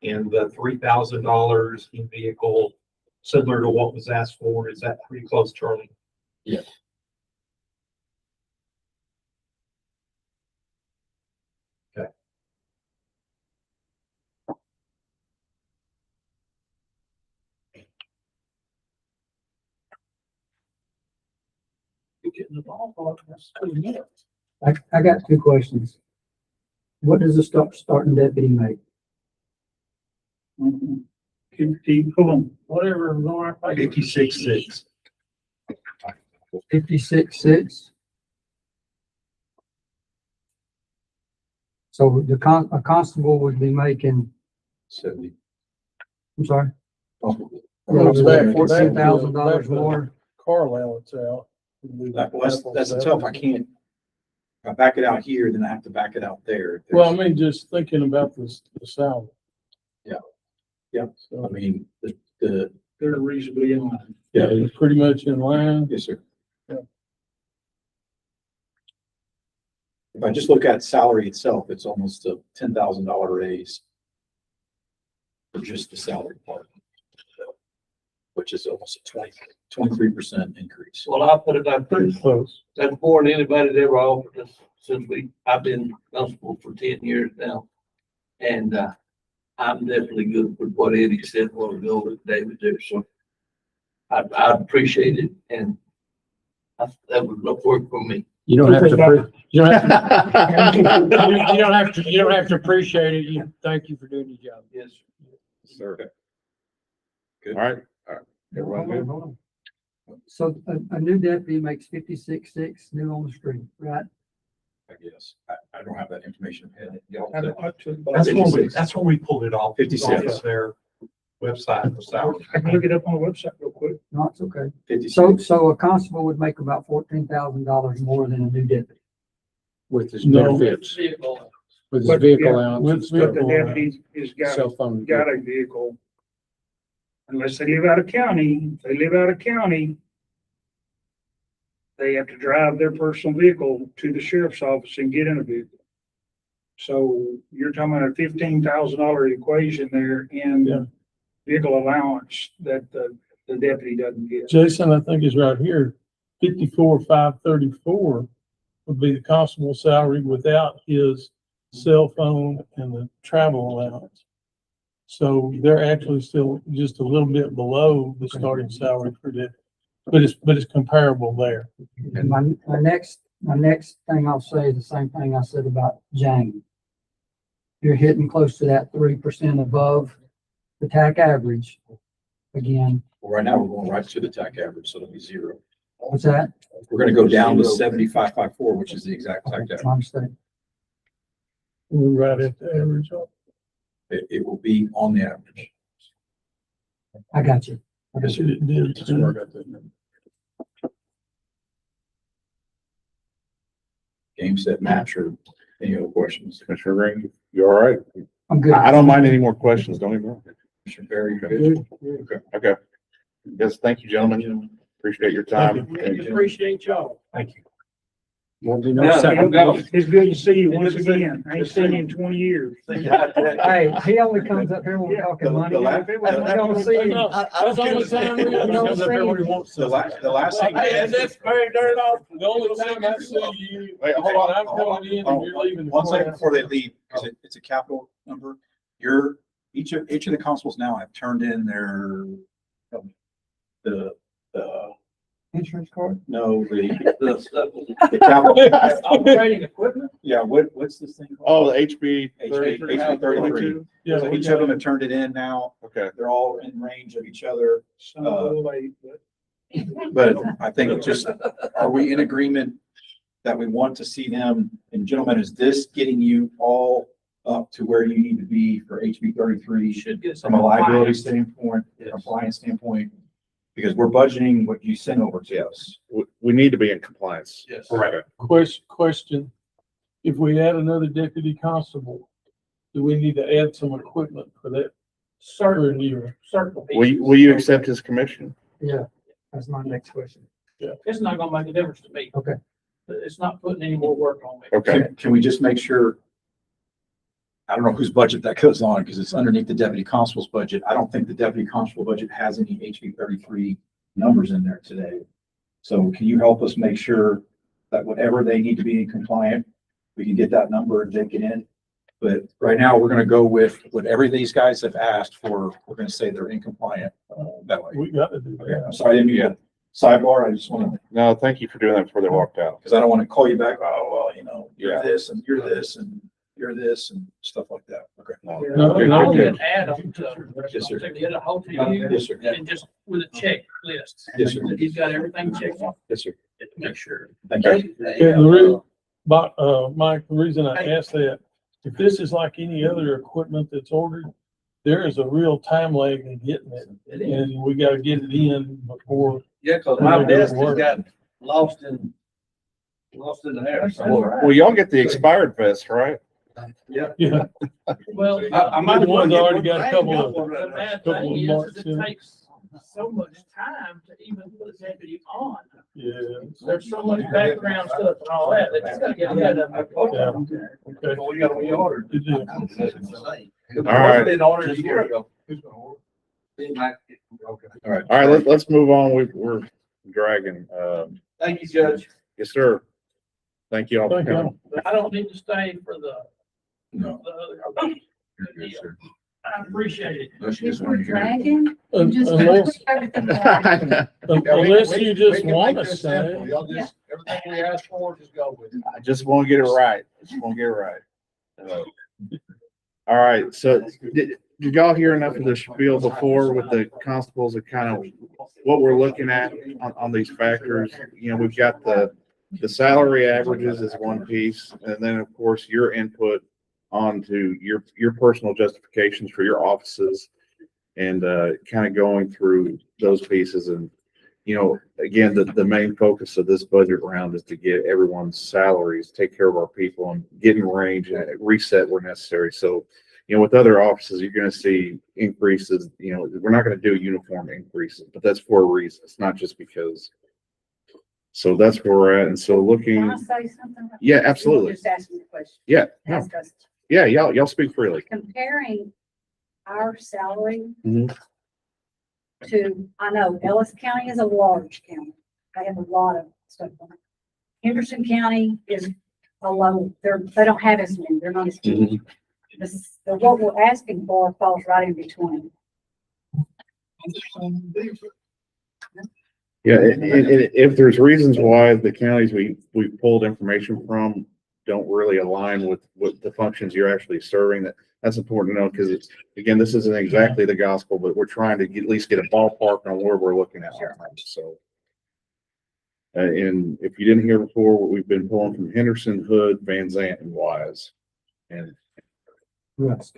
and the $3,000 in vehicle, similar to what was asked for. Is that pretty close, Charlie? Yes. Okay. You're getting the ballpark. That's 2 minutes. I got two questions. What does a starting deputy make? Keep pulling. Whatever, Laura. 56.6. 56,600. So a constable would be making, 70. I'm sorry, Back- $14,000 back- more. Car allowance out. That's tough. I can't. If I back it out here, then I have to back it out there. Well, I mean, just thinking about the salary. Yeah. So, I mean, the, They're reasonably in line. yeah, it's pretty much in line. yes, sir. Yeah. If I just look at salary itself, it's almost a $10,000 raise for just the salary part, which is almost a 23% increase. Well, I'll put it like Pretty this. close. That's more than anybody's ever offered us since I've been constable for 10 years now. And, I'm definitely good with what Eddie said a while ago with David there, so I appreciate it, and that would work for me. You don't have to, you don't have to, you don't have to appreciate it. Thank you for doing your job. Yes, Sir. Good. All right. Everyone good? So a new deputy makes 56,600 new on the street, right? I guess. I don't have that information. That's when we pulled it off. 56. It's their website for salary. I can look it up on the website real quick. No, it's okay. 56. So a constable would make about $14,000 more than a new deputy. With his No. benefits, Vehicle. with his But, vehicle yeah, allowance, with But the vehicle deputy has cell phone. got a vehicle. Unless they live out of county, if they live out of county, they have to drive their personal vehicle to the sheriff's office and get in a vehicle. So you're talking about a $15,000 equation there Yeah. in vehicle allowance that the deputy doesn't get. Jason, I think is right here, 54,534 would be the constable salary without his cell phone and the travel allowance. So they're actually still just a little bit below the starting salary for that, but it's comparable there. And my next thing I'll say is the same thing I said about Jane. You're hitting close to that 3% above the TAC average. Again, Well, right now, we're going right to the TAC average, so it'll be zero. what's that? We're gonna go down to 75.54, which is the exact TAC average. My mistake. We're right at the average. It will be on the average. I got you. I guess it did. That's where I got that number. Game, set, match, or any other questions? Commissioner Green, you all right? I'm good. I don't mind any more questions. Don't even. Commissioner Barry, good? Okay. Yes, thank you, gentlemen. Appreciate your time. Appreciate y'all. Thank you. Won't be no Yeah, second. It's good to see you once again. I ain't seen you in 20 years. Hey, he only comes up here when we're talking money. the last- I don't see him. That's the only time we I don't see him. The last thing. Hey, and that's very dirt off. The only time I see you. Wait, hold on, I'm hold on, coming in hold and on. you're leaving. One second before they leave, because it's a capital number. Each of the constables now have turned in their, the, Insurance card? no, the capital. Operating equipment. Yeah, what's this thing called? Oh, the HB HB 33. Yeah, So we each got of them have turned it in now. Okay. They're all in range of each other. Some a little late, but But I think it's just, are we in agreement that we want to see them? And gentlemen, is this getting you all up to where you need to be for HB 33? Should get From a liability compliance. standpoint, Yes. compliance standpoint? Because we're budgeting what you send over to us. We need to be in compliance. Yes. Correct. Question, if we add another deputy constable, do we need to add some equipment for that certain year? Certain Will you accept his commission? Yeah, that's my next question. It's not gonna make a difference to me. Okay. It's not putting any more work on me. Okay. Can we just make sure? I don't know whose budget that goes on because it's underneath the deputy constable's budget. I don't think the deputy constable budget has any HB 33 numbers in there today. So can you help us make sure that whatever they need to be in compliant, we can get that number and take it in? But right now, we're gonna go with whatever these guys have asked for. We're gonna say they're in compliant that way. We got to do Okay, that. I'm sorry, I didn't mean to sidebar. I just want to, No, thank you for doing that before they walked out. because I don't want to call you back. Oh, well, you know, you're Yeah. this and you're this and you're this and stuff like that. Okay. No, Good, no, good, Can add them to. Yes, sir. Get a hold of you Yes, sir. and just with a checklist. Yes, sir. He's got everything checked off. Yes, sir. To make sure. Thank you. Yeah, the reason, but, Mike, the reason I asked that, if this is like any other equipment that's ordered, there is a real time lag in getting it. And we gotta get it in before. Yeah, cause my desk has got lost in the air. Well, y'all get the expired vest, right? Yeah. Well, I might The one's get already one. got I a ain't couple got of, one right the now. bad couple thing of is marks it in it. takes so much time to even put a deputy on. Yeah. There's so much background stuff and all that. They just gotta get ahead of it. Yeah. Okay. Well, we got to reorder. Good deal. All right. Been ordered a year ago. All right. All right, let's move on. We're dragging. Thank you, Judge. Yes, sir. Thank you all for Thank you. coming. I don't need to stay for the No. other. You're good, sir. I appreciate it. Unless you just If want we're to hear. dragging, Unless, unless you just want to say. Y'all just, everything we ask for, just go with it. I just want to get it right. All right, so did y'all hear enough of the spiel before with the constables of kind of what we're looking at on these factors? You know, we've got the the salary averages is one piece, and then of course your input onto your personal justifications for your offices and kind of going through those pieces. And again, the main focus of this budget round is to get everyone's salaries, take care of our people, and get in range and reset where necessary. So with other offices, you're going to see increases. We're not going to do uniform increases, but that's for a reason. It's not just because. So that's where we're at. And so looking. Can I say something? Yeah, absolutely. Just asking the question. Yeah. No. Ask us. Yeah. Y'all speak freely. Comparing our salary Mhm. to, I know Ellis County is a large county. They have a lot of stuff on it. Henderson County is a low, they don't have as many, they're not as many. What we're asking for falls right in between. Yeah, and if there's reasons why the counties we pulled information from don't really align with the functions you're actually serving, that's important to know, because it's, again, this isn't exactly the gospel, but we're trying to at least get a ballpark on where we're looking at. Sure. So, and if you didn't hear before, we've been pulling from Henderson, Hood, Van Zant, and Wise. And Yes.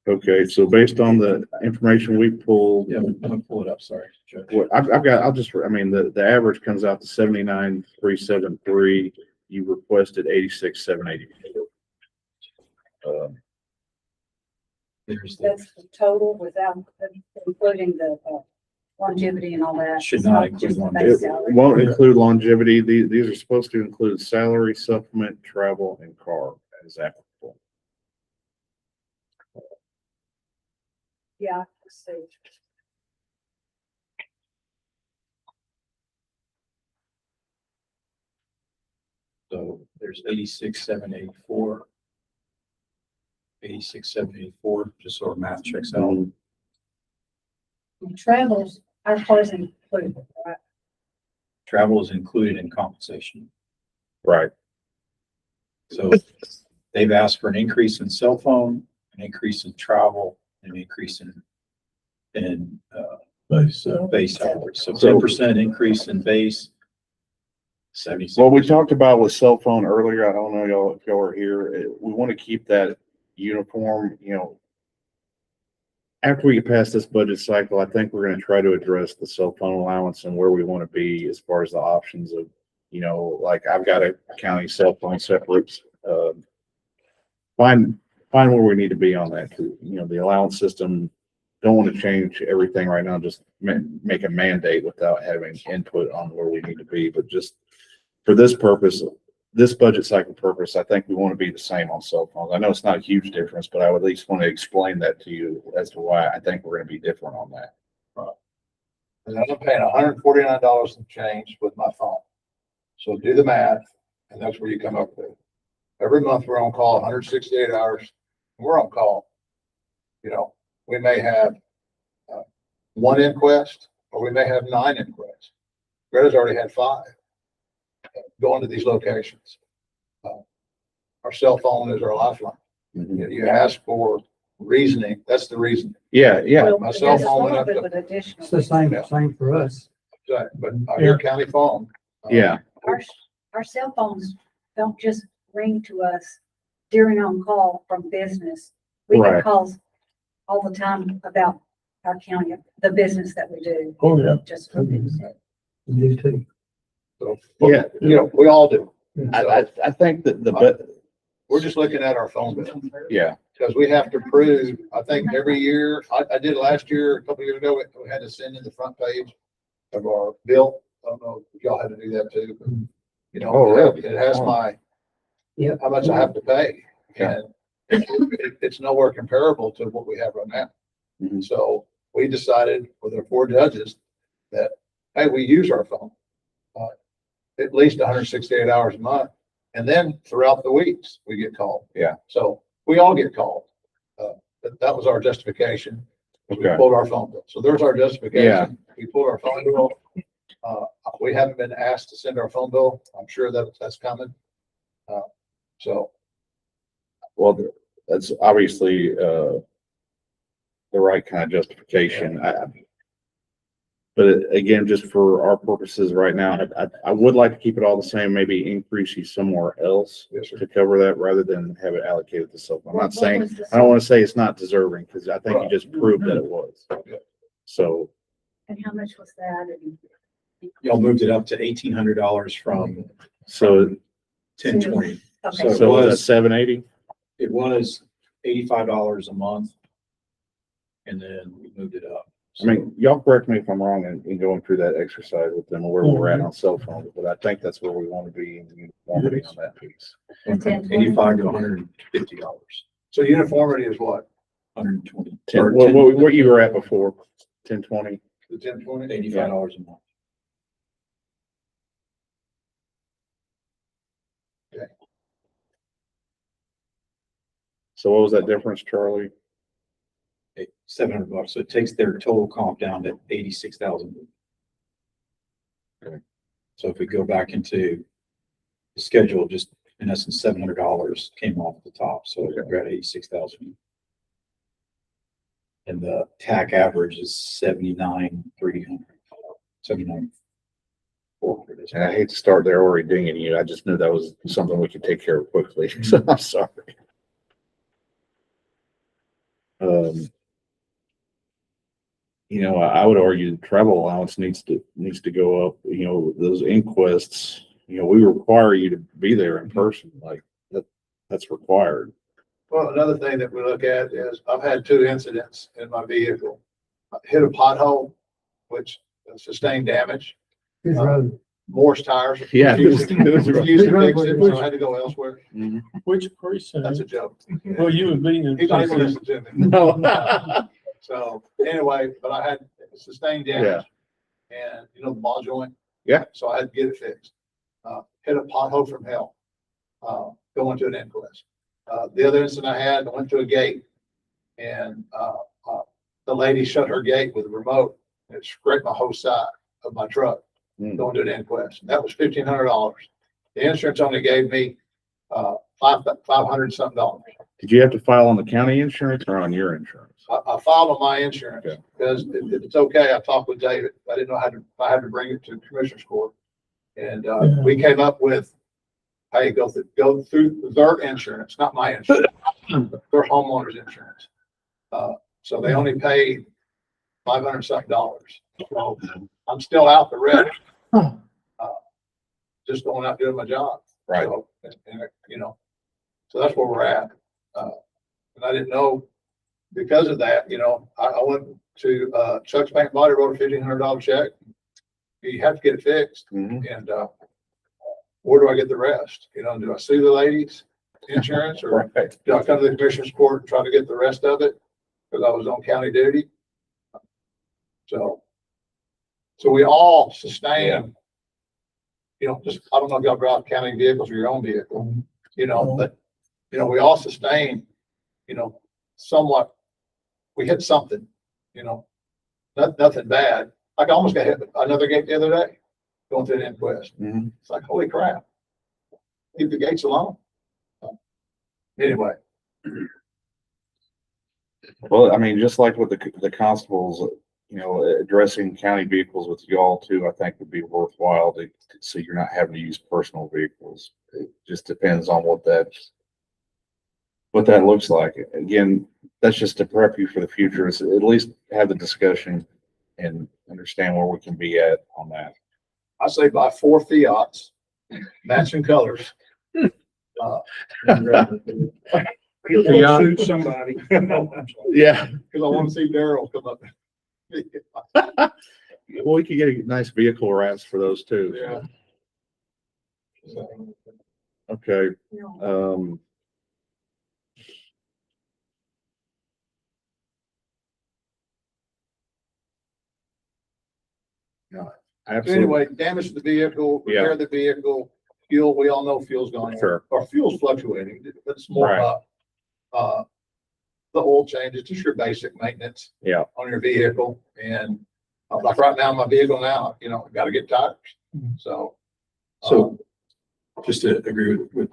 Okay, so based on the information we pulled, Yeah, I'm gonna pull it up, sorry. what the average comes out to 79,373. You requested 86,784. That's the total without including the longevity and all that. Should It's not just include the base It salary. won't include longevity. These are supposed to include salary, supplement, travel, and car as applicable. Yeah, let's see. So there's 86,784. 86,784, just so our math checks out. Mhm. And travels, our cars included, right? Travel is included in compensation. Right. So they've asked for an increase in cell phone, an increase in travel, an increase in base salary. So 10% increase in base. 76. What we talked about with cell phone earlier, I don't know y'all if y'all are here. We want to keep that uniform. After we get past this budget cycle, I think we're going to try to address the cell phone allowance and where we want to be as far as the options of, like I've got a county cell phone separate. Find where we need to be on that. The allowance system, don't want to change everything right now, just make a mandate without having input on where we need to be. But just for this purpose, this budget cycle purpose, I think we want to be the same on cell phones. I know it's not a huge difference, but I would at least want to explain that to you as to why I think we're going to be different on that. And I'm paying $149 and change with my phone. So do the math, and that's where you come up with. Every month we're on call 168 hours. We're on call. We may have one inquest, or we may have 9 inquests. Greta's already had 5 going to these locations. Our cell phone is our lifeline. Mhm. You ask for reasoning, that's the reason. Yeah. Well, My cell there's a phone went little up bit to, with additional. It's the same for us. but your county phone. Yeah. Our cell phones don't just ring to us during on call from business. We Right. get calls all the time about our county, the business that we do. Oh, yeah. Just for business. You too. So, Yeah. we all do. I think that We're just looking at our phone bill. yeah. Because we have to prove, I think every year, I did last year, a couple of years ago, we had to send in the front page of our bill. I don't know if y'all had to do that too, but Oh, really? it has my, Yep. how much I have to pay. Yeah. And it's nowhere comparable to what we have right now. Mhm. So we decided with our 4 judges that, hey, we use our phone at least 168 hours a month. And then throughout the weeks, we get called. Yeah. So we all get called. That was our justification. We Okay. pulled our phone bill. So there's our justification. Yeah. We pulled our phone bill. We haven't been asked to send our phone bill. I'm sure that's coming. So Well, that's obviously, the right kind of justification. But again, just for our purposes right now, I would like to keep it all the same, maybe increase you somewhere else Yes, sir. to cover that rather than have it allocated to something. I'm What- not what saying, was the I don't want to say it's not deserving because I think you just proved that it was. Yeah. So And how much was that? And Y'all moved it up to $1,800 from So 1020. Okay. So So it was that was, 780? it was $85 a month. And then we moved it up. I mean, y'all correct me if I'm wrong in going through that exercise with them, where we're at on cell phones, but I think that's where we want to be in uniformity on that piece. Went from 85 to $150. So uniformity is what? 120. 10, what you were at before, 1020? The 1020? $85 a month. So what was that difference, Charlie? $700. So it takes their total comp down to 86,000. Okay. So if we go back into the schedule, just in essence, $700 came off the top. So we're at 86,000. And the TAC average is 79,300. 79,400. And I hate to start there already dinging you. I just knew that was something we could take care of quickly. So I'm sorry. You know, I would argue the travel allowance needs to go up. You know, those inquests, you know, we require you to be there in person, like that's required. Well, another thing that we look at is I've had 2 incidents in my vehicle. I hit a pothole, which sustained damage. Whose road? Morse tires. Yeah. Refused to fix it, so I had to go elsewhere. Which precinct? That's a joke. Well, you would be in. He's not even listening to me. No. So anyway, but I had sustained damage. And you know, the ball joint. Yeah. So I had to get it fixed. Hit a pothole from hell, going to an inquest. The other incident I had, I went to a gate and, the lady shut her gate with a remote and it scraped my whole side of my truck going to an inquest. That was $1,500. The insurance only gave me, $500 something. Did you have to file on the county insurance or on your insurance? I filed on my insurance Okay. because if it's okay, I talked with David. I didn't know I had to bring it to Commissioner's Court. And, we came up with, hey, go through their insurance, not my insurance, their homeowner's insurance. So they only paid $500 something. So I'm still out the rest. Just going out doing my job. Right. So, and, you know, so that's where we're at. And I didn't know, because of that, you know, I went to, Chuck's Bank Body, wrote a $1,500 check. You have to get it fixed. And, where do I get the rest? You know, do I sue the lady's insurance or Right. do I come to the Commissioner's Court and try to get the rest of it? Because I was on county duty. So we all sustain, you know, just, I don't know if y'all drive county vehicles or your own vehicle, you know, but, you know, we all sustain, you know, somewhat, we hit something, you know, nothing bad. Like I almost got hit with another gate the other day, going through an inquest. It's like, holy crap. Leave the gates alone. Anyway. Well, I mean, just like with the constables, you know, addressing county vehicles with y'all too, I think would be worthwhile so you're not having to use personal vehicles. It just depends on what that looks like. Again, that's just to prep you for the future. Is at least have the discussion and understand where we can be at on that. I say buy 4 Fiats, matching colors. You'll shoot somebody. Yeah. Because I want to see Daryl come up. Well, we could get a nice vehicle wraps for those too. Yeah. Okay. Absolutely. Anyway, damage to the vehicle, repair the vehicle, fuel, we all know fuel's going. Sure. Our fuel's fluctuating, but it's more about, the oil changes, just your basic maintenance. Yeah. On your vehicle. And like right now, my vehicle now, you know, got to get tires. So. So just to agree with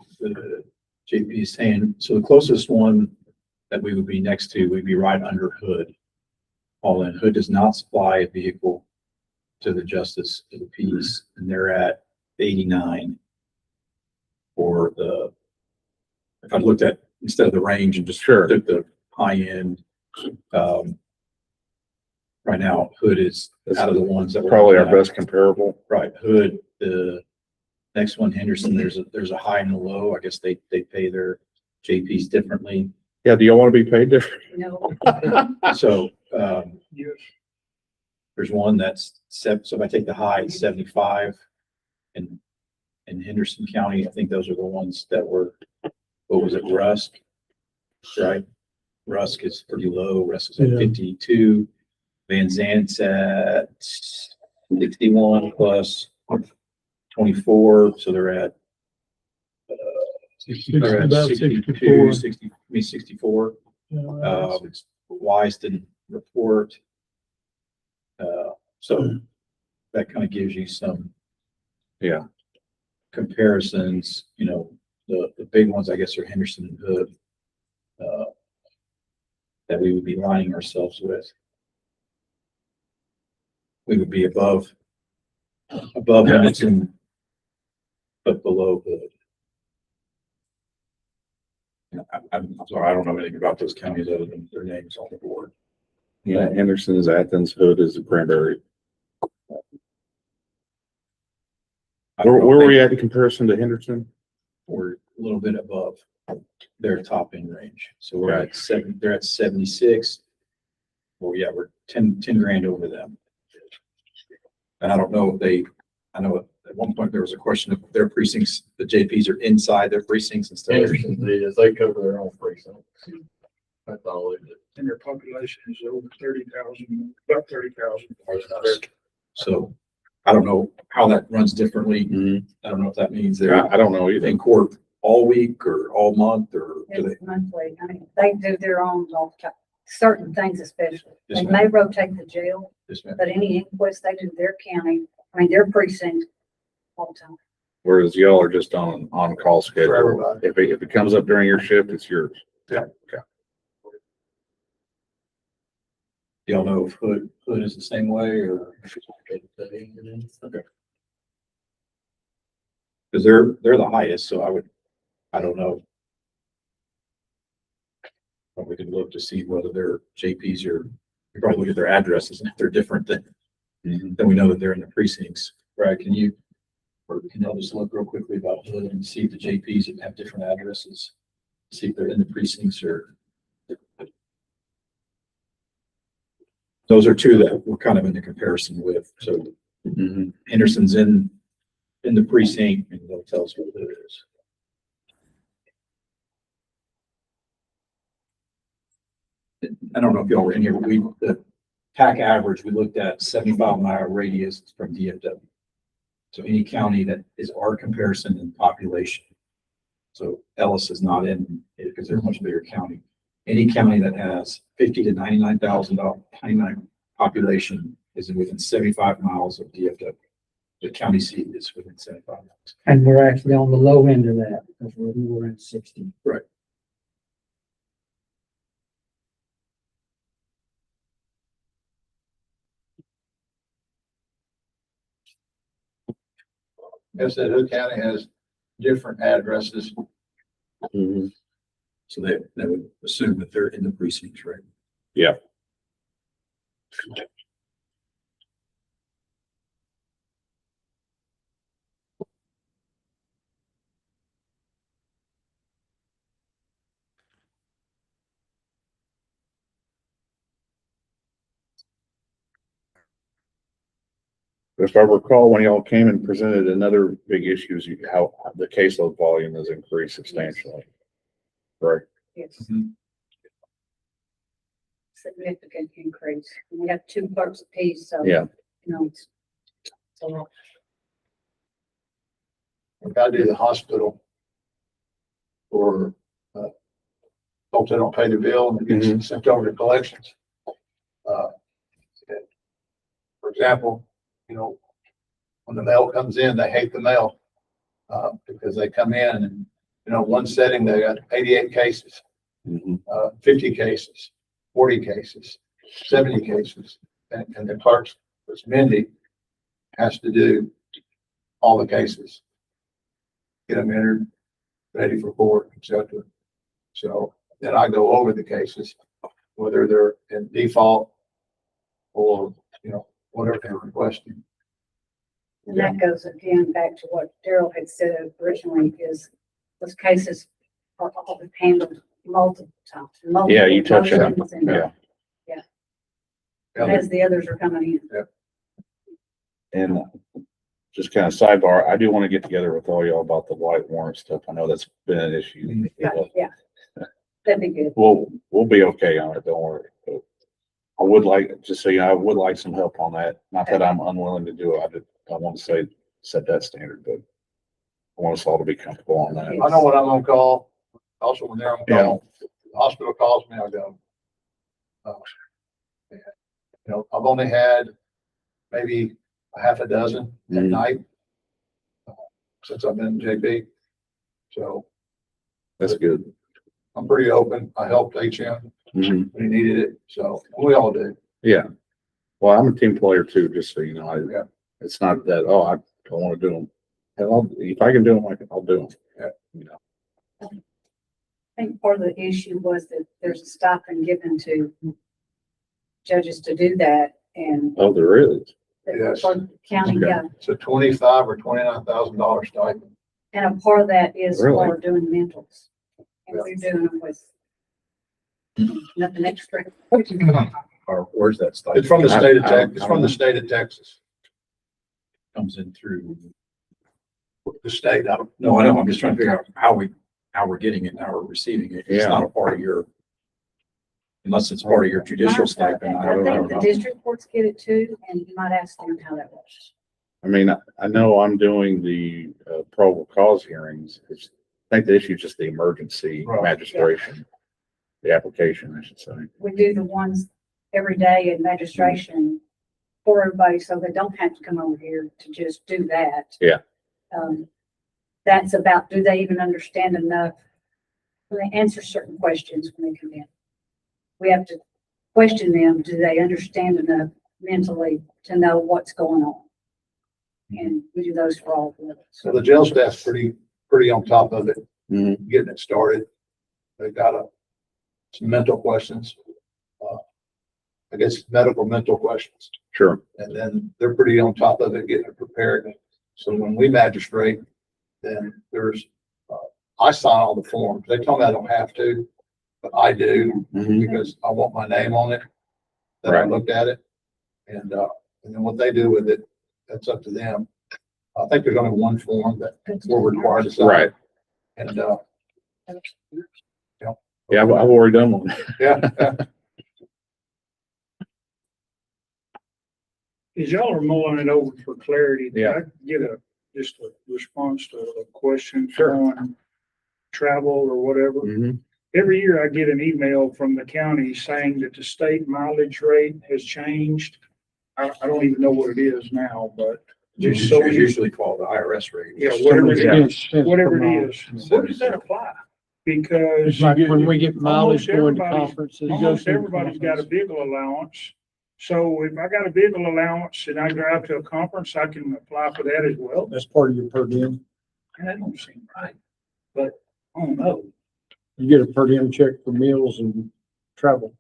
JP saying, so the closest one that we would be next to would be right under hood. all in. Hood does not supply a vehicle to the Justice of the Peace, and they're at 89 for the, if I looked at, instead of the range and just Sure. took the high end, right now, Hood is out of the ones that we're Probably our looking at. best comparable. Right, Hood, the next one, Henderson, there's a high and a low. I guess they pay their JPs differently. Yeah, do y'all want to be paid different? No, So, Yes. there's one that's so if I take the high, it's 75. And in Henderson County, I think those are the ones that were, what was it, Rusk? Right? Rusk is pretty low. Rusk is at Yeah. 52. Van Zant's at 61 plus 24, so they're at About 64. 64. Yeah, Wise didn't report. So that kind of gives you some Yeah. comparisons, you know, the big ones, I guess, are Henderson and Hood, that we would be lining ourselves with. We would be above Henderson, but below Hood. I'm sorry, I don't know anything about those counties other than their names on the board. Yeah, Henderson is Athens, Hood is Cranberry. Where were we at in comparison to Henderson? We're a little bit above their top end range. So we're at they're at 76. Well, yeah, we're 10 grand over them. And I don't know if I know at one point there was a question of their precincts, the JPs are inside their precincts instead of. They cover their own precinct. That's all it is. And their population is over 30,000, about 30,000. So I don't know how that runs differently. Mhm. I don't know if that means I they're don't know either. in court all week or all month or do they? it's monthly. I mean, they do their own, all the time. Certain things especially. Yes, They ma'am. may rotate the jail, Yes, ma'am. but any inquest they do their county, I mean, their precinct all the time. Whereas y'all are just on call schedule. everybody. If it comes up during your shift, it's yours. Do y'all know if Hood is the same way or? Okay. Cause they're the highest, so I don't know. But we could look to see whether their JPs are, we probably look at their addresses and if they're different then we know that they're in the precincts. Right, or can y'all just look real quickly about Hood and see if the JPs have different addresses? See if they're in the precincts or. Those are two that we're kind of in the comparison with. So Henderson's in the precinct and they'll tell us what it is. I don't know if y'all were in here, but the TAC average, we looked at 75-mile radius from DFW. So any county that is our comparison in population. So Ellis is not in it because they're a much bigger county. Any county that has 50 to 99,000 population is within 75 miles of DFW. The county seat is within 75 miles. And we're actually on the low end of that, because we were at 60. Right. I said Hood County has different addresses. So that would assume that they're in the precincts, right? Yeah. If I recall, when y'all came and presented, another big issue is how the caseload volume has increased substantially. Right. Yes. Significant increase. We have 2 clerks apiece, so. Yeah. You know, it's a lot. If I do the hospital or, folks that don't pay the bill and it gets sent over to collections. For example, you know, when the mail comes in, they hate the mail, because they come in and, you know, one setting, they got 88 cases, 50 cases, 40 cases. 70 cases. And the clerk's, which Mindy, has to do all the cases. Get them entered, ready for court, et cetera. So then I go over the cases, whether they're in default or, you know, whatever they're requesting. And that goes again back to what Daryl had said originally, is those cases are all handled multiple times. Yeah, you touched on, motions and- yeah. As the others are coming in. And just kind of sidebar, I do want to get together with all y'all about the white warrant stuff. I know that's been an issue. Yeah, that'd be good. We'll be okay on it, don't worry. But I would like, just so you know, I would like some help on that. Not that I'm unwilling to do it. I want to set that standard, but I want us all to be comfortable on that. I know what I'm on call. Also, when they're on call, the hospital calls me, I go. You know, I've only had maybe a half a dozen at night since I've been in JP. So that's good. I'm pretty open. I helped HM when he needed it. So we all did. Yeah. Well, I'm a team player too, just so you know. It's not that, oh, I don't want to do them. If I can do them, I'll do them. Yeah. You know. I think part of the issue was that there's a stipend given to judges to do that, and Oh, there is. Yes. for the county, Okay. yeah. It's a $25,000 or $29,000 stipend. And a part of that is Really? for doing mentals. And we're doing them with nothing extra. Or where's that stuff? It's from the state of I Texas. It's don't from know. the state of Texas. Comes in through. The state. I don't No, I know. I'm just trying to figure out how we're getting it and how we're receiving it. It's Yeah. not a part of your, unless it's part of your judicial stipend. I I don't think the know. district courts get it too, and you might ask them how that works. I mean, I know I'm doing the probable cause hearings. I think the issue is just the emergency Right. magistration, the application, I should say. We do the ones every day in registration for everybody, so they don't have to come over here to just do that. Yeah. That's about, do they even understand enough? When they answer certain questions when they come in. We have to question them, do they understand enough mentally to know what's going on? And we do those for all of them. So the jail staff's pretty on top of it, Mhm. getting it started. They've got some mental questions. I guess medical mental questions. Sure. And then they're pretty on top of it, getting it prepared. So when we magistrate, then there's, I sign all the forms. They tell me I don't have to, but I do because I want my name on it. That I Right. looked at it. And then what they do with it, that's up to them. I think there's only one form that we're required to sign. Right. And, Yeah, I've already done one. yeah. As y'all are mulling it over for clarity, did Yeah. I get just a response to a question Sure. on travel or whatever? Mhm. Every year I get an email from the county saying that the state mileage rate has changed. I don't even know what it is now, but just so It's you, usually called the IRS rate. yeah, whatever it is, Cents whatever per it mile. is. Where does that apply? Because It's like when we get mileage going to everybody's- conferences. almost everybody's got a vehicle allowance. So if I got a vehicle allowance and I drive to a conference, I can apply for that as well. That's part of your per diem. And that don't seem right, but I don't know. You get a per diem check for meals and travel.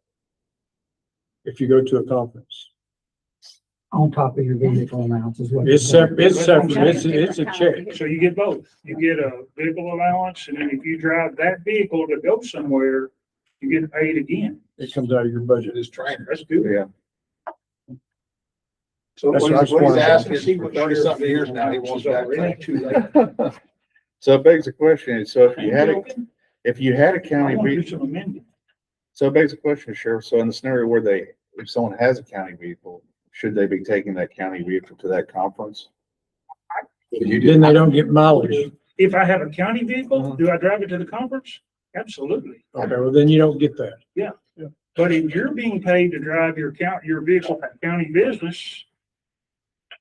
If you go to a conference. On top of your vehicle allowance is what. It's separate, it's a check. So you get both. You get a vehicle allowance, and then if you drive that vehicle to go somewhere, you get paid again. It comes out of your budget. His trainer. That's good. Yeah. So That's what what I he's, what he's was asking See is for what 30-something sheriff years now, he wants is back. already too late. So it begs the question, so if you had a Joking? I county want to do vehicle, some amending. so it begs the question, Sheriff, so in the scenario where if someone has a county vehicle, should they be taking that county vehicle to that conference? Then they don't get mileage. If I have a county vehicle, do I drive it to the conference? Absolutely. Okay, well, then you don't get that. But if you're being paid to drive your vehicle at county business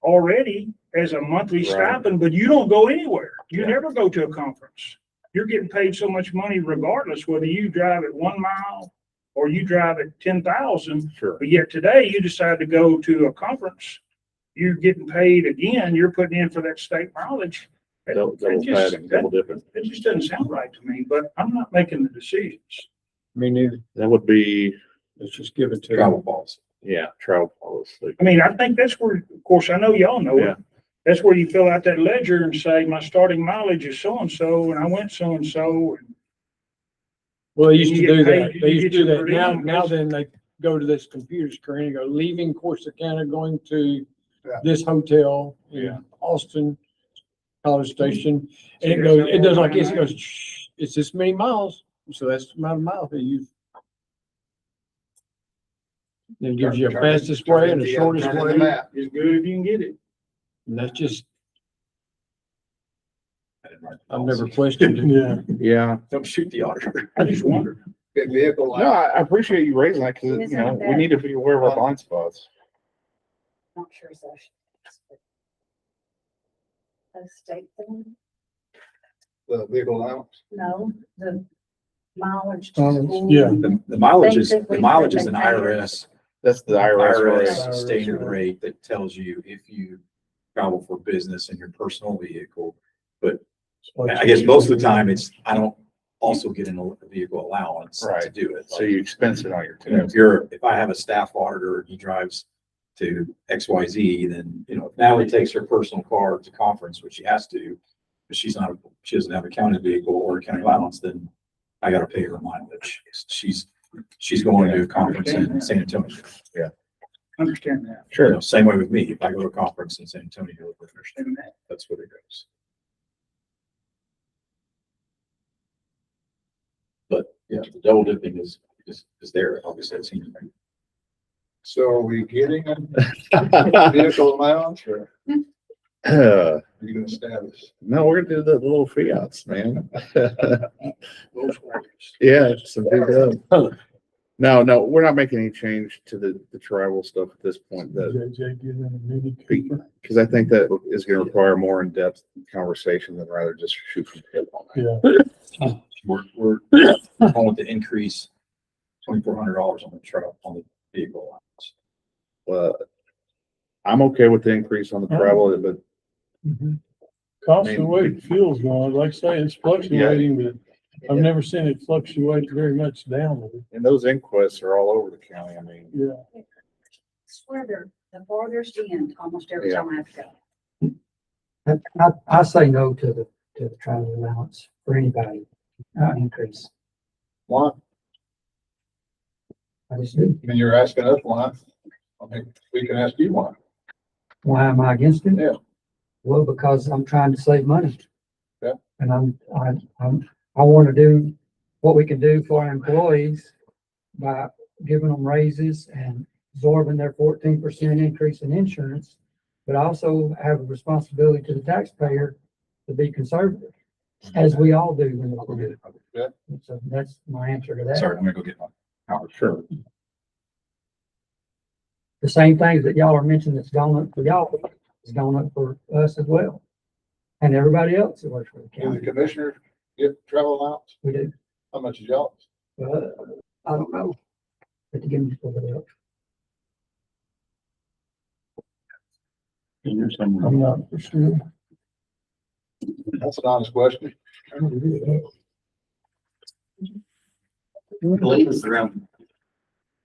already as a monthly Right. stipend, but you don't go anywhere. You never go to a conference. You're getting paid so much money regardless whether you drive it 1 mile or you drive at 10,000, Sure. but yet today you decide to go to a conference, you're getting paid again, you're putting in for that state mileage. Double It just- padding, double dipping. It just doesn't sound right to me, but I'm not making the decisions. Me neither. That would be, Let's just give it to Travel them. policy. yeah, travel policy. I mean, I think that's where, of course, I know y'all know Yeah. it. That's where you fill out that ledger and say, my starting mileage is so-and-so, and I went so-and-so. Well, they used to You do get that. paid- They you used to get do your that. per Now, diem. now then they go to this computer screen and go, leaving Corsicana, going to Yeah. this hotel Yeah. in Austin, College Station. See, And it that's goes, how it does far like this, it behind goes, shh, it's this many miles. So that's the amount of miles that you. It gives you a Turn it- fastest turn way it and the the- shortest turn it the way. map. It's good if you can get it. And that's just, I didn't write the I've never policy. questioned it. Yeah. Yeah. Don't shoot the auditor. I just wondered. Big vehicle. No, I appreciate you raising that because, you know, we need to be aware of our blind spots. Not sure so. A state thing? The vehicle allowance. No, the mileage to Mileage, school. yeah. The mileage is, Basically, the mileage is an they pay it. IRS, That's the IRS rate. IRS standard rate that tells you if you travel for business in your personal vehicle. But I guess most of the time it's, I don't also get a vehicle allowance to Right. do it. So you expense it on your You know, tip. if I have a staff auditor, he drives to XYZ, then, you know, if Natalie takes her personal car to conference, which she has to, but she doesn't have a county vehicle or a county allowance, then I gotta pay her mileage. She's going to a conference in San Antonio. Understand that. You know, same way with me. If I go to a conference in San Antonio, Understand that. that's what it goes. But yeah, the double dipping is there. Obviously, I've seen it. So are we getting a vehicle allowance or are you gonna establish? No, we're gonna do the little Fiats, man. Volkswagens. Yeah, some big, no, we're not making any change to the travel stuff at this point, that, JJ getting a Mini Cooper. because I think that is gonna require more in-depth conversation than rather just shoot from the hip on that. Yeah. We're going to increase $2,400 on the truck, on the vehicle allowance. I'm okay with the increase on the travel, but Cost of the way fuel's going, like I say, it's fluctuating, but I've never seen it fluctuate very much downward. and those inquests are all over the county. I mean, Yeah. Swear they're the farthest end almost every Yeah. time I have to go. I say no to the travel allowance for anybody, increase. Why? I just do. I mean, you're asking us why. I mean, we can ask you why. Why am I against it? Yeah. Well, because I'm trying to save money. Yeah. And I want to do what we can do for our employees by giving them raises and absorbing their 14% increase in insurance. But I also have a responsibility to the taxpayer to be conservative, as we all do. When I'll go we get it. Yeah. So that's my answer to that. Sorry, I'm gonna go get my power. sure. The same things that y'all are mentioning that's gone up for y'all, is gone up for us as well. And everybody else that works for the Do the county. commissioners get travel allowance? We do. How much is y'all? I don't know. But to give me a little bit up. I'm not for sure. That's an honest question. I believe it's around,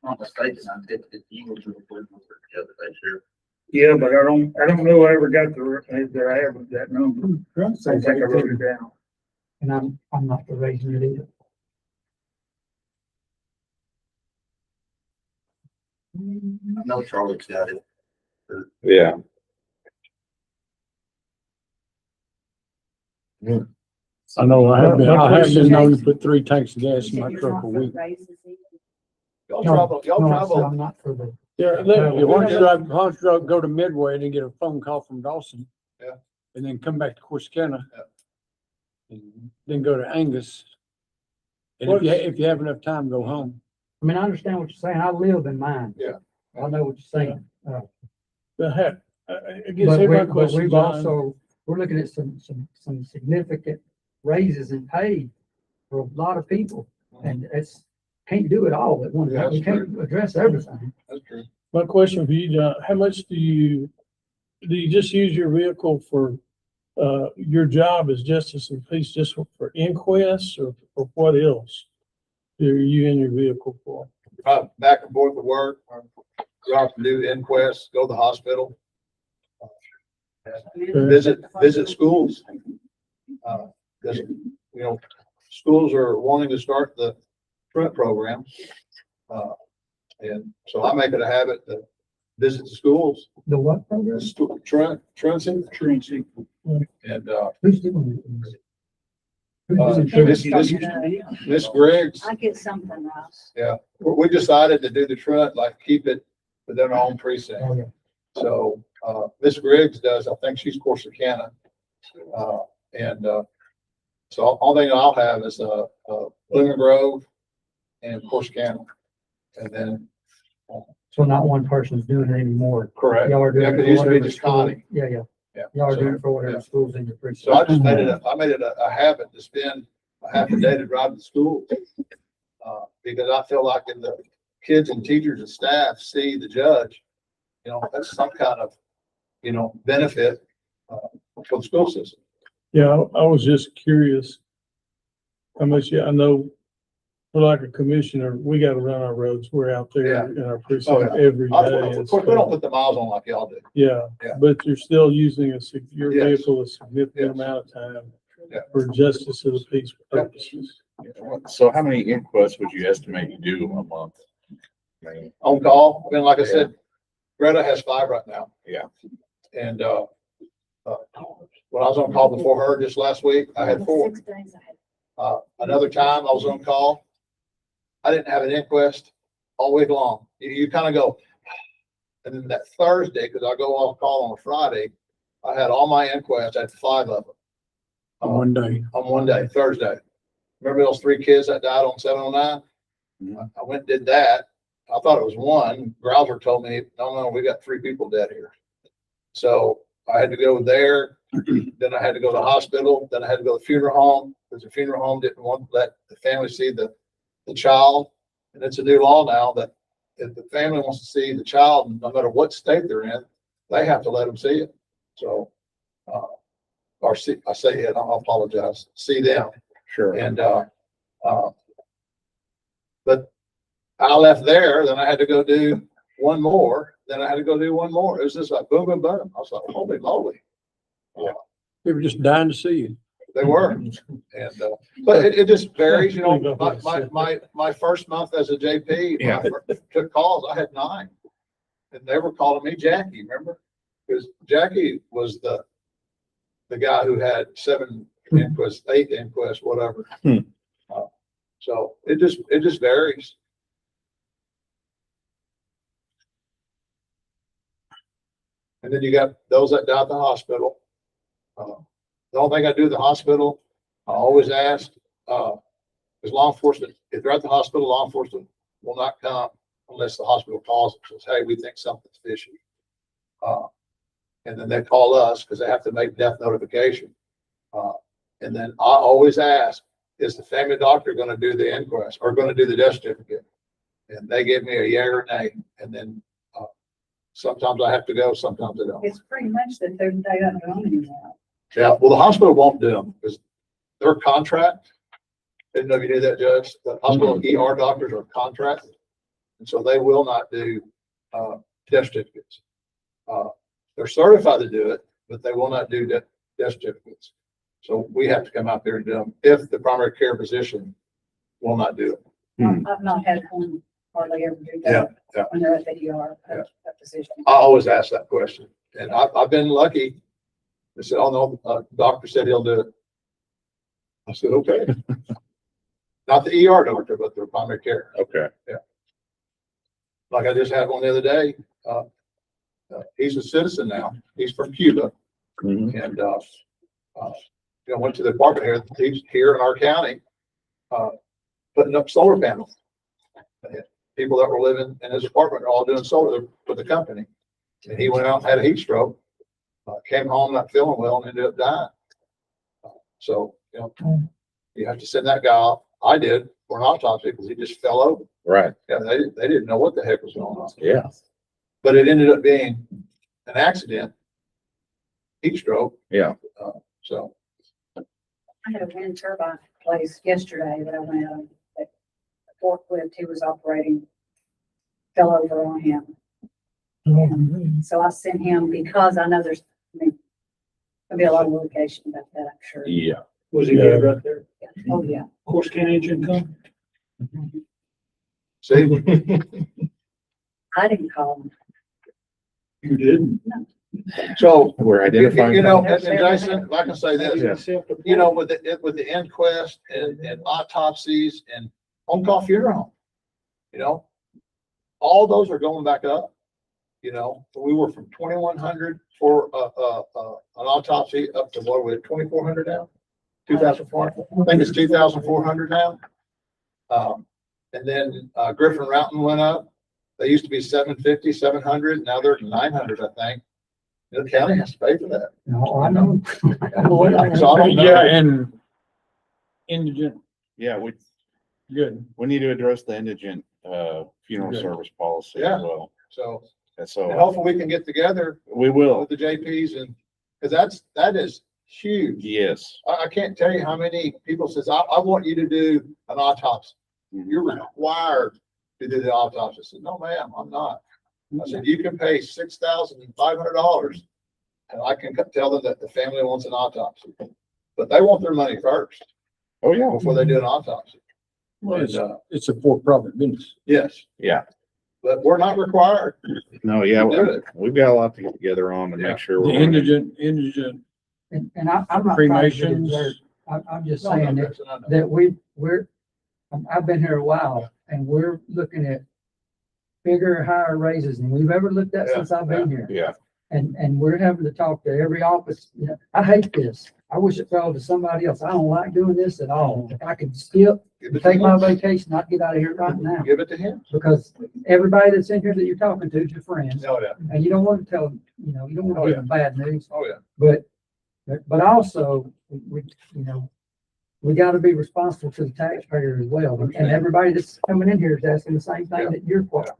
not mistaken, I think the Eagles were the other day, sure. Yeah, but I don't know I ever got I have that number. I think I wrote it down. And I'm not for raising it either. I know Charlie's got it. Yeah. I know I have been known to put 3 tanks of gas in my truck a week. Y'all No, travel, y'all no, I said travel. I'm not for the. Yeah, why don't you go to Midway and then get a phone call from Dawson? Yeah. And then come back to Corsicana. Yeah. And then go to Angus. And if you have enough time, go home. I mean, I understand what you're saying. I live in mine. Yeah. I know what you're saying. The heck, I guess But every but question, we've John, also, we're looking at some significant raises in pay for a lot of people. And can't do it all at one time. We can't address everything. That's true. My question for you, John, how much do you just use your vehicle for, your job as justice of the peace just for inquests or what else are you in your vehicle for? Back and forth to work, go out to do inquests, go to the hospital, visit schools. Because, schools are wanting to start the truant program. And so I make it a habit to visit the schools. The what program? Truancy. And, Who's doing it? Miss Griggs, I get something else. yeah, we decided to do the truant, like keep it within our own precinct. Oh, yeah. So, Miss Griggs does, I think she's Corsicana. So all thing I'll have is, Lemon Grove and Corsicana. And then, So not one person's doing it anymore. correct. Y'all are doing Yeah, it 'cause it for used to be whatever just school. Connie. Yeah, yeah. Yeah. Y'all are So, doing it for yeah. whatever schools in your precinct. So I just made it a habit to spend a half a day to drive to school. Because I feel like if the kids and teachers and staff see the judge, that's some kind of, benefit, for the school system. Yeah, I was just curious how much, I know, we're like a commissioner, we gotta run our roads. We're out there in our precinct every day. Of and course, we don't stuff. put the miles on like y'all do. Yeah, Yeah. but you're still using your Yes. vehicle a significant Yes. amount of time Yeah. for justice of the peace purposes. So how many inquests would you estimate you do a month? I mean, On call, like I said, Greta has 5 right now. Yeah. And, when I was on call before her just last week, I had 4. 6 days ahead. Another time I was on call, I didn't have an inquest all week long. You kind of go, and then that Thursday, because I go off call on a Friday, I had all my inquests, I had 5 of them. One day. On one day, Thursday. Remember those 3 kids that died on 709? I went and did that. I thought it was 1. Grouser told me, no, we got 3 people dead here. So I had to go there. Then I had to go to the hospital. Then I had to go to the funeral home because the funeral home didn't want to let the family see the child. And it's a new law now that if the family wants to see the child, no matter what state they're in, they have to let them see it. So, or see, I say it, I apologize, see them. Sure. And, but I left there, then I had to go do one more, then I had to go do one more. It was just like boom, boom, boom. I was like, holy moly. They were just dying to see you. They were. And, but it just varies, my first month as a JP, when I first took calls, I had 9. And they were calling me Jackie, remember? Because Jackie was the guy who had 7 inquests, 8 inquests, whatever. So it just varies. And then you got those that die at the hospital. The only thing I do at the hospital, I always ask, is law enforcement, if they're at the hospital, law enforcement will not come unless the hospital calls and says, hey, we think something's fishy. And then they call us because they have to make death notification. And then I always ask, is the family doctor going to do the inquest or going to do the death certificate? And they give me a yay or nay. And then sometimes I have to go, sometimes I don't. It's pretty much that they don't know anymore. Yeah, well, the hospital won't do them because their contract, didn't know if you knew that, Judge, the hospital ER doctors are contracted. And so they will not do death certificates. They're certified to do it, but they will not do death certificates. So we have to come out there and do them if the primary care physician will not do it. I've not had one hardly ever do that. Yeah. When they're at the ER, that position. I always ask that question. And I've been lucky. They said, oh no, doctor said he'll do it. I said, okay. Not the ER doctor, but the primary care. Okay. Yeah. Like I just had one the other day. He's a citizen now. He's from Cuba. And, went to the apartment here. He's here in our county, putting up solar panels. People that were living in his apartment are all doing solar for the company. And he went out and had a heat stroke, came home not feeling well and ended up dying. So, you have to send that guy off. I did for an autopsy because he just fell over. Right. Yeah, they didn't know what the heck was going on. Yeah. But it ended up being an accident, heat stroke. Yeah. So. I had a wind turbine place yesterday that I went on, that forklift he was operating fell over on him. And so I sent him, because I know there's, I mean, there'll be a lot of litigation about that, I'm sure. Yeah. Was he dead right there? Oh, yeah. Of course, can't engine come. See, I didn't call him. You didn't? so, We're identifying. you know, and Jason, I can say this, Yeah. you know, with the inquest and autopsies and home call funeral home, you know, all those are going back up. You know, we were from 2,100 for an autopsy up to what, we're 2,400 now? 2,400, I think it's 2,400 now. And then Griffin Mountain went up. They used to be 750, 700. Now they're 900, I think. The county has to pay for that. No, I know. So I don't know. Yeah, and indigent, Yeah, good. we need to address the indigent, funeral Good. service policy Yeah. as well. So, And and so hopefully we can get together we will. with the JPs and, because that is huge. Yes. I can't tell you how many people says, I want you to do an autopsy. Mhm. You're required to do the autopsy. I said, no, ma'am, I'm not. I said, you can pay $6,500 and I can tell them that the family wants an autopsy. But they want their money first Oh, yeah. before they do an autopsy. Well, And, it's a for-profit business. yes, Yeah. but we're not required. No, yeah, to do it. we've got a lot to get together on to Yeah. make sure The we're. indigent, And I'm not trying to get in cremations. there. I'm just No, saying no, that, Jason, I know. that I've been here a while and we're looking at bigger, higher raises than we've ever looked at Yeah, since I've been here. Yeah. And we're having to talk to every office. You know, I hate this. I wish it fell to somebody else. I don't like doing this at all. If I could skip, Give it to take my him. vacation, I'd get out of here right now. Give it to him. Because everybody that's in here that you're talking to is your friends. Oh, yeah. And you don't want to tell them, you know, you don't want Oh, to give yeah. them bad news. Oh, yeah. But also, we, you know, we gotta be responsible to the taxpayer as well. And everybody that's coming in here is asking the same thing that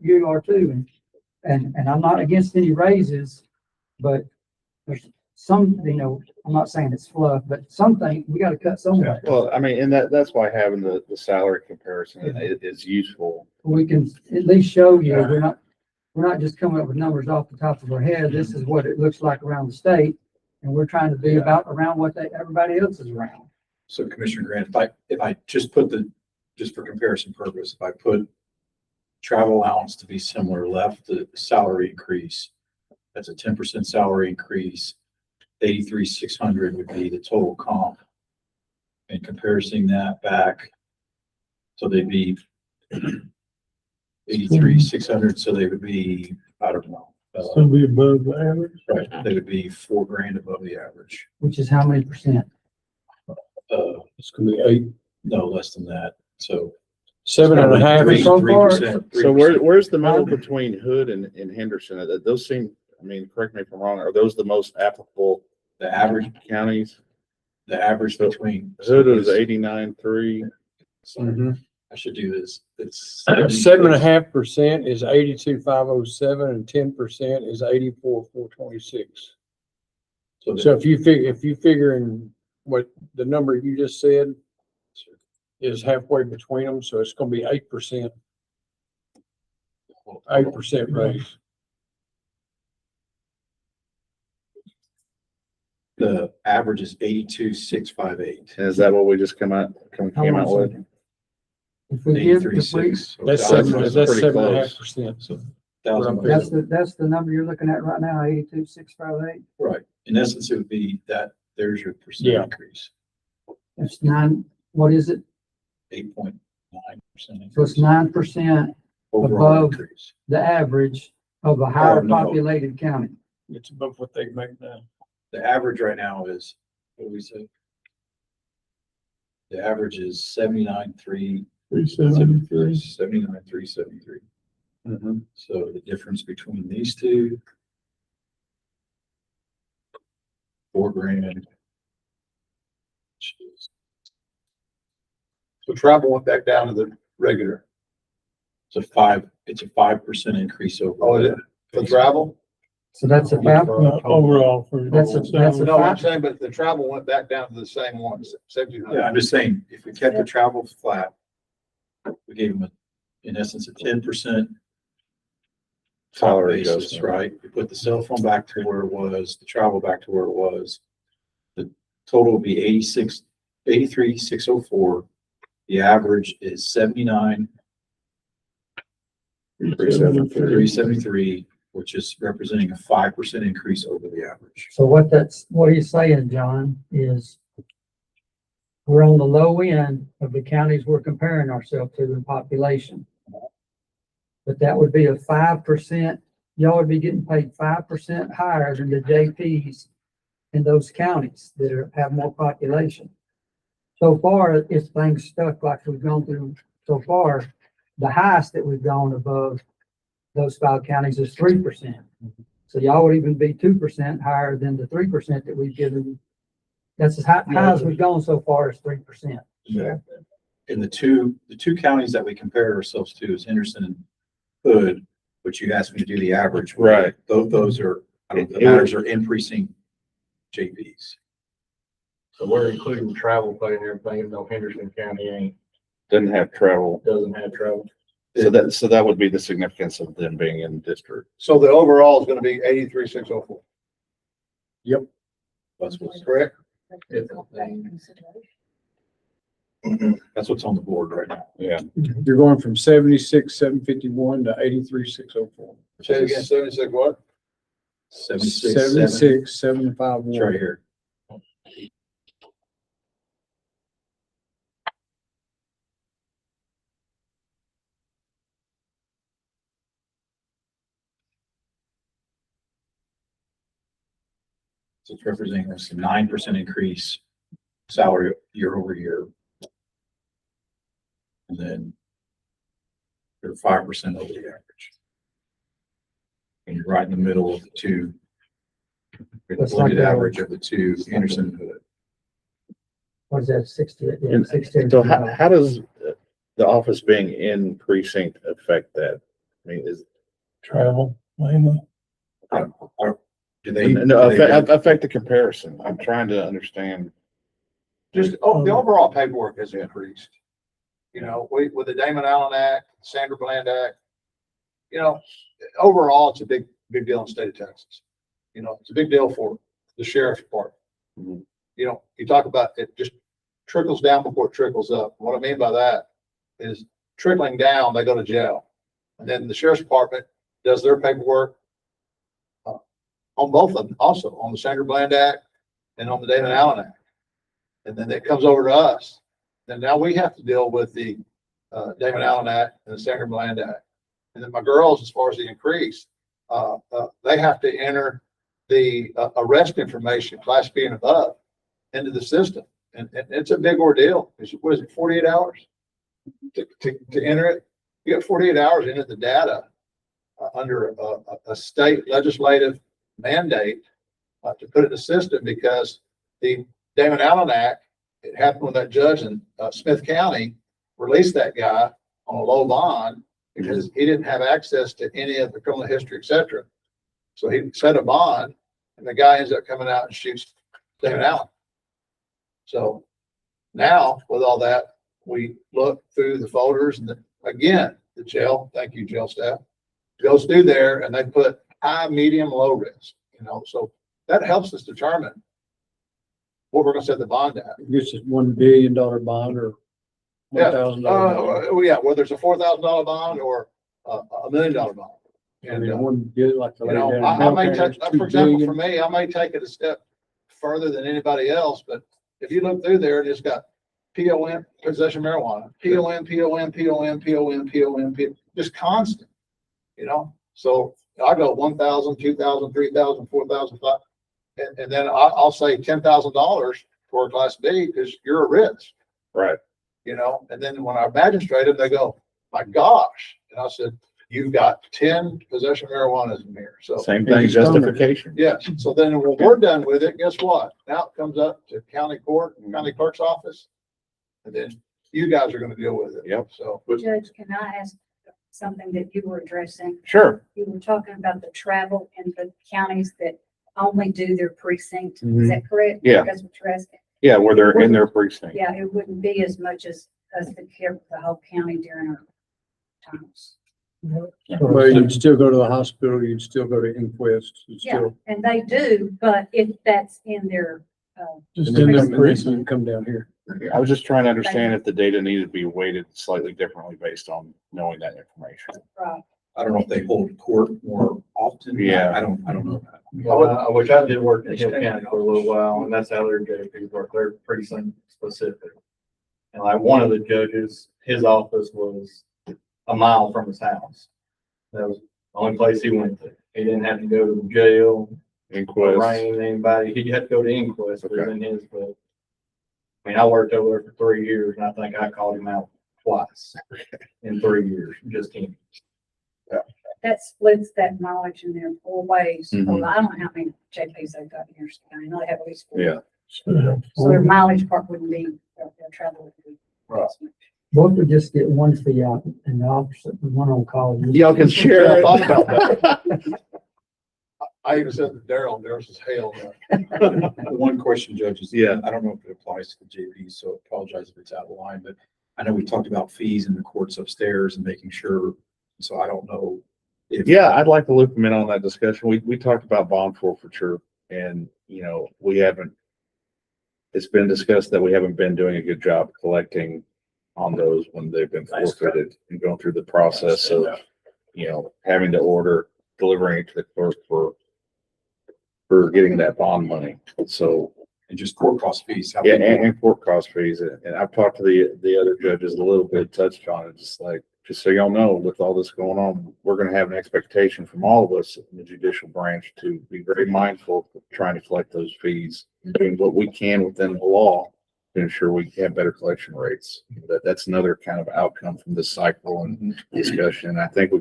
you are too. And I'm not against any raises, but there's some, you know, I'm not saying it's fluff, but something, we gotta cut somewhere. Well, I mean, and that's why having the salary comparison is useful. We can at least show you, we're not just coming up with numbers off the top of our head. This is what it looks like around the state. And we're trying to be about around what everybody else is around. So Commissioner Grant, if I just just for comparison purpose, if I put travel allowance to be similar, left the salary increase, that's a 10% salary increase. 83,600 would be the total comp. And comparing that back, so they'd be 83,600, so they would be, I don't know. Still be above the average. Right, they would be $4,000 above the average. Which is how many percent? it's gonna be 8, No, less than that, so. 7.5 or so far. 3%. So where's the middle between Hood and Henderson? Those seem, I mean, correct me if I'm wrong, are those the most applicable The average, counties? the average between. Hood is 89.3. Sorry, I should do this. It's 7.5% is 82,507 and 10% is 84,426. So if you figure in what the number you just said is halfway between them, so it's gonna be 8%. 8% raise. The average is 82,658. And is that what we just came out with? If we give, if we, 83,6. That's That's 7.5%. So that's the number you're looking at right now, 82,658. right. In essence, it would be that, there's your percent Yeah. increase, It's 9, what is it? 8.9%. So it's 9% Overall above increase. the average of a higher no. populated county. It's above what they make now. The average right now is, what do we say? The average is 79,373. 79,373. Mm-hmm. So the difference between these two, $4,000. Which is So travel went back down to the regular. It's a 5% increase over. Oh, it is? For travel? So that's a five, Overall for. That's a No, I'm five. saying, but the travel went back down to the same ones, 1,700. Yeah, I'm just saying, if we kept the travel flat, we gave them, in essence, a 10% Salary basis, adjustment. right? We put the cell phone back to where it was, the travel back to where it was. The total would be 83,604. The average is 79,373, which is representing a 5% increase over the average. So what he's saying, John, is we're on the low end of the counties we're comparing ourselves to in population. But that would be a 5%, y'all would be getting paid 5% higher than the JPs in those counties that have more population. So far, it's things stuck like we've gone through so far. The highest that we've gone above those 5 counties is 3%. So y'all would even be 2% higher than the 3% that we've given. That's as high as we've gone so far is 3%. Yeah. And the two counties that we compared ourselves to is Henderson and Hood, which you asked me to do the average. Right. Both those are, the matters are increasing JPs. So we're including travel pay and everything, even though Henderson County Doesn't have travel. doesn't have travel. So that would be the significance of them being in district. So the overall is gonna be 83,604. That's what's, Correct? that's what's on the board right now. Yeah. You're going from 76,751 to 83,604. Say it again, 76 what? 76,751. It's right here. So it's representing us a 9% increase salary year over year. And then they're 5% over the average. And you're right in the middle of the two. The That's blended like, average of the two, Anderson and Hood. What is that, 68? Yeah, And 68. so how does the office being in precinct affect that? I mean, is Travel mainly. Do they? no, do they- affect the comparison? I'm trying to understand. Just, the overall paperwork has increased. You know, with the Damon Allen Act, Sandra Bland Act, you know, overall, it's a big deal in the state of Texas. You know, it's a big deal for the sheriff's department. Mhm. You know, you talk about it just trickles down before it trickles up. What I mean by that is trickling down, they go to jail. And then the sheriff's department does their paperwork on both of them, also on the Sandra Bland Act and on the Damon Allen Act. And then it comes over to us. And now we have to deal with the Damon Allen Act and the Sandra Bland Act. And then my girls, as far as the increase, they have to enter the arrest information, Class B and above, into the system. And it's a big ordeal. What is it, 48 hours to enter it? You got 48 hours into the data under a state legislative mandate to put it in the system, because the Damon Allen Act, it happened when that judge in Smith County released that guy on a low bond because he didn't have access to any of the criminal history, et cetera. So he set a bond and the guy ends up coming out and shoots Damon Allen. So now with all that, we look through the folders and again, the jail, thank you, jail staff, goes through there and they put high, medium, low risk, you know, so that helps us determine what we're gonna set the bond at. I guess it's $1 billion bond or Yeah. $1,000 bond. Well, yeah, whether it's a $4,000 bond or $1 million bond. I And, mean, one good like the you lady know, down in I may Belgrade, take, it's for $2 example, billion. for me, I may take it a step further than anybody else, but if you look through there, it's got POM, possession of marijuana, POM, just constant, you know? So I go 1,000, 2,000, 3,000, 4,000, 5,000, and then I'll say $10,000 for a Class B because you're a risk. Right. You know, and then when I magistrate them, they go, my gosh. And I said, you've got 10 possession of marijuana in here. So Same thing, justification. yes. So then when we're done with it, guess what? Now it comes up to county court and county clerk's office. And then you guys are gonna deal with it. Yep. So. Judge, can I ask something that you were addressing? Sure. You were talking about the travel in the counties that only do their precinct. Mhm. Is that correct? Yeah. That's what you're asking. Yeah, where they're in their precinct. Yeah, it wouldn't be as much as the care of the whole county during our times. Well, you'd still go to the hospital, you'd still go to inquest, you'd Yeah, still, and they do, but if that's in their, just in their precinct and come down here. I was just trying to understand if the data needed to be weighted slightly differently based on knowing that information. right. I don't know if they hold court more often. Yeah. I don't know that. Which I did work in Hill County for a little while, and that's how their judges work. They're pretty specific. And like one of the judges, his office was a mile from his house. That was the only place he went to. He didn't have to go to the jail, Inquest. arraign anybody. He had to go to inquest, but Okay. in his, but I mean, I worked over there for 3 years, and I think I called him out twice in 3 years, just him. That splits that knowledge in their 4 ways. Mhm. Well, I don't know how many JPs they've got in here. I know they have at least 4. Yeah. So their mileage part wouldn't be, their travel would be. Right. Both would just get one fee out and the opposite, one on call. Y'all can share I it. thought about that. I even said to Daryl, Daryl says, hell no. One question, judges. Yeah. I don't know if it applies to the JP, so apologize if it's out of line, but I know we talked about fees in the courts upstairs and making sure, so I don't know if. Yeah, I'd like to loop them in on that discussion. We talked about bond forfeiture and, it's been discussed that we haven't been doing a good job collecting on those when they've been forfeited and going through the process of, having to order, delivering it to the clerk for getting that bond money. So, And just court cost fees. how yeah, we- and court cost fees. And I've talked to the other judges a little bit, touched on it, just so y'all know, with all this going on, we're gonna have an expectation from all of us in the judicial branch to be very mindful of trying to collect those fees, and doing what we can within the law to ensure we have better collection rates. That's another kind of outcome from this cycle and discussion. I think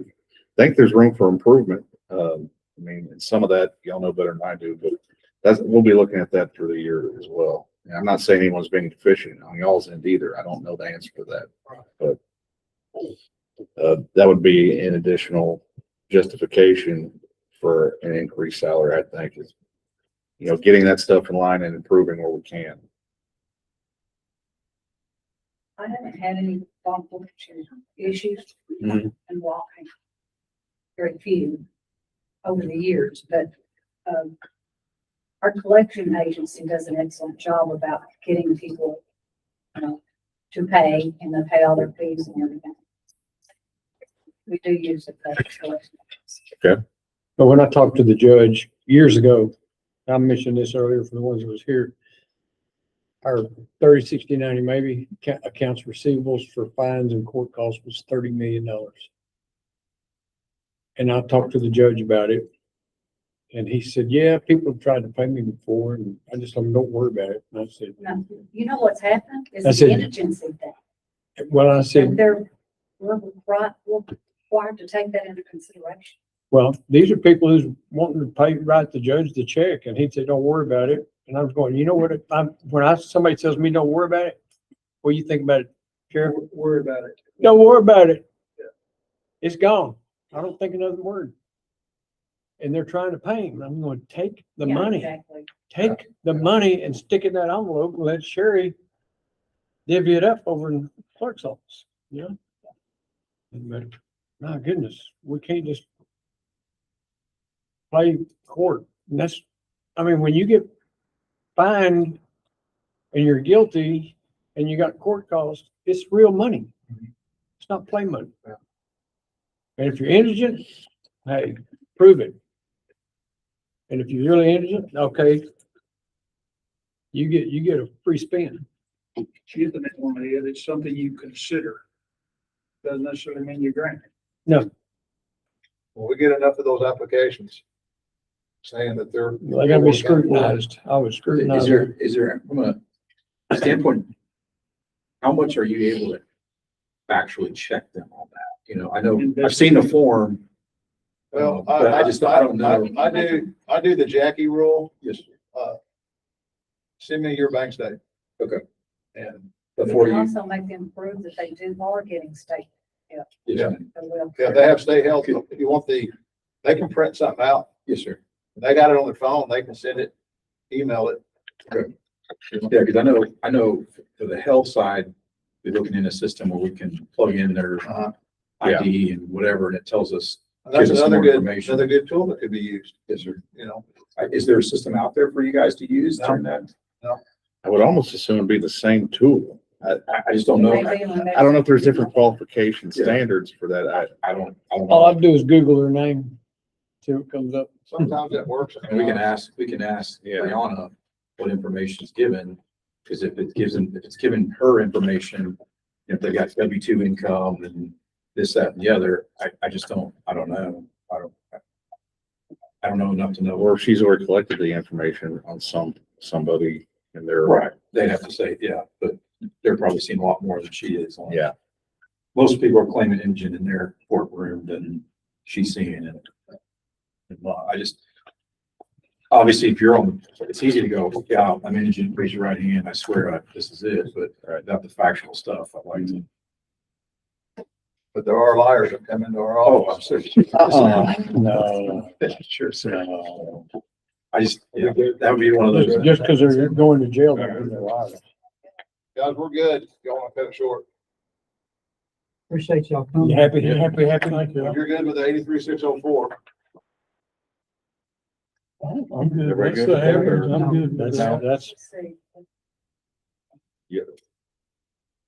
there's room for improvement. And some of that y'all know better than I do, but we'll be looking at that through the year as well. And I'm not saying anyone's being deficient on y'all's end either. I don't know the answer to that, but that would be an additional justification for an increased salary, I think, is, getting that stuff in line and improving where we can. I haven't had any bond forfeiture issues Mhm. and walking. Very few over the years, but, our collection agency does an excellent job about getting people, to pay, and they pay all their fees and everything. We do use the collection. But when I talked to the judge years ago, I mentioned this earlier for the ones that was here. Our 30, 60, 90, maybe accounts receivables for fines and court costs was $30 million. And I talked to the judge about it. And he said, yeah, people have tried to pay me before, and I just told him, don't worry about it. And I said, No, you know what's happened is I the said- indigency thing. well, I And said, we're required to take that into consideration. well, these are people who's wanting to write the judge the check, and he'd say, don't worry about it. And I was going, you know what, somebody tells me don't worry about it, what do you think about it, Sheriff? Worry about it. Don't worry about it. It's gone. I don't think another word. And they're trying to pay him. I'm going to take the Yeah, money, Exactly. take the money and stick it in that envelope and let Sherry divvy it up over in the clerk's office, But my goodness, we can't just play court. And when you get fined and you're guilty and you got court costs, it's real money. It's not play money. And if you're indigent, hey, prove it. And if you're really indigent, okay, you get a free spin. Chipping it on the head, it's something you consider. Doesn't necessarily mean you grant it. No, When we get enough of those applications saying that they're. they gotta be scrutinized. I would scrutinize. Is there, from a standpoint, how much are you able to factually check them on that? I know, I've seen the form. Well, But I don't know. I do the Jackie rule. Yes. Send me your bank statement. Okay. And We can also make them prove that they are getting state help. Yeah. Well, Yeah, they have state health. If you want they can print something out. Yes, sir. They got it on their phone. They can send it, email it. Yeah, because I know for the health side, we're looking in a system where we can plug in their ID and whatever, and it tells us. And that's gives us another more good, information. another good tool that could be used. Yes, sir. You know, Is there a system out there for you guys to use No. during that? I would almost assume it'd be the same tool. I just don't know. maybe on the I don't know if there's different next- qualification Yeah. standards for that. I don't All I know. do is Google their name, see what comes up. sometimes that works. And we can ask Yeah. Brianna what information is given, because if it's given her information, if they got W-2 income and this, that, and the other, I just don't, I don't know. I don't know enough to know. Or if she's already collected the information on somebody in their. Right, they'd have to say, yeah, but they're probably seeing a lot more than she is. on it. Yeah. Most people are claiming engine in their courtroom than she's seeing it. I just, obviously, if you're on, it's easy to go, yeah, I'm indigent, raise your right hand, I swear this is it, but without the factual stuff, I like to. But there are liars that come into our Oh, office. I'm sorry. No. Sure, sir. I just, yeah, that would be one of those. Just because they're going to jail, doesn't mean they're liars. Guys, we're good. Y'all want to cut it short? Appreciate y'all coming. You happy? Thank you. If you're good with the 83604, I'm good. Everybody That's good? the average. I'm good. That's, That's, that's, See.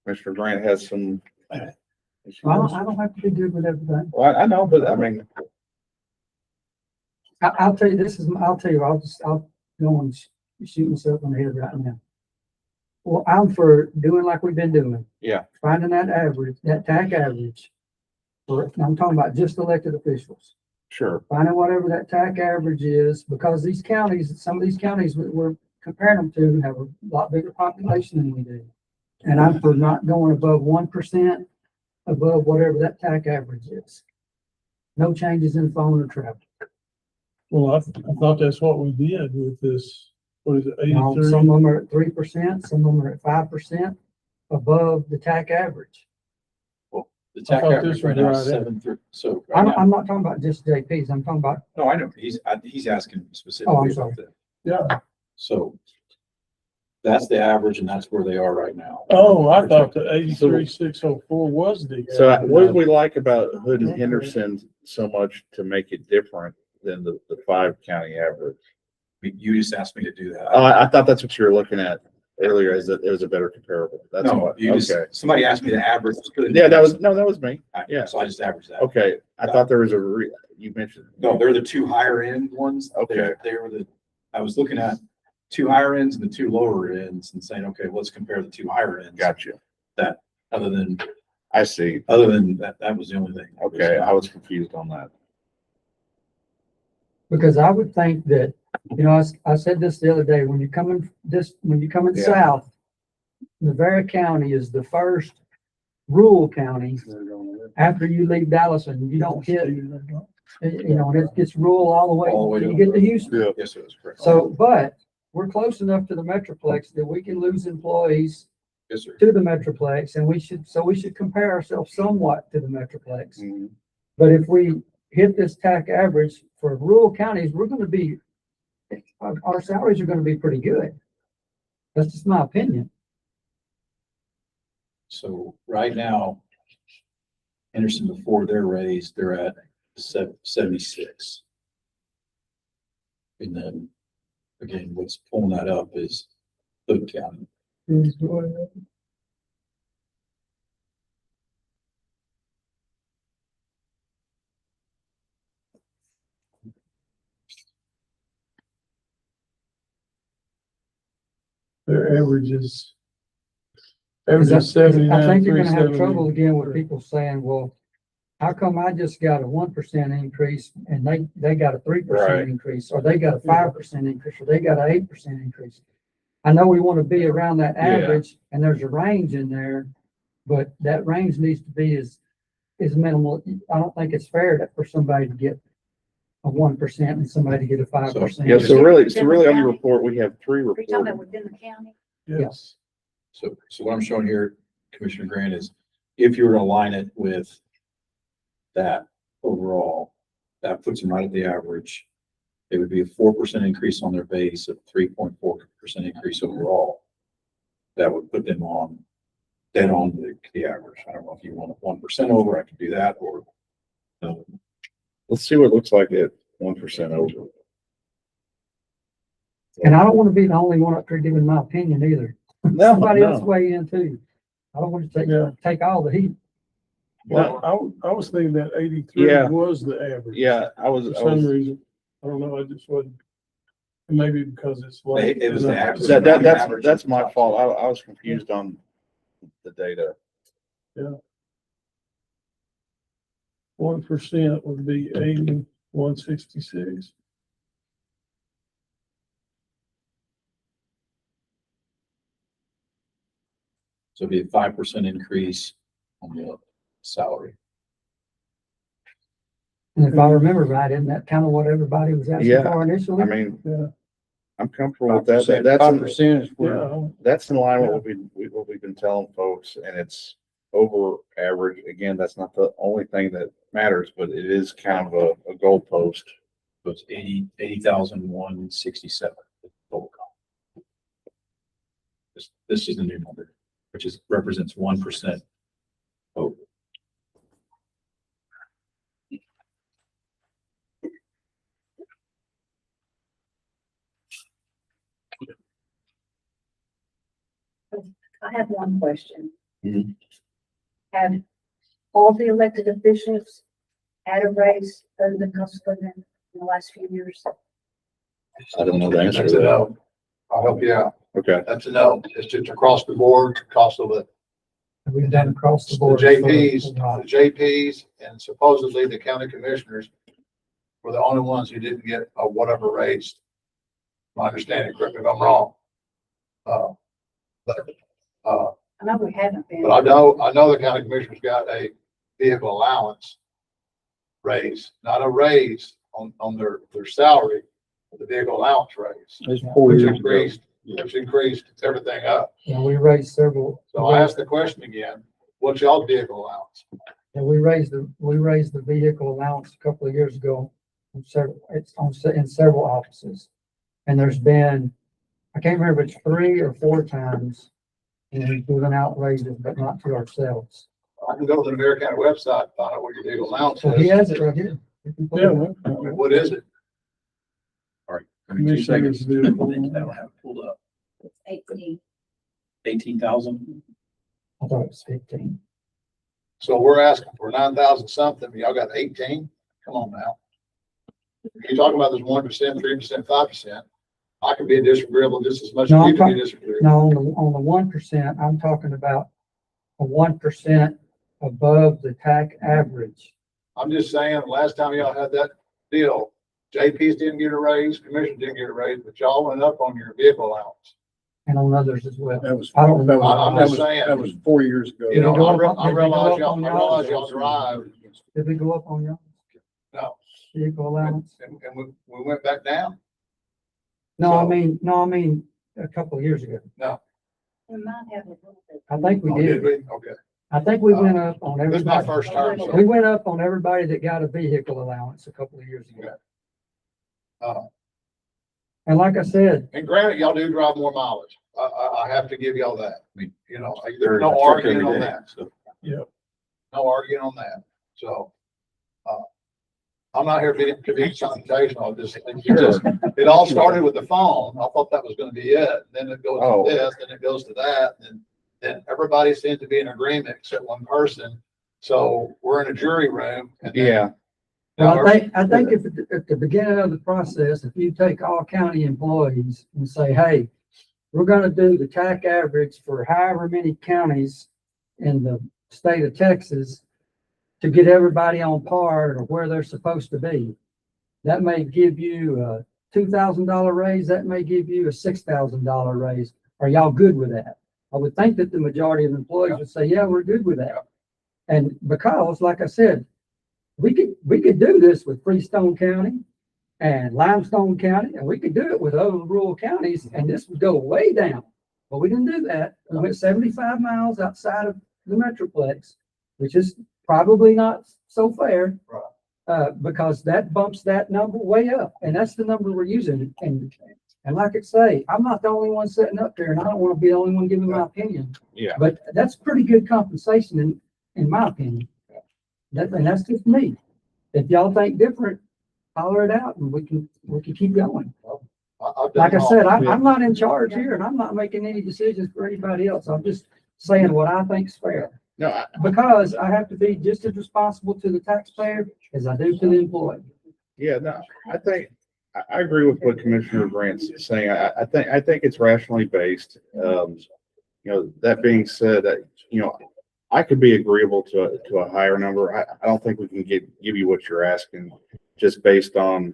Commissioner Grant has some. I don't have to be good with everything. Well, I know, but I mean, I'll tell you, I'll go and shoot myself in the head right now. Well, I'm for doing like we've been doing. Yeah. Finding that average, that TAC average. I'm talking about just elected officials. sure. Finding whatever that TAC average is, because these counties, some of these counties we're comparing them to have a lot bigger population than we do. And I'm for not going above 1% above whatever that TAC average is. No changes in phone or travel. well, I thought that's what we did with this, what is it, Now, 83? some of them are at 3%, some of them are at 5% above the TAC average. The TAC thought average this right was now right is at- 7 so. right I'm, now- I'm not talking about just JPs, I'm talking about, No, I know, he's asking specifically sorry. about that. Yeah. So that's the average and that's where they are right now. Oh, I thought the 83604 was the. So what did we like about Hood and Henderson so much to make it different than the 5 county average? You just asked me to do that. Oh, I thought that's what you were looking at earlier, is that it was a better comparable. That's No, what, you just, okay. somebody asked me to average. Yeah, that was me. Yeah. So I just averaged that. Okay, I thought there was you mentioned. No, they're the two higher end ones. Okay. They were I was looking at 2 higher ends and the 2 lower ends and saying, okay, let's compare the 2 higher ends. Gotcha. That, other than I see. that was the only thing. Okay, I was confused on that. because I would think that, I said this the other day, when you're coming Yeah. south, Navarro County is the first rural county after you leave Dallas and you don't hit, and it gets rural all the way All the way till to you get to Houston. Yeah. Yes, it was correct. So, but we're close enough to the Metroplex that we can lose employees Yes, sir. to the Metroplex, and we should compare ourselves somewhat to the Metroplex. Mhm. But if we hit this TAC average for rural counties, our salaries are gonna be pretty good. That's just my opinion. So right now, Henderson, before their raise, they're at 76. And then, again, what's pulling that up is Hood County. Their averages. Because Averages I 79, think you're gonna have 370. trouble again with people saying, well, how come I just got a 1% increase and they got a 3% Right. increase, or they got a 5% increase, or they got an 8% increase? I know we want to be around that Yeah. average, and there's a range in there, but that range needs to be as minimal. I don't think it's fair for somebody to get a 1% and somebody to get a 5%. Yeah, so really on your report, we have 3 Are you talking about reported. within the county? Yes. So what I'm showing here, Commissioner Grant, is if you were to align it with that overall, that puts them right at the average. It would be a 4% increase on their base, a 3.4% increase overall. That would put them on, dead on the average. I don't know if you want 1% over, I can do that, or. Let's see what it looks like at 1% over. And I don't want to be the only one up there giving my opinion either. No, Somebody else no. weigh in too. I don't want to Yeah. take all the heat. Well, I was thinking that 83 Yeah. was the average. Yeah, For some reason. I don't know, I just wasn't. Maybe because it's late. It was the average. That's my fault. I was confused on the data. 1% would be 8166. So it'd be a 5% increase on the salary. And if I remember right, isn't that kind of what everybody was asking Yeah, for initially? I mean, Yeah. I'm comfortable with that. 5%, That's 5% is where, Yeah. that's in line with what we've been telling folks, and it's over average. Again, that's not the only thing that matters, but it is kind of a goalpost. So it's 80,167 total comp. This is the new number, which represents 1% over. I have one question. Mhm. Have all the elected officials had a raise other than cost of living in the last few years? I don't know the answer That's to a that. no. I'll help you out. Okay. That's a no. It's just across the board, cost of living. We've done across the The board. JPs and supposedly the county commissioners were the only ones who didn't get a whatever raise. My understanding, correct me if I'm wrong. I know we haven't been. But I know the county commissioners got a vehicle allowance raise, not a raise on their salary, but the vehicle allowance raise, it's 4 which years ago. increased everything up. And we raised several. So I asked the question again, what's y'all vehicle allowance? And we raised the vehicle allowance a couple of years ago. In several offices. And there's been, I can't remember if it's 3 or 4 times. And we've given out raises, but not to ourselves. I can go to the American County website, find out what your vehicle allowance So he is. has it right here. Yeah. What is it? All right. Give me 2 Commissioner's seconds. vehicle. I don't have it pulled up. It's 18. 18,000. I thought it was 15. So we're asking for 9,000 something, y'all got 18? Come on now. You're talking about this 1%, 3%, 5%. I can be disagreeable just as much as No, you I'm can be talking, disagreeable. no, on the 1%, I'm talking about a 1% above the TAC average. I'm just saying, last time y'all had that deal, JPs didn't get a raise, commissioners didn't get a raise, but y'all went up on your vehicle allowance. And on others as well. That was, I don't that know. I'm was, just saying. that was 4 years ago. You know, Did it go I up on realize y'all? y'all drive, Did we go up on your no, vehicle allowance? and we went back down. No, So- I mean, a couple of years ago. We might have a little bit. I think we Oh, did. we? Okay. I think we went up on This is my everybody. first term, so. We went up on everybody that got a vehicle allowance a couple of years ago. And like I said, And granted, y'all do drive more mileage. I have to give y'all that. I mean, You know, there's no arguing on that. So No arguing on that. So, I'm not here to be confrontational. It all started with the phone. I thought that was gonna be it. Then it goes Oh. to this, then it goes to that, and then everybody seemed to be in agreement except one person. So we're in a jury room. and then- Yeah, well, I think if at the beginning of the process, if you take all county employees and say, hey, we're gonna do the TAC average for however many counties in the state of Texas to get everybody on par or where they're supposed to be. That may give you a $2,000 raise, that may give you a $6,000 raise. Are y'all good with that? I would think that the majority of employees would say, yeah, we're good with that. And because, like I said, we could do this with Freestone County and Limestone County, and we could do it with other rural counties, and this would go way down. But we didn't do that. We went 75 miles outside of the Metroplex, which is probably not so fair. Because that bumps that number way up, and that's the number we're using. And like I say, I'm not the only one sitting up there, and I don't want to be the only one giving my opinion. Yeah. But that's pretty good compensation in my opinion. And that's just me. If y'all think different, holler it out and we can keep going. Like I said, I'm not in charge here and I'm not making any decisions for anybody else. I'm just saying what I think's fair. No, Because I have to be just as responsible to the taxpayer as I do to the employee. yeah, no, I agree with what Commissioner Grant's saying. I think it's rationally based. That being said, I could be agreeable to a higher number. I don't think we can give you what you're asking just based on,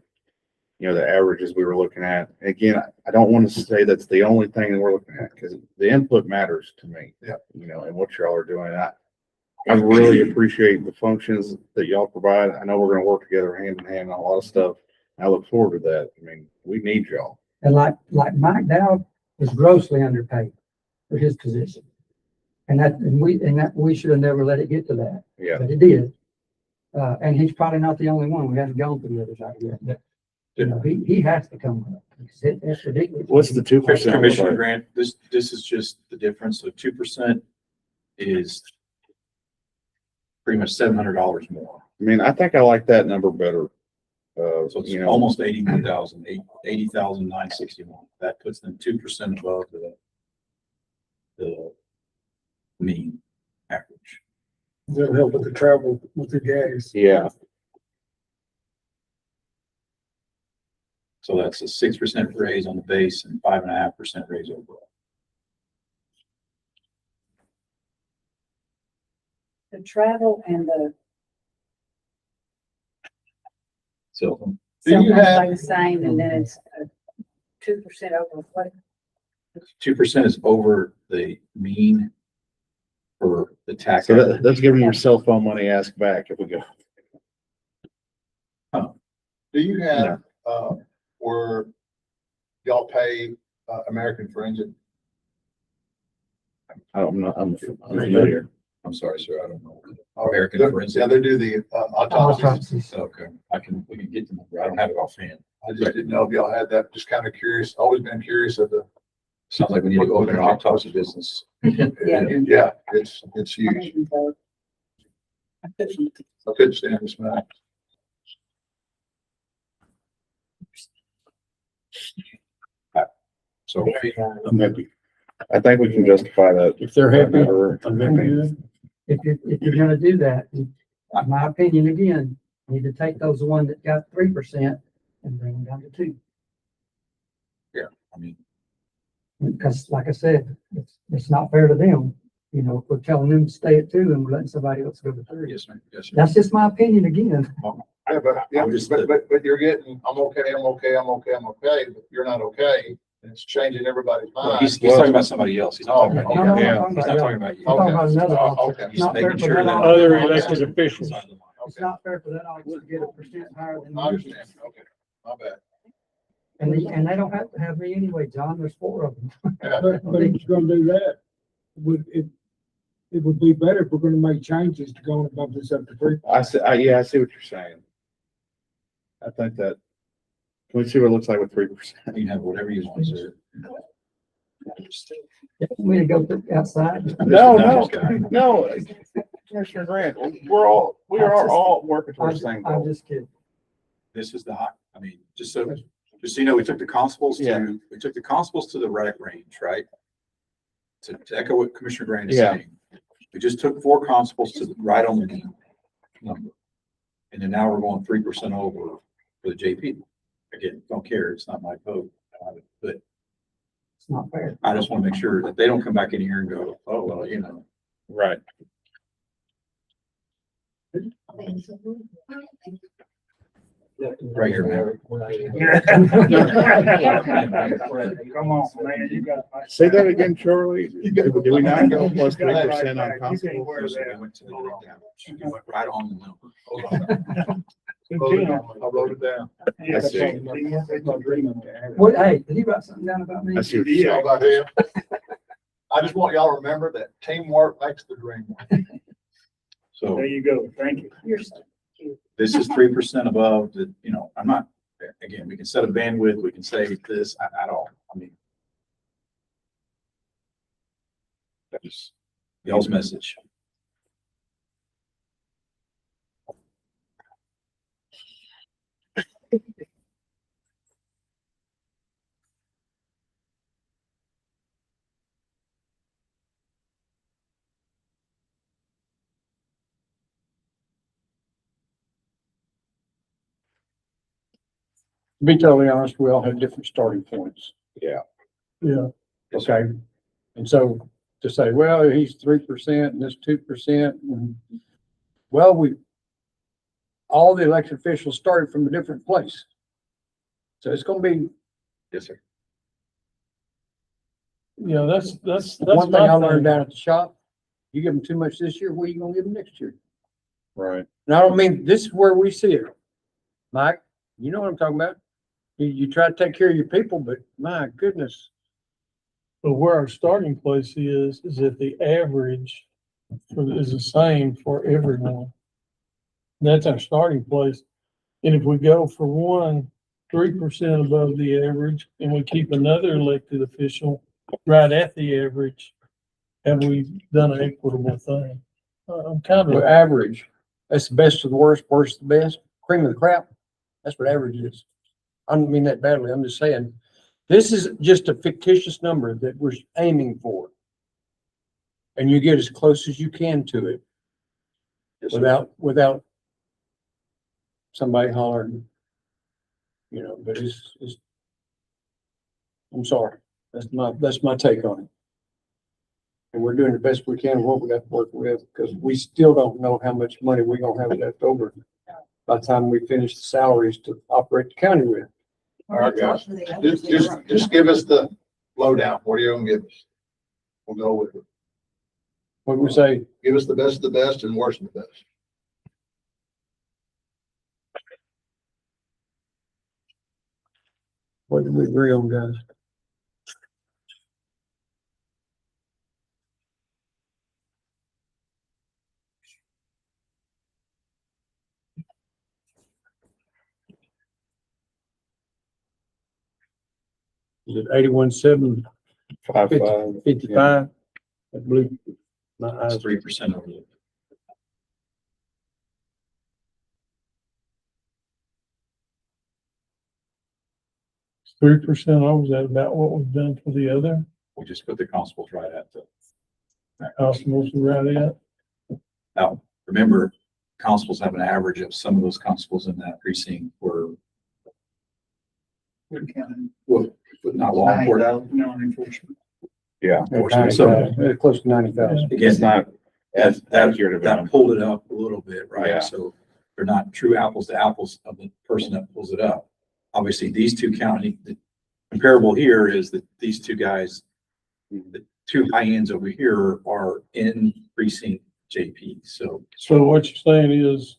the averages we were looking at. Again, I don't want to say that's the only thing that we're looking at because the input matters to me. Yeah. And what y'all are doing. I really appreciate the functions that y'all provide. I know we're going to work together hand in hand on a lot of stuff. I look forward to that. I mean, we need y'all. And like Mike Dowd was grossly underpaid for his position. And we should have never let it get to that. Yeah. But it did. And he's probably not the only one. We haven't gone through the others out yet. But, he has to come up. It's ridiculous. What's the 2%? Commissioner Grant, this is just the difference. So 2% is pretty much $700 more. I mean, I think I like that number better. So it's almost 81,000, 80,961. That puts them 2% above the mean average. That'll help with the travel, with the gas. Yeah. So that's a 6% raise on the base and 5.5% raise overall. The travel and the So Do you cell phones have- stay the same, and then it's 2% over what? 2% is over the mean for the tax. So that's giving your cell phone money ask back if we go. Do you have, where y'all pay, American Forensic? I'm familiar. I'm sorry, sir, I don't know. American American Forensic. Yeah, they do the autopsies. Autopsies. Okay, we can get the number. I don't have it offhand. I just didn't know if y'all had that, just kind of curious, always been curious of the. Sounds like we need to go open an autopsy business. Yeah. Yeah, it's huge. I couldn't stand this man. So I'm happy. I think we can justify that. If they're happy, Number. I'm happy. If you're gonna do that, in my opinion, again, you need to take those one that got 3% and bring them down to 2%. I mean, Because like I said, it's not fair to them. If we're telling them to stay at 2 and we're letting somebody else go to 3. yes, ma'am. Yes, sir. That's just my opinion again. But you're getting, I'm okay, but you're not okay. And it's changing everybody's Well, mind. he's talking about somebody else. He's not talking about No, no, you. I'm He's not talking about you. I'm talking about another Oh, officer. okay. It's not fair Making for sure that that- officer. Other elected officials. It's not fair for that officer to get 1% higher than I you. understand, okay, my bad. And they don't have to have me anyway, John. There's 4 of them. But if you're gonna do that, it would be better if we're gonna make changes to go and bump this up to 3. I see what you're saying. I think that, can we see what it looks like with 3%? You can have whatever you want, sir. You want me to go outside? No, Commissioner Grant, we are all working towards the same I'm goal. just kidding. This is the high, I mean, just so you know, we took the constables to the right range, right? To echo what Commissioner Grant is Yeah. saying. We just took 4 constables to right on the mean number. And then now we're going 3% over for the JP. Again, don't care, it's not my vote, but It's not fair. I just want to make sure that they don't come back in here and go, oh, well, Right. right here, man. Come on, man, you got. Say that again, Charlie. Do we not go plus 3% on constables? We went to the we went right on the number. I wrote it down. I see. What, hey, did he write something down about me? I see what you're How saying. about him? I just want y'all to remember that teamwork makes the dream work. So There you go. Thank you. You're so cute. this is 3% above the, I'm not, again, we can set a bandwidth, we can say this, I don't, I mean. That is y'all's message. To be totally honest, we all have different starting points. Yeah. Yeah. Okay. And so to say, well, he's 3% and this 2%. Well, all the elected officials started from a different place. So it's going to be. Yes, sir. Yeah, that's One thing I my learned thing. down at the shop, you give them too much this year, what are you going to give them next year? Right. And I don't mean, this is where we see it. Mike, you know what I'm talking about? You try to take care of your people, but my goodness. But where our starting place is that the average is the same for everyone. That's our starting place. And if we go for one, 3% above the average, and we keep another elected official right at the average, have we done an equitable thing? I'm kind The of, average, that's the best of the worst, worst of the best, cream of the crap. That's what average is. I don't mean that badly. I'm just saying, this is just a fictitious number that we're aiming for. And you get as close as you can to it without somebody hollering, but it's, I'm sorry. That's my take on it. And we're doing the best we can with what we got to work with, because we still don't know how much money we're gonna have left over by the time we finish the salaries to operate the county with. All right, guys, just give us the lowdown. What are you gonna give us? We'll go with it. What we say, Give us the best of the best and worst of the best. what did we agree on, guys? Is it 81.7, 5.5. 55? That blew my eyes. That's 3% over. 3%. I was at about what we've done for the other We just put the constables right at the. constables right at. Now, remember, constables have an average of some of those constables in that precinct were, well, not law enforcement. No enforcement. Yeah. So They're close to 90,000. again, It's not as accurate of that a pulled it up a little bit, Yeah. right? So they're not true apples to apples of the person that pulls it up. Obviously, these two county, the comparable here is that these two guys, the two high ends over here are in precinct JP. So So what you're saying is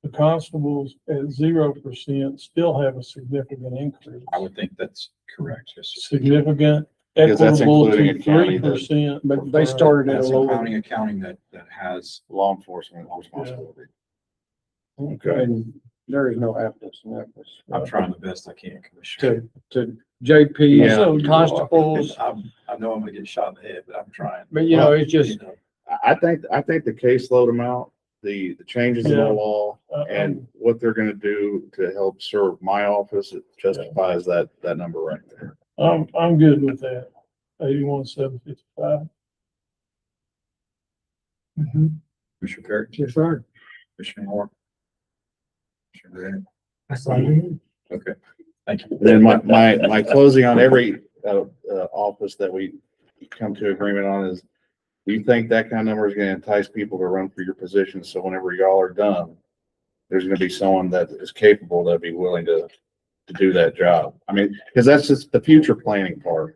the constables at 0% still have a significant increase. I would think that's correct. Yes, sir. Significant, Because that's equitable including to a county 3%. But they started at a That's lower. accounting that has law enforcement responsibility. Okay. And there is no apples and apples. I'm trying the best I can, Commissioner. To JP, Yeah. so constables, I know I'm gonna get shot in the head, but I'm trying. but it's just, I think the caseload amount, the changes in the Yeah. law and what they're gonna do to help serve my office, it justifies that number right there. I'm good with that. 81,755. Commissioner Perry, yes, sir. Commissioner Moore. Commissioner Grant. That's all you Okay, thank you. Then my closing on every office that we come to agreement on is, you think that kind of number is gonna entice people to run for your position, so whenever y'all are done, there's gonna be someone that is capable, that'd be willing to do that job. I mean, because that's just the future planning part.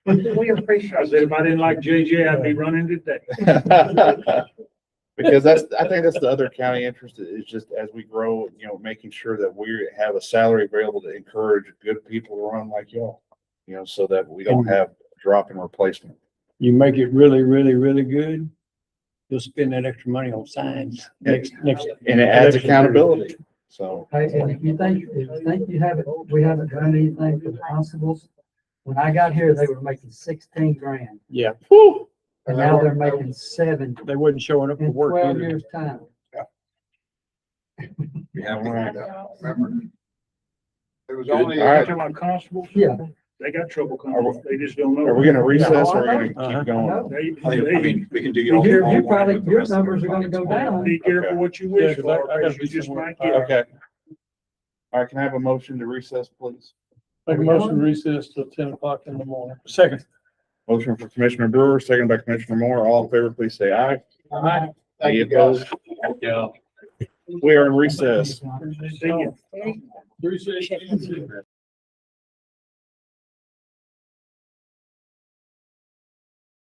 We appreciate I said, if I didn't like JJ, I'd be running today. Because I think that's the other county interest is just as we grow, making sure that we have a salary available to encourage good people to run like y'all, so that we don't have drop in replacement. You make it really, really, really good, you'll spend that extra money on signs next. And it adds accountability. So, Hey, and if you think we haven't done anything for the constables, when I got here, they were making 16 grand. Yeah. And now they're making 7 They wasn't showing up for in work 12 either. years' time. Yeah. Remember? It was Good. only. All right. Talking about constables? Yeah. They got trouble coming. They just don't know. are we gonna recess or are we Uh-huh. gonna keep going? We can do Your, your. your numbers are gonna go down. Be careful what you wish Yeah, 'cause for, I gotta because be you just somewhere. might get. Okay. All right, can I have a motion to recess, please? Make a motion to recess till 10 o'clock in the morning. Second. Motion for Commissioner Brewer, second by Commissioner Moore. All in favor, please say aye. Aye. Any opposed? We are in recess. See ya. Recess.